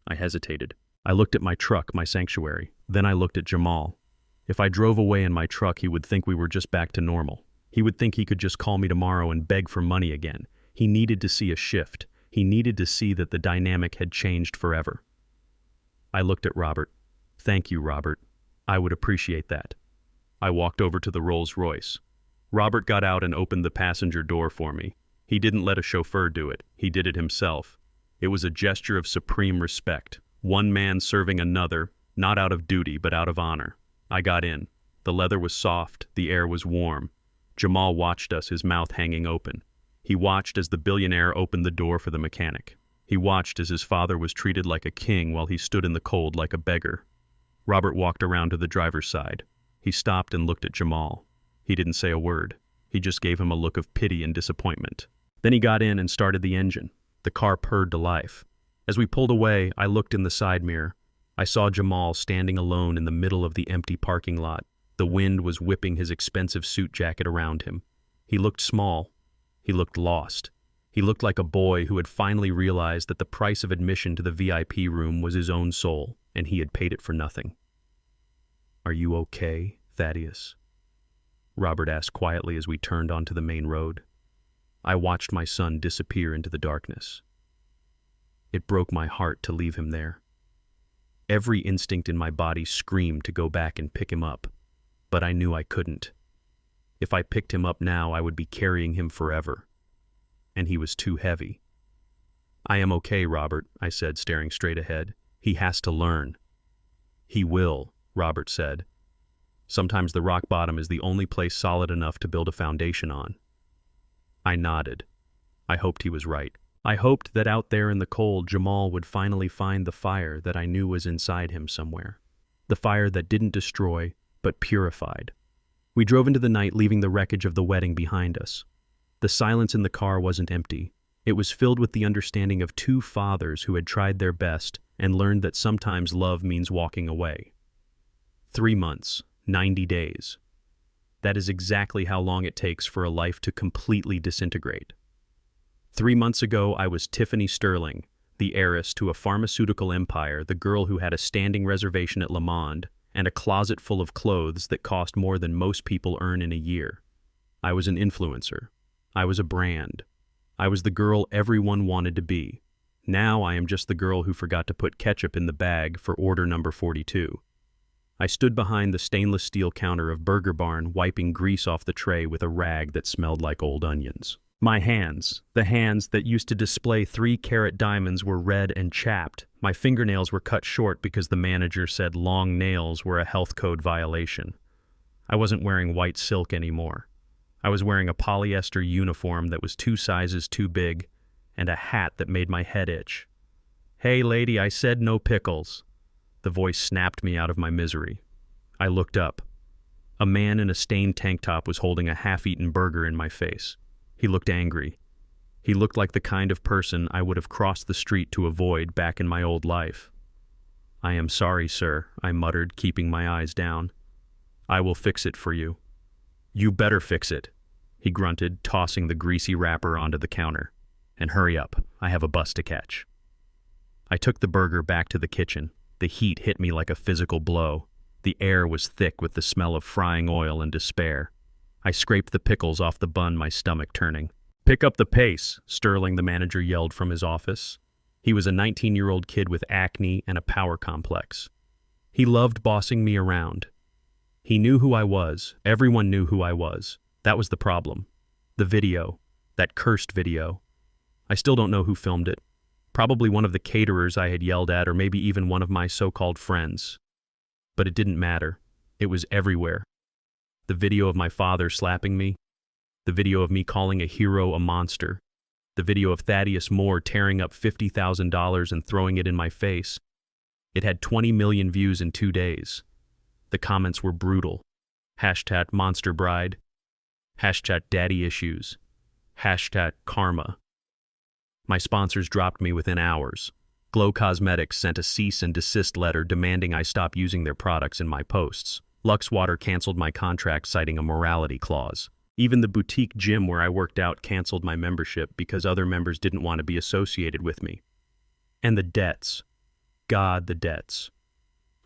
I hesitated. I looked at my truck, my sanctuary. Then I looked at Jamal. If I drove away in my truck, he would think we were just back to normal. He would think he could just call me tomorrow and beg for money again. He needed to see a shift. He needed to see that the dynamic had changed forever. I looked at Robert. "Thank you, Robert. I would appreciate that." I walked over to the Rolls-Royce. Robert got out and opened the passenger door for me. He didn't let a chauffeur do it. He did it himself. It was a gesture of supreme respect. One man serving another, not out of duty, but out of honor. I got in. The leather was soft. The air was warm. Jamal watched us, his mouth hanging open. He watched as the billionaire opened the door for the mechanic. He watched as his father was treated like a king while he stood in the cold like a beggar. Robert walked around to the driver's side. He stopped and looked at Jamal. He didn't say a word. He just gave him a look of pity and disappointment. Then he got in and started the engine. The car purred to life. As we pulled away, I looked in the side mirror. I saw Jamal standing alone in the middle of the empty parking lot. The wind was whipping his expensive suit jacket around him. He looked small. He looked lost. He looked like a boy who had finally realized that the price of admission to the VIP room was his own soul, and he had paid it for nothing. "Are you okay, Thaddeus?" Robert asked quietly as we turned onto the main road. I watched my son disappear into the darkness. It broke my heart to leave him there. Every instinct in my body screamed to go back and pick him up, but I knew I couldn't. If I picked him up now, I would be carrying him forever, and he was too heavy. "I am okay, Robert," I said, staring straight ahead. "He has to learn." "He will," Robert said. "Sometimes the rock bottom is the only place solid enough to build a foundation on." I nodded. I hoped he was right. I hoped that out there in the cold, Jamal would finally find the fire that I knew was inside him somewhere. The fire that didn't destroy, but purified. We drove into the night, leaving the wreckage of the wedding behind us. The silence in the car wasn't empty. It was filled with the understanding of two fathers who had tried their best and learned that sometimes love means walking away. 3 months, 90 days. That is exactly how long it takes for a life to completely disintegrate. 3 months ago, I was Tiffany Sterling, the heiress to a pharmaceutical empire, the girl who had a standing reservation at Le Monde, and a closet full of clothes that cost more than most people earn in a year. I was an influencer. I was a brand. I was the girl everyone wanted to be. Now I am just the girl who forgot to put ketchup in the bag for order number 42. I stood behind the stainless steel counter of Burger Barn, wiping grease off the tray with a rag that smelled like old onions. My hands, the hands that used to display 3-carat diamonds, were red and chapped. My fingernails were cut short because the manager said long nails were a health code violation. I wasn't wearing white silk anymore. I was wearing a polyester uniform that was 2 sizes too big and a hat that made my head itch. "Hey, lady, I said no pickles." The voice snapped me out of my misery. I looked up. A man in a stained tank top was holding a half-eaten burger in my face. He looked angry. He looked like the kind of person I would have crossed the street to avoid back in my old life. "I am sorry, sir," I muttered, keeping my eyes down. "I will fix it for you." "You better fix it," he grunted, tossing the greasy wrapper onto the counter. "And hurry up, I have a bus to catch." I took the burger back to the kitchen. The heat hit me like a physical blow. The air was thick with the smell of frying oil and despair. I scraped the pickles off the bun, my stomach turning. "Pick up the pace," Sterling, the manager, yelled from his office. He was a 19-year-old kid with acne and a power complex. He loved bossing me around. He knew who I was. Everyone knew who I was. That was the problem. The video. That cursed video. I still don't know who filmed it. Probably one of the caterers I had yelled at, or maybe even one of my so-called friends. But it didn't matter. It was everywhere. The video of my father slapping me. The video of me calling a hero a monster. The video of Thaddeus Moore tearing up $50,000 and throwing it in my face. It had 20 million views in 2 days. The comments were brutal. Hashtag monster bride. Hashtag daddy issues. Hashtag karma. My sponsors dropped me within hours. Glow Cosmetics sent a cease and desist letter demanding I stop using their products in my posts. Lux Water canceled my contract citing a morality clause. Even the boutique gym where I worked out canceled my membership because other members didn't want to be associated with me. And the debts. God, the debts.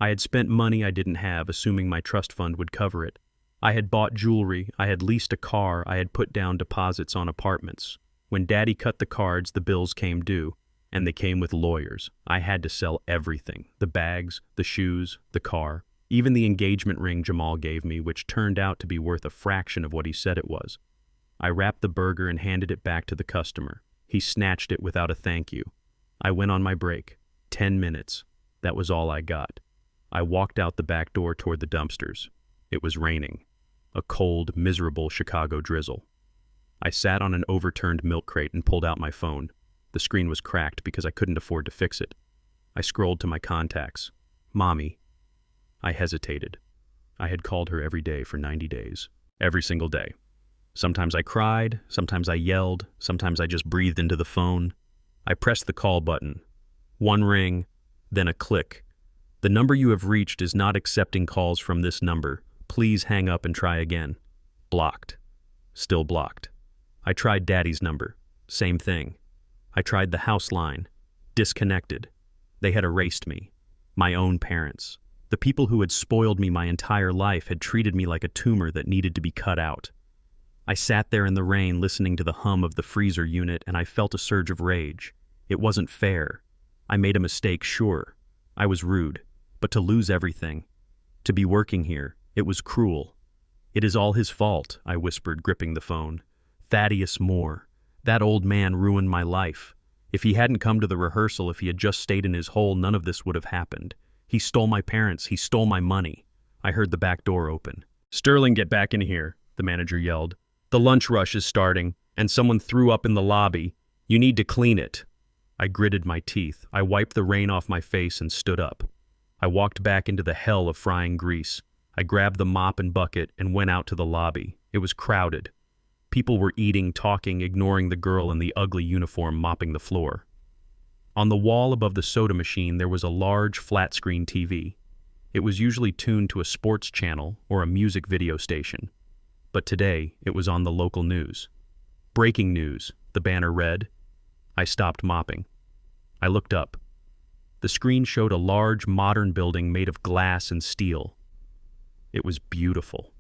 I had spent money I didn't have, assuming my trust fund would cover it. I had bought jewelry, I had leased a car, I had put down deposits on apartments. When Daddy cut the cards, the bills came due, and they came with lawyers. I had to sell everything. The bags, the shoes, the car, even the engagement ring Jamal gave me, which turned out to be worth a fraction of what he said it was. I wrapped the burger and handed it back to the customer. He snatched it without a thank you. I went on my break. 10 minutes. That was all I got. I walked out the back door toward the dumpsters. It was raining. A cold, miserable Chicago drizzle. I sat on an overturned milk crate and pulled out my phone. The screen was cracked because I couldn't afford to fix it. I scrolled to my contacts. Mommy. I hesitated. I had called her every day for 90 days. Every single day. Sometimes I cried, sometimes I yelled, sometimes I just breathed into the phone. I pressed the call button. One ring, then a click. The number you have reached is not accepting calls from this number. Please hang up and try again. Blocked. Still blocked. I tried Daddy's number. Same thing. I tried the house line. Disconnected. They had erased me. My own parents. The people who had spoiled me my entire life had treated me like a tumor that needed to be cut out. I sat there in the rain listening to the hum of the freezer unit, and I felt a surge of rage. It wasn't fair. I made a mistake, sure. I was rude. But to lose everything, to be working here, it was cruel. It is all his fault, I whispered, gripping the phone. Thaddeus Moore. That old man ruined my life. If he hadn't come to the rehearsal, if he had just stayed in his hole, none of this would have happened. He stole my parents. He stole my money. I heard the back door open. Sterling, get back in here, the manager yelled. The lunch rush is starting, and someone threw up in the lobby. You need to clean it. I gritted my teeth. I wiped the rain off my face and stood up. I walked back into the hell of frying grease. I grabbed the mop and bucket and went out to the lobby. It was crowded. People were eating, talking, ignoring the girl in the ugly uniform mopping the floor. On the wall above the soda machine, there was a large flat-screen TV. It was usually tuned to a sports channel or a music video station. But today, it was on the local news. Breaking news, the banner read. I stopped mopping. I looked up. The screen showed a large, modern building made of glass and steel. It was beautiful.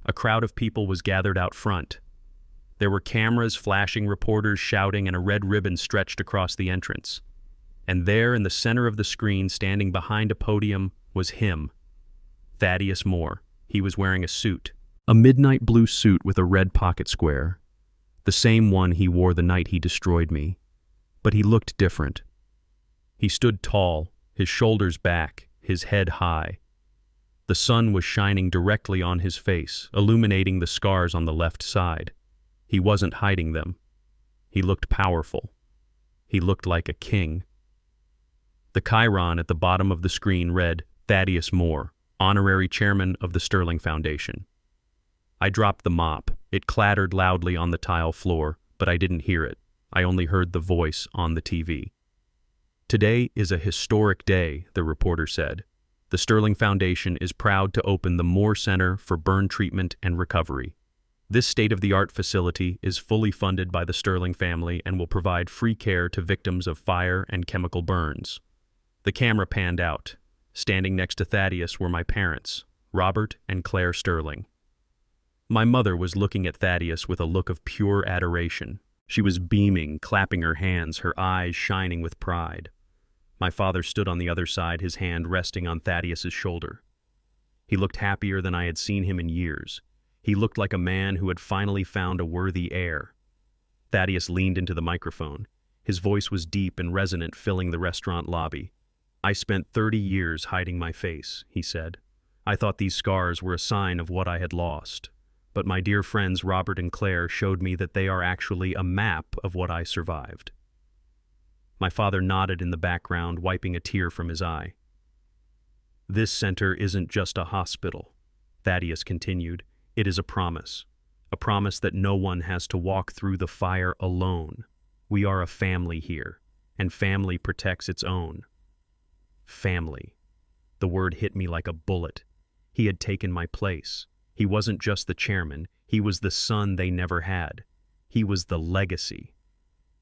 A crowd of people was gathered out front. There were cameras flashing, reporters shouting, and a red ribbon stretched across the entrance. And there, in the center of the screen, standing behind a podium, was him. Thaddeus Moore. He was wearing a suit. A midnight blue suit with a red pocket square. The same one he wore the night he destroyed me. But he looked different. He stood tall, his shoulders back, his head high. The sun was shining directly on his face, illuminating the scars on the left side. He wasn't hiding them. He looked powerful. He looked like a king. The chyron at the bottom of the screen read, Thaddeus Moore, honorary chairman of the Sterling Foundation. I dropped the mop. It clattered loudly on the tile floor, but I didn't hear it. I only heard the voice on the TV. Today is a historic day, the reporter said. The Sterling Foundation is proud to open the Moore Center for Burn Treatment and Recovery. This state-of-the-art facility is fully funded by the Sterling family and will provide free care to victims of fire and chemical burns. The camera panned out. Standing next to Thaddeus were my parents, Robert and Claire Sterling. My mother was looking at Thaddeus with a look of pure adoration. She was beaming, clapping her hands, her eyes shining with pride. My father stood on the other side, his hand resting on Thaddeus's shoulder. He looked happier than I had seen him in years. He looked like a man who had finally found a worthy heir. Thaddeus leaned into the microphone. His voice was deep and resonant, filling the restaurant lobby. I spent 30 years hiding my face, he said. I thought these scars were a sign of what I had lost. But my dear friends Robert and Claire showed me that they are actually a map of what I survived. My father nodded in the background, wiping a tear from his eye. This center isn't just a hospital, Thaddeus continued. It is a promise that no one has to walk through the fire alone. We are a family here, and family protects its own. Family. The word hit me like a bullet. He had taken my place. He wasn't just the chairman, he was the son they never had. He was the legacy.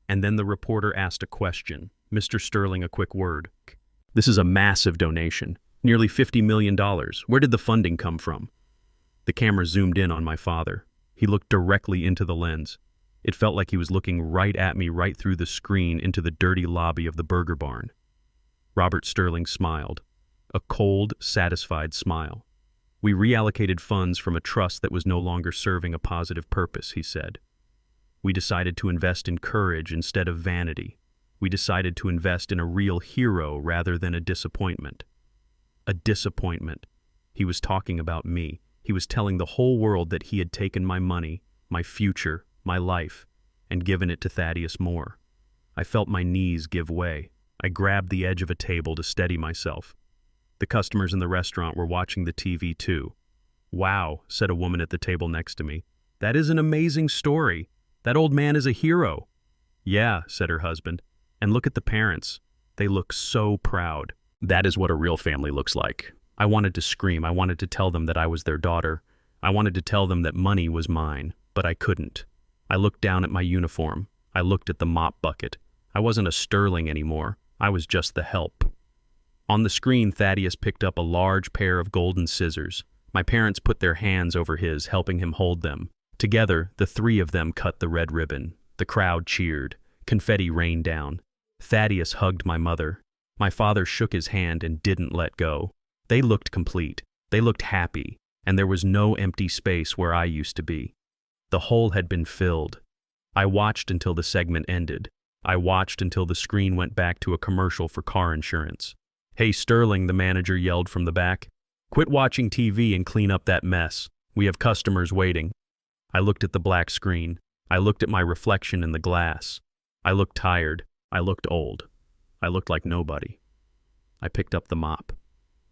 And then the reporter asked a question. Mr. Sterling, a quick word. This is a massive donation. Nearly $50 million. Where did the funding come from? The camera zoomed in on my father. He looked directly into the lens. It felt like he was looking right at me, right through the screen, into the dirty lobby of the burger barn. Robert Sterling smiled. A cold, satisfied smile. We reallocated funds from a trust that was no longer serving a positive purpose, he said. We decided to invest in courage instead of vanity. We decided to invest in a real hero rather than a disappointment. A disappointment. He was talking about me. He was telling the whole world that he had taken my money, my future, my life, and given it to Thaddeus Moore. I felt my knees give way. I grabbed the edge of a table to steady myself. The customers in the restaurant were watching the TV too. "Wow," said a woman at the table next to me. "That is an amazing story. That old man is a hero." "Yeah," said her husband. "And look at the parents. They look so proud." That is what a real family looks like. I wanted to scream. I wanted to tell them that I was their daughter. I wanted to tell them that money was mine, but I couldn't. I looked down at my uniform. I looked at the mop bucket. I wasn't a Sterling anymore. I was just the help. On the screen, Thaddeus picked up a large pair of golden scissors. My parents put their hands over his, helping him hold them. Together, the three of them cut the red ribbon. The crowd cheered. Confetti rained down. Thaddeus hugged my mother. My father shook his hand and didn't let go. They looked complete. They looked happy. And there was no empty space where I used to be. The hole had been filled. I watched until the segment ended. I watched until the screen went back to a commercial for car insurance. "Hey, Sterling," the manager yelled from the back. "Quit watching TV and clean up that mess. We have customers waiting." I looked at the black screen. I looked at my reflection in the glass. I looked tired. I looked old. I looked like nobody. I picked up the mop.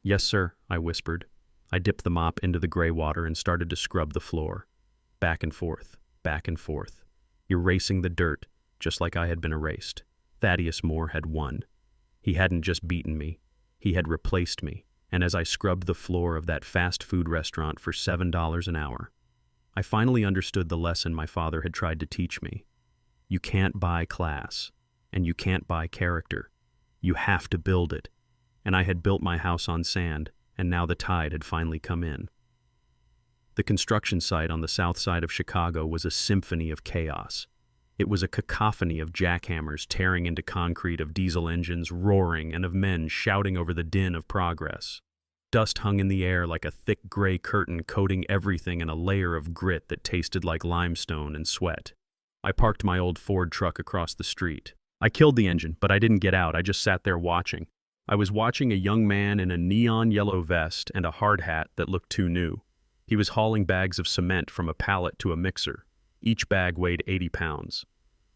"Yes, sir," I whispered. I dipped the mop into the gray water and started to scrub the floor. Back and forth, erasing the dirt, just like I had been erased. Thaddeus Moore had won. He hadn't just beaten me. He had replaced me. And as I scrubbed the floor of that fast food restaurant for $7 an hour, I finally understood the lesson my father had tried to teach me. You can't buy class, and you can't buy character. You have to build it. And I had built my house on sand, and now the tide had finally come in. The construction site on the south side of Chicago was a symphony of chaos. It was a cacophony of jackhammers tearing into concrete, of diesel engines roaring, and of men shouting over the din of progress. Dust hung in the air like a thick gray curtain, coating everything in a layer of grit that tasted like limestone and sweat. I parked my old Ford truck across the street. I killed the engine, but I didn't get out. I just sat there watching. I was watching a young man in a neon yellow vest and a hard hat that looked too new. He was hauling bags of cement from a pallet to a mixer. Each bag weighed 80 pounds.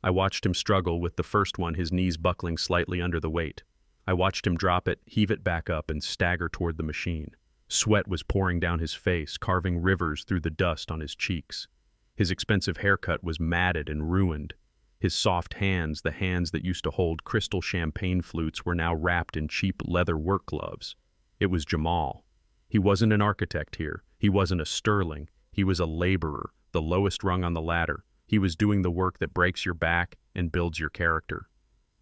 I watched him struggle with the first one, his knees buckling slightly under the weight. I watched him drop it, heave it back up, and stagger toward the machine. Sweat was pouring down his face, carving rivers through the dust on his cheeks. His expensive haircut was matted and ruined. His soft hands, the hands that used to hold crystal champagne flutes, were now wrapped in cheap leather work gloves. It was Jamal. He wasn't an architect here. He wasn't a Sterling. He was a laborer, the lowest rung on the ladder. He was doing the work that breaks your back and builds your character.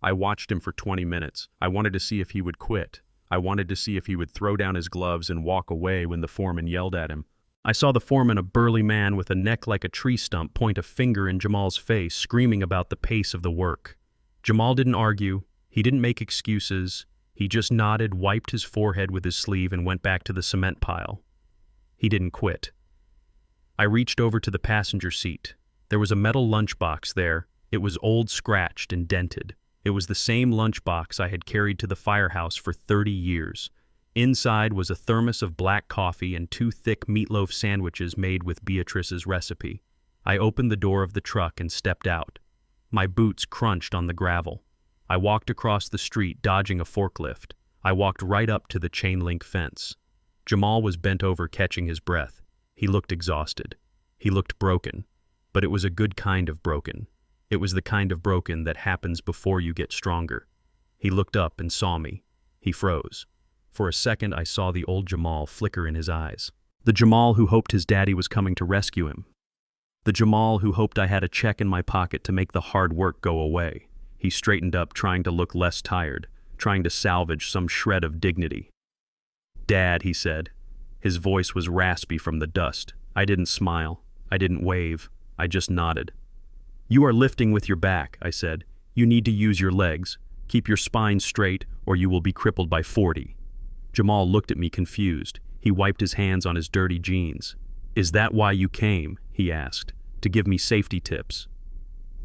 I watched him for 20 minutes. I wanted to see if he would quit. I wanted to see if he would throw down his gloves and walk away when the foreman yelled at him. I saw the foreman, a burly man with a neck like a tree stump, point a finger in Jamal's face, screaming about the pace of the work. Jamal didn't argue. He didn't make excuses. He just nodded, wiped his forehead with his sleeve, and went back to the cement pile. He didn't quit. I reached over to the passenger seat. There was a metal lunchbox there. It was old, scratched, and dented. It was the same lunchbox I had carried to the firehouse for 30 years. Inside was a thermos of black coffee and 2 thick meatloaf sandwiches made with Beatrice's recipe. I opened the door of the truck and stepped out. My boots crunched on the gravel. I walked across the street, dodging a forklift. I walked right up to the chain-link fence. Jamal was bent over, catching his breath. He looked exhausted. He looked broken. But it was a good kind of broken. It was the kind of broken that happens before you get stronger. He looked up and saw me. He froze. For a second, I saw the old Jamal flicker in his eyes. The Jamal who hoped his daddy was coming to rescue him. The Jamal who hoped I had a check in my pocket to make the hard work go away. He straightened up, trying to look less tired, trying to salvage some shred of dignity. "Dad," he said. His voice was raspy from the dust. I didn't smile. I didn't wave. I just nodded. "You are lifting with your back," I said. "You need to use your legs. Keep your spine straight, or you will be crippled by 40. Jamal looked at me confused. He wiped his hands on his dirty jeans. "Is that why you came?" he asked. "To give me safety tips?"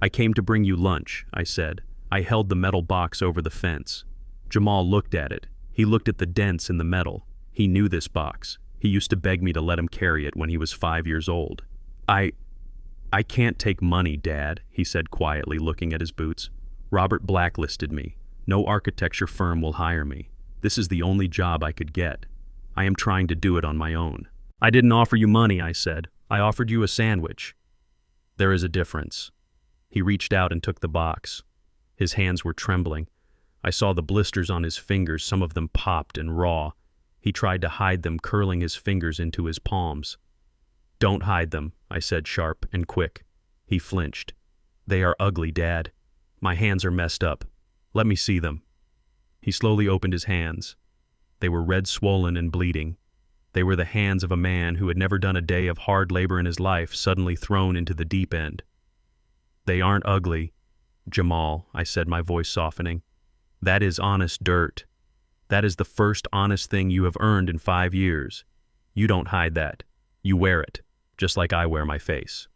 "I came to bring you lunch," I said. I held the metal box over the fence. Jamal looked at it. He looked at the dents in the metal. He knew this box. He used to beg me to let him carry it when he was 5 years old. I can't take money, Dad," he said quietly, looking at his boots. "Robert blacklisted me. No architecture firm will hire me. This is the only job I could get. I am trying to do it on my own." "I didn't offer you money," I said. "I offered you a sandwich." "There is a difference." He reached out and took the box. His hands were trembling. I saw the blisters on his fingers, some of them popped and raw. He tried to hide them, curling his fingers into his palms. "Don't hide them," I said, sharp and quick. He flinched. "They are ugly, Dad. My hands are messed up. Let me see them." He slowly opened his hands. They were red, swollen, and bleeding. They were the hands of a man who had never done a day of hard labor in his life, suddenly thrown into the deep end. "They aren't ugly, Jamal," I said, my voice softening. "That is honest dirt. That is the first honest thing you have earned in 5 years. You don't hide that. You wear it, just like I wear my face."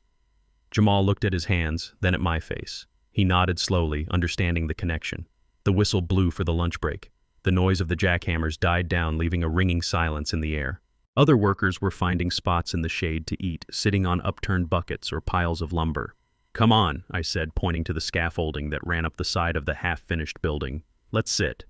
Jamal looked at his hands, then at my face. He nodded slowly, understanding the connection. The whistle blew for the lunch break. The noise of the jackhammers died down, leaving a ringing silence in the air. Other workers were finding spots in the shade to eat, sitting on upturned buckets or piles of lumber. "Come on," I said, pointing to the scaffolding that ran up the side of the half-finished building. "Let's sit."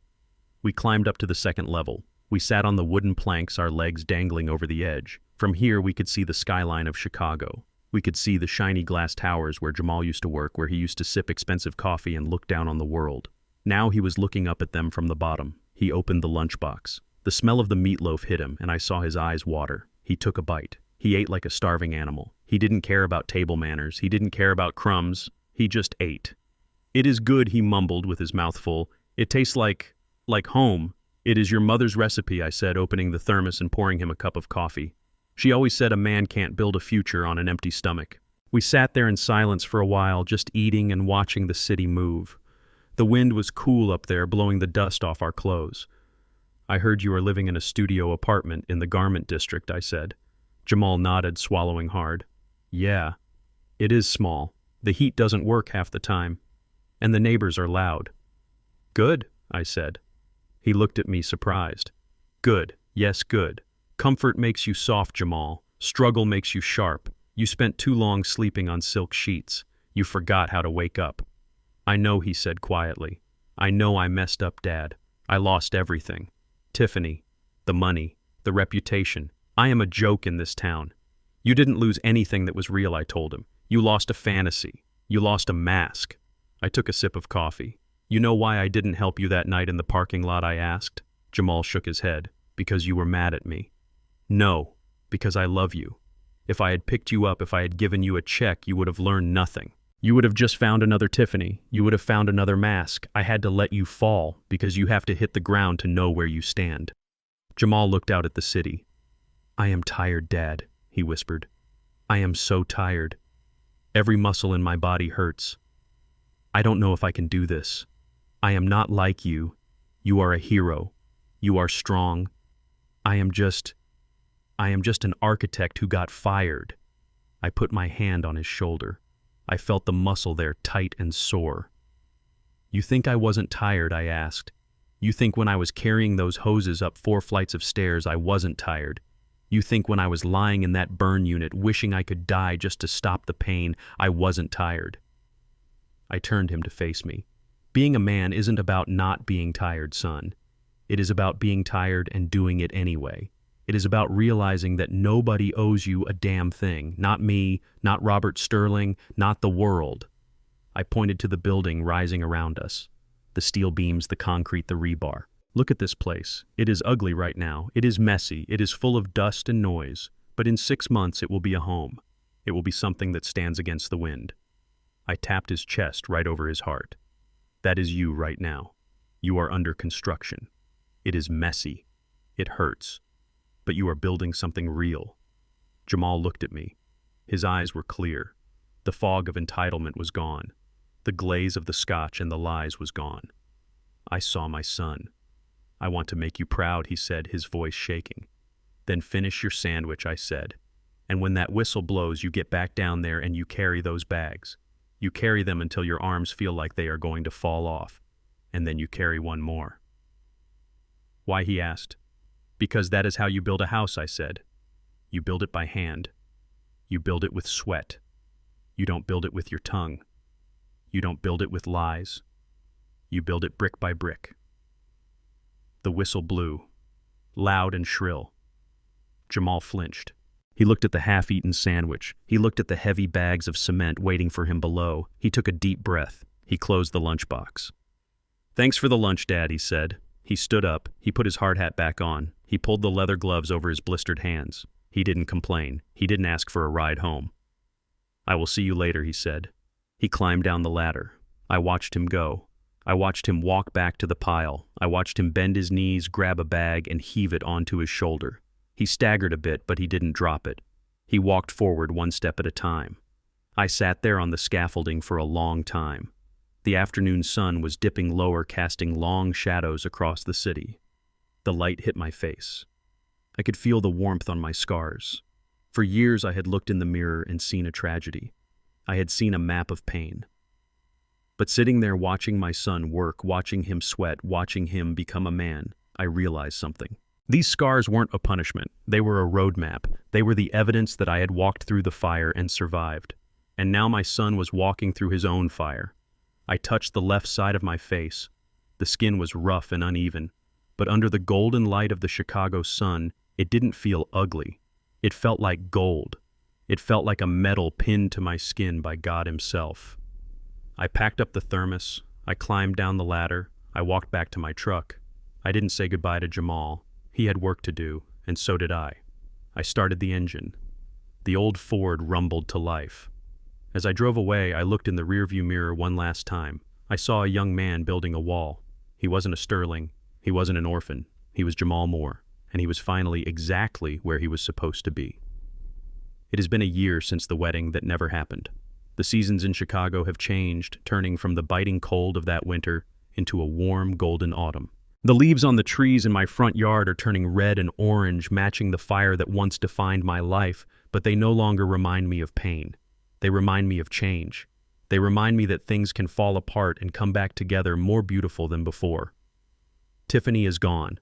We climbed up to the second level. We sat on the wooden planks, our legs dangling over the edge. From here, we could see the skyline of Chicago. We could see the shiny glass towers where Jamal used to work, where he used to sip expensive coffee and look down on the world. Now he was looking up at them from the bottom. He opened the lunchbox. The smell of the meatloaf hit him, and I saw his eyes water. He took a bite. He ate like a starving animal. He didn't care about table manners. He didn't care about crumbs. He just ate. "It is good," he mumbled with his mouth full. "It tastes like home." "It is your mother's recipe," I said, opening the thermos and pouring him a cup of coffee. "She always said a man can't build a future on an empty stomach." We sat there in silence for a while, just eating and watching the city move. The wind was cool up there, blowing the dust off our clothes. "I heard you are living in a studio apartment in the garment district," I said. Jamal nodded, swallowing hard. "Yeah, it is small. The heat doesn't work half the time. And the neighbors are loud." "Good," I said. He looked at me surprised. "Good, yes, good. Comfort makes you soft, Jamal. Struggle makes you sharp. You spent too long sleeping on silk sheets. You forgot how to wake up." "I know," he said quietly. "I know I messed up, Dad. I lost everything. Tiffany, the money, the reputation. I am a joke in this town." "You didn't lose anything that was real," I told him. "You lost a fantasy. You lost a mask." I took a sip of coffee. "You know why I didn't help you that night in the parking lot?" I asked. Jamal shook his head. "Because you were mad at me." "No, because I love you. If I had picked you up, if I had given you a check, you would have learned nothing. You would have just found another Tiffany. You would have found another mask. I had to let you fall, because you have to hit the ground to know where you stand." Jamal looked out at the city. "I am tired, Dad," he whispered. "I am so tired. Every muscle in my body hurts. I don't know if I can do this. I am not like you. You are a hero. You are strong. I am just an architect who got fired." I put my hand on his shoulder. I felt the muscle there tight and sore. "You think I wasn't tired?" I asked. "You think when I was carrying those hoses up 4 flights of stairs I wasn't tired? You think when I was lying in that burn unit wishing I could die just to stop the pain, I wasn't tired?" I turned him to face me. "Being a man isn't about not being tired, son. It is about being tired and doing it anyway. It is about realizing that nobody owes you a damn thing. Not me, not Robert Sterling, not the world." I pointed to the building rising around us. The steel beams, the concrete, the rebar. "Look at this place. It is ugly right now. It is messy. It is full of dust and noise. But in 6 months it will be a home. It will be something that stands against the wind. I tapped his chest right over his heart. That is you right now. You are under construction. It is messy. It hurts. But you are building something real. Jamal looked at me. His eyes were clear. The fog of entitlement was gone. The glaze of the scotch and the lies was gone. I saw my son. I want to make you proud, he said, his voice shaking. Then finish your sandwich, I said. And when that whistle blows, you get back down there and you carry those bags. You carry them until your arms feel like they are going to fall off. And then you carry one more. Why, he asked. Because that is how you build a house, I said. You build it by hand. You build it with sweat. You don't build it with your tongue. You don't build it with lies. You build it brick by brick. The whistle blew, loud and shrill. Jamal flinched. He looked at the half-eaten sandwich. He looked at the heavy bags of cement waiting for him below. He took a deep breath. He closed the lunchbox. Thanks for the lunch, Dad, he said. He stood up. He put his hard hat back on. He pulled the leather gloves over his blistered hands. He didn't complain. He didn't ask for a ride home. I will see you later, he said. He climbed down the ladder. I watched him go. I watched him walk back to the pile. I watched him bend his knees, grab a bag, and heave it onto his shoulder. He staggered a bit, but he didn't drop it. He walked forward one step at a time. I sat there on the scaffolding for a long time. The afternoon sun was dipping lower, casting long shadows across the city. The light hit my face. I could feel the warmth on my scars. For years I had looked in the mirror and seen a tragedy. I had seen a map of pain. But sitting there watching my son work, watching him sweat, watching him become a man, I realized something. These scars weren't a punishment. They were a roadmap. They were the evidence that I had walked through the fire and survived. And now my son was walking through his own fire. I touched the left side of my face. The skin was rough and uneven, but under the golden light of the Chicago sun, it didn't feel ugly. It felt like gold. It felt like a medal pinned to my skin by God himself. I packed up the thermos. I climbed down the ladder. I walked back to my truck. I didn't say goodbye to Jamal. He had work to do, and so did I. I started the engine. The old Ford rumbled to life. As I drove away, I looked in the rearview mirror one last time. I saw a young man building a wall. He wasn't a Sterling. He wasn't an orphan. He was Jamal Moore, and he was finally exactly where he was supposed to be. It has been a year since the wedding that never happened. The seasons in Chicago have changed, turning from the biting cold of that winter into a warm, golden autumn. The leaves on the trees in my front yard are turning red and orange, matching the fire that once defined my life, but they no longer remind me of pain. They remind me of change. They remind me that things can fall apart and come back together more beautiful than before. Tiffany is gone.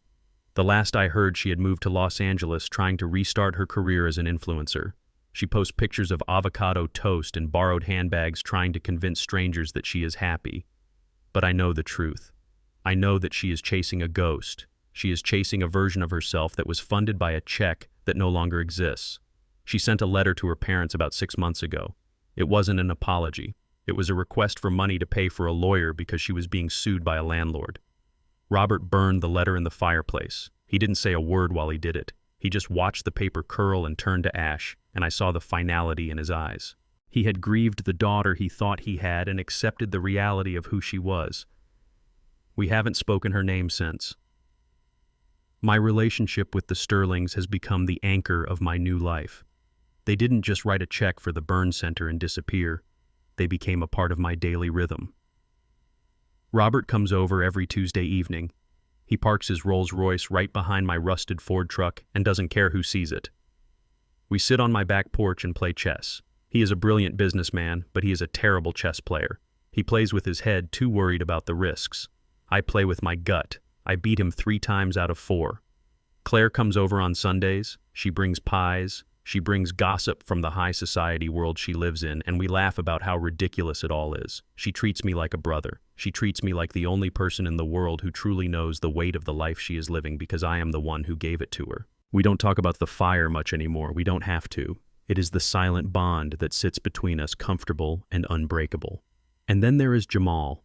The last I heard, she had moved to Los Angeles trying to restart her career as an influencer. She posts pictures of avocado toast and borrowed handbags trying to convince strangers that she is happy. But I know the truth. I know that she is chasing a ghost. She is chasing a version of herself that was funded by a check that no longer exists. She sent a letter to her parents about 6 months ago. It wasn't an apology. It was a request for money to pay for a lawyer because she was being sued by a landlord. Robert burned the letter in the fireplace. He didn't say a word while he did it. He just watched the paper curl and turn to ash, and I saw the finality in his eyes. He had grieved the daughter he thought he had and accepted the reality of who she was. We haven't spoken her name since. My relationship with the Sterlings has become the anchor of my new life. They didn't just write a check for the burn center and disappear. They became a part of my daily rhythm. Robert comes over every Tuesday evening. He parks his Rolls-Royce right behind my rusted Ford truck and doesn't care who sees it. We sit on my back porch and play chess. He is a brilliant businessman, but he is a terrible chess player. He plays with his head, too worried about the risks. I play with my gut. I beat him 3 times out of 4. Claire comes over on Sundays. She brings pies. She brings gossip from the high society world she lives in, and we laugh about how ridiculous it all is. She treats me like a brother. She treats me like the only person in the world who truly knows the weight of the life she is living because I am the one who gave it to her. We don't talk about the fire much anymore. We don't have to. It is the silent bond that sits between us, comfortable and unbreakable. And then there is Jamal.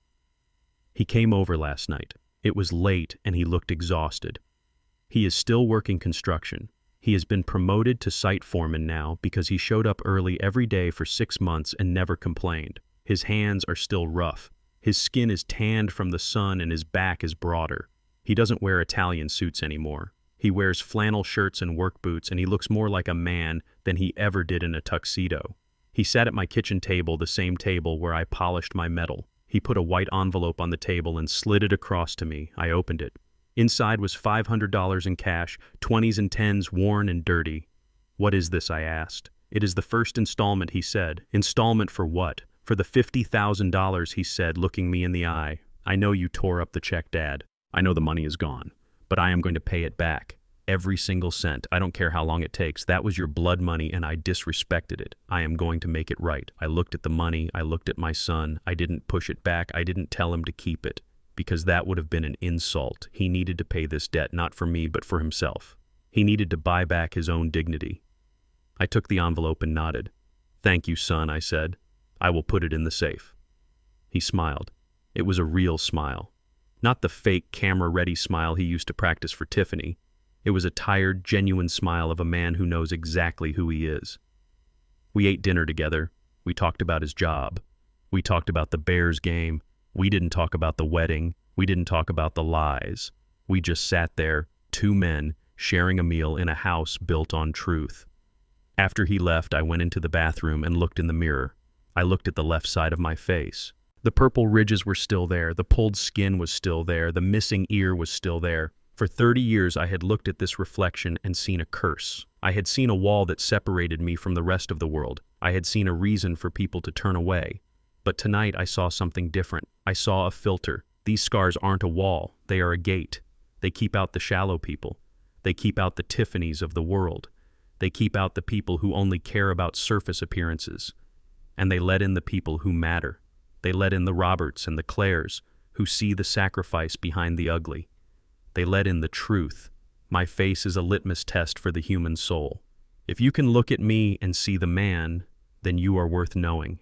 He came over last night. It was late and he looked exhausted. He is still working construction. He has been promoted to site foreman now because he showed up early every day for 6 months and never complained. His hands are still rough. His skin is tanned from the sun and his back is broader. He doesn't wear Italian suits anymore. He wears flannel shirts and work boots, and he looks more like a man than he ever did in a tuxedo. He sat at my kitchen table, the same table where I polished my metal. He put a white envelope on the table and slid it across to me. I opened it. Inside was $500 in cash, 20s and 10s, worn and dirty. "What is this?" I asked. "It is the first installment," he said. "Installment for what?" "For the $50,000, he said, looking me in the eye. "I know you tore up the check, Dad. I know the money is gone. But I am going to pay it back. Every single cent. I don't care how long it takes. That was your blood money and I disrespected it. I am going to make it right." I looked at the money. I looked at my son. I didn't push it back. I didn't tell him to keep it, because that would have been an insult. He needed to pay this debt, not for me, but for himself. He needed to buy back his own dignity. I took the envelope and nodded. "Thank you, son," I said. "I will put it in the safe." He smiled. It was a real smile. Not the fake, camera-ready smile he used to practice for Tiffany. It was a tired, genuine smile of a man who knows exactly who he is. We ate dinner together. We talked about his job. We talked about the Bears game. We didn't talk about the wedding. We didn't talk about the lies. We just sat there, two men, sharing a meal in a house built on truth. After he left, I went into the bathroom and looked in the mirror. I looked at the left side of my face. The purple ridges were still there. The pulled skin was still there. The missing ear was still there. For 30 years, I had looked at this reflection and seen a curse. I had seen a wall that separated me from the rest of the world. I had seen a reason for people to turn away. But tonight, I saw something different. I saw a filter. These scars aren't a wall. They are a gate. They keep out the shallow people. They keep out the Tiffanys of the world. They keep out the people who only care about surface appearances. And they let in the people who matter. They let in the Roberts and the Claires, who see the sacrifice behind the ugly. They let in the truth. My face is a litmus test for the human soul. If you can look at me and see the man, then you are worth knowing.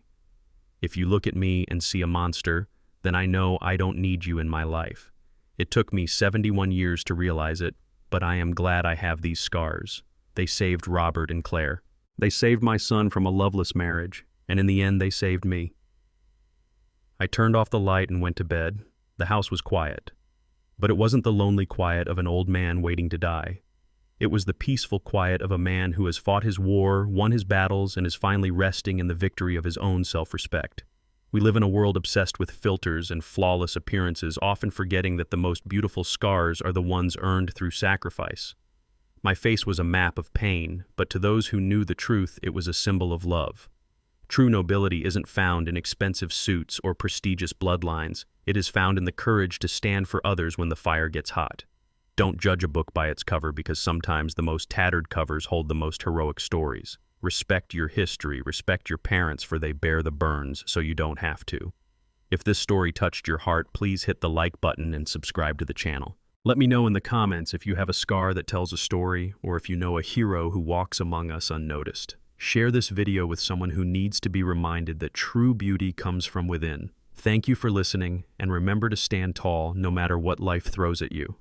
If you look at me and see a monster, then I know I don't need you in my life. It took me 71 years to realize it, but I am glad I have these scars. They saved Robert and Claire. They saved my son from a loveless marriage, and in the end they saved me. I turned off the light and went to bed. The house was quiet. But it wasn't the lonely quiet of an old man waiting to die. It was the peaceful quiet of a man who has fought his war, won his battles, and is finally resting in the victory of his own self-respect. We live in a world obsessed with filters and flawless appearances, often forgetting that the most beautiful scars are the ones earned through sacrifice. My face was a map of pain, but to those who knew the truth, it was a symbol of love. True nobility isn't found in expensive suits or prestigious bloodlines. It is found in the courage to stand for others when the fire gets hot. Don't judge a book by its cover, because sometimes the most tattered covers hold the most heroic stories. Respect your history, respect your parents, for they bear the burns so you don't have to. If this story touched your heart, please hit the like button and subscribe to the channel. Let me know in the comments if you have a scar that tells a story, or if you know a hero who walks among us unnoticed. Share this video with someone who needs to be reminded that true beauty comes from within. Thank you for listening, and remember to stand tall no matter what life throws at you.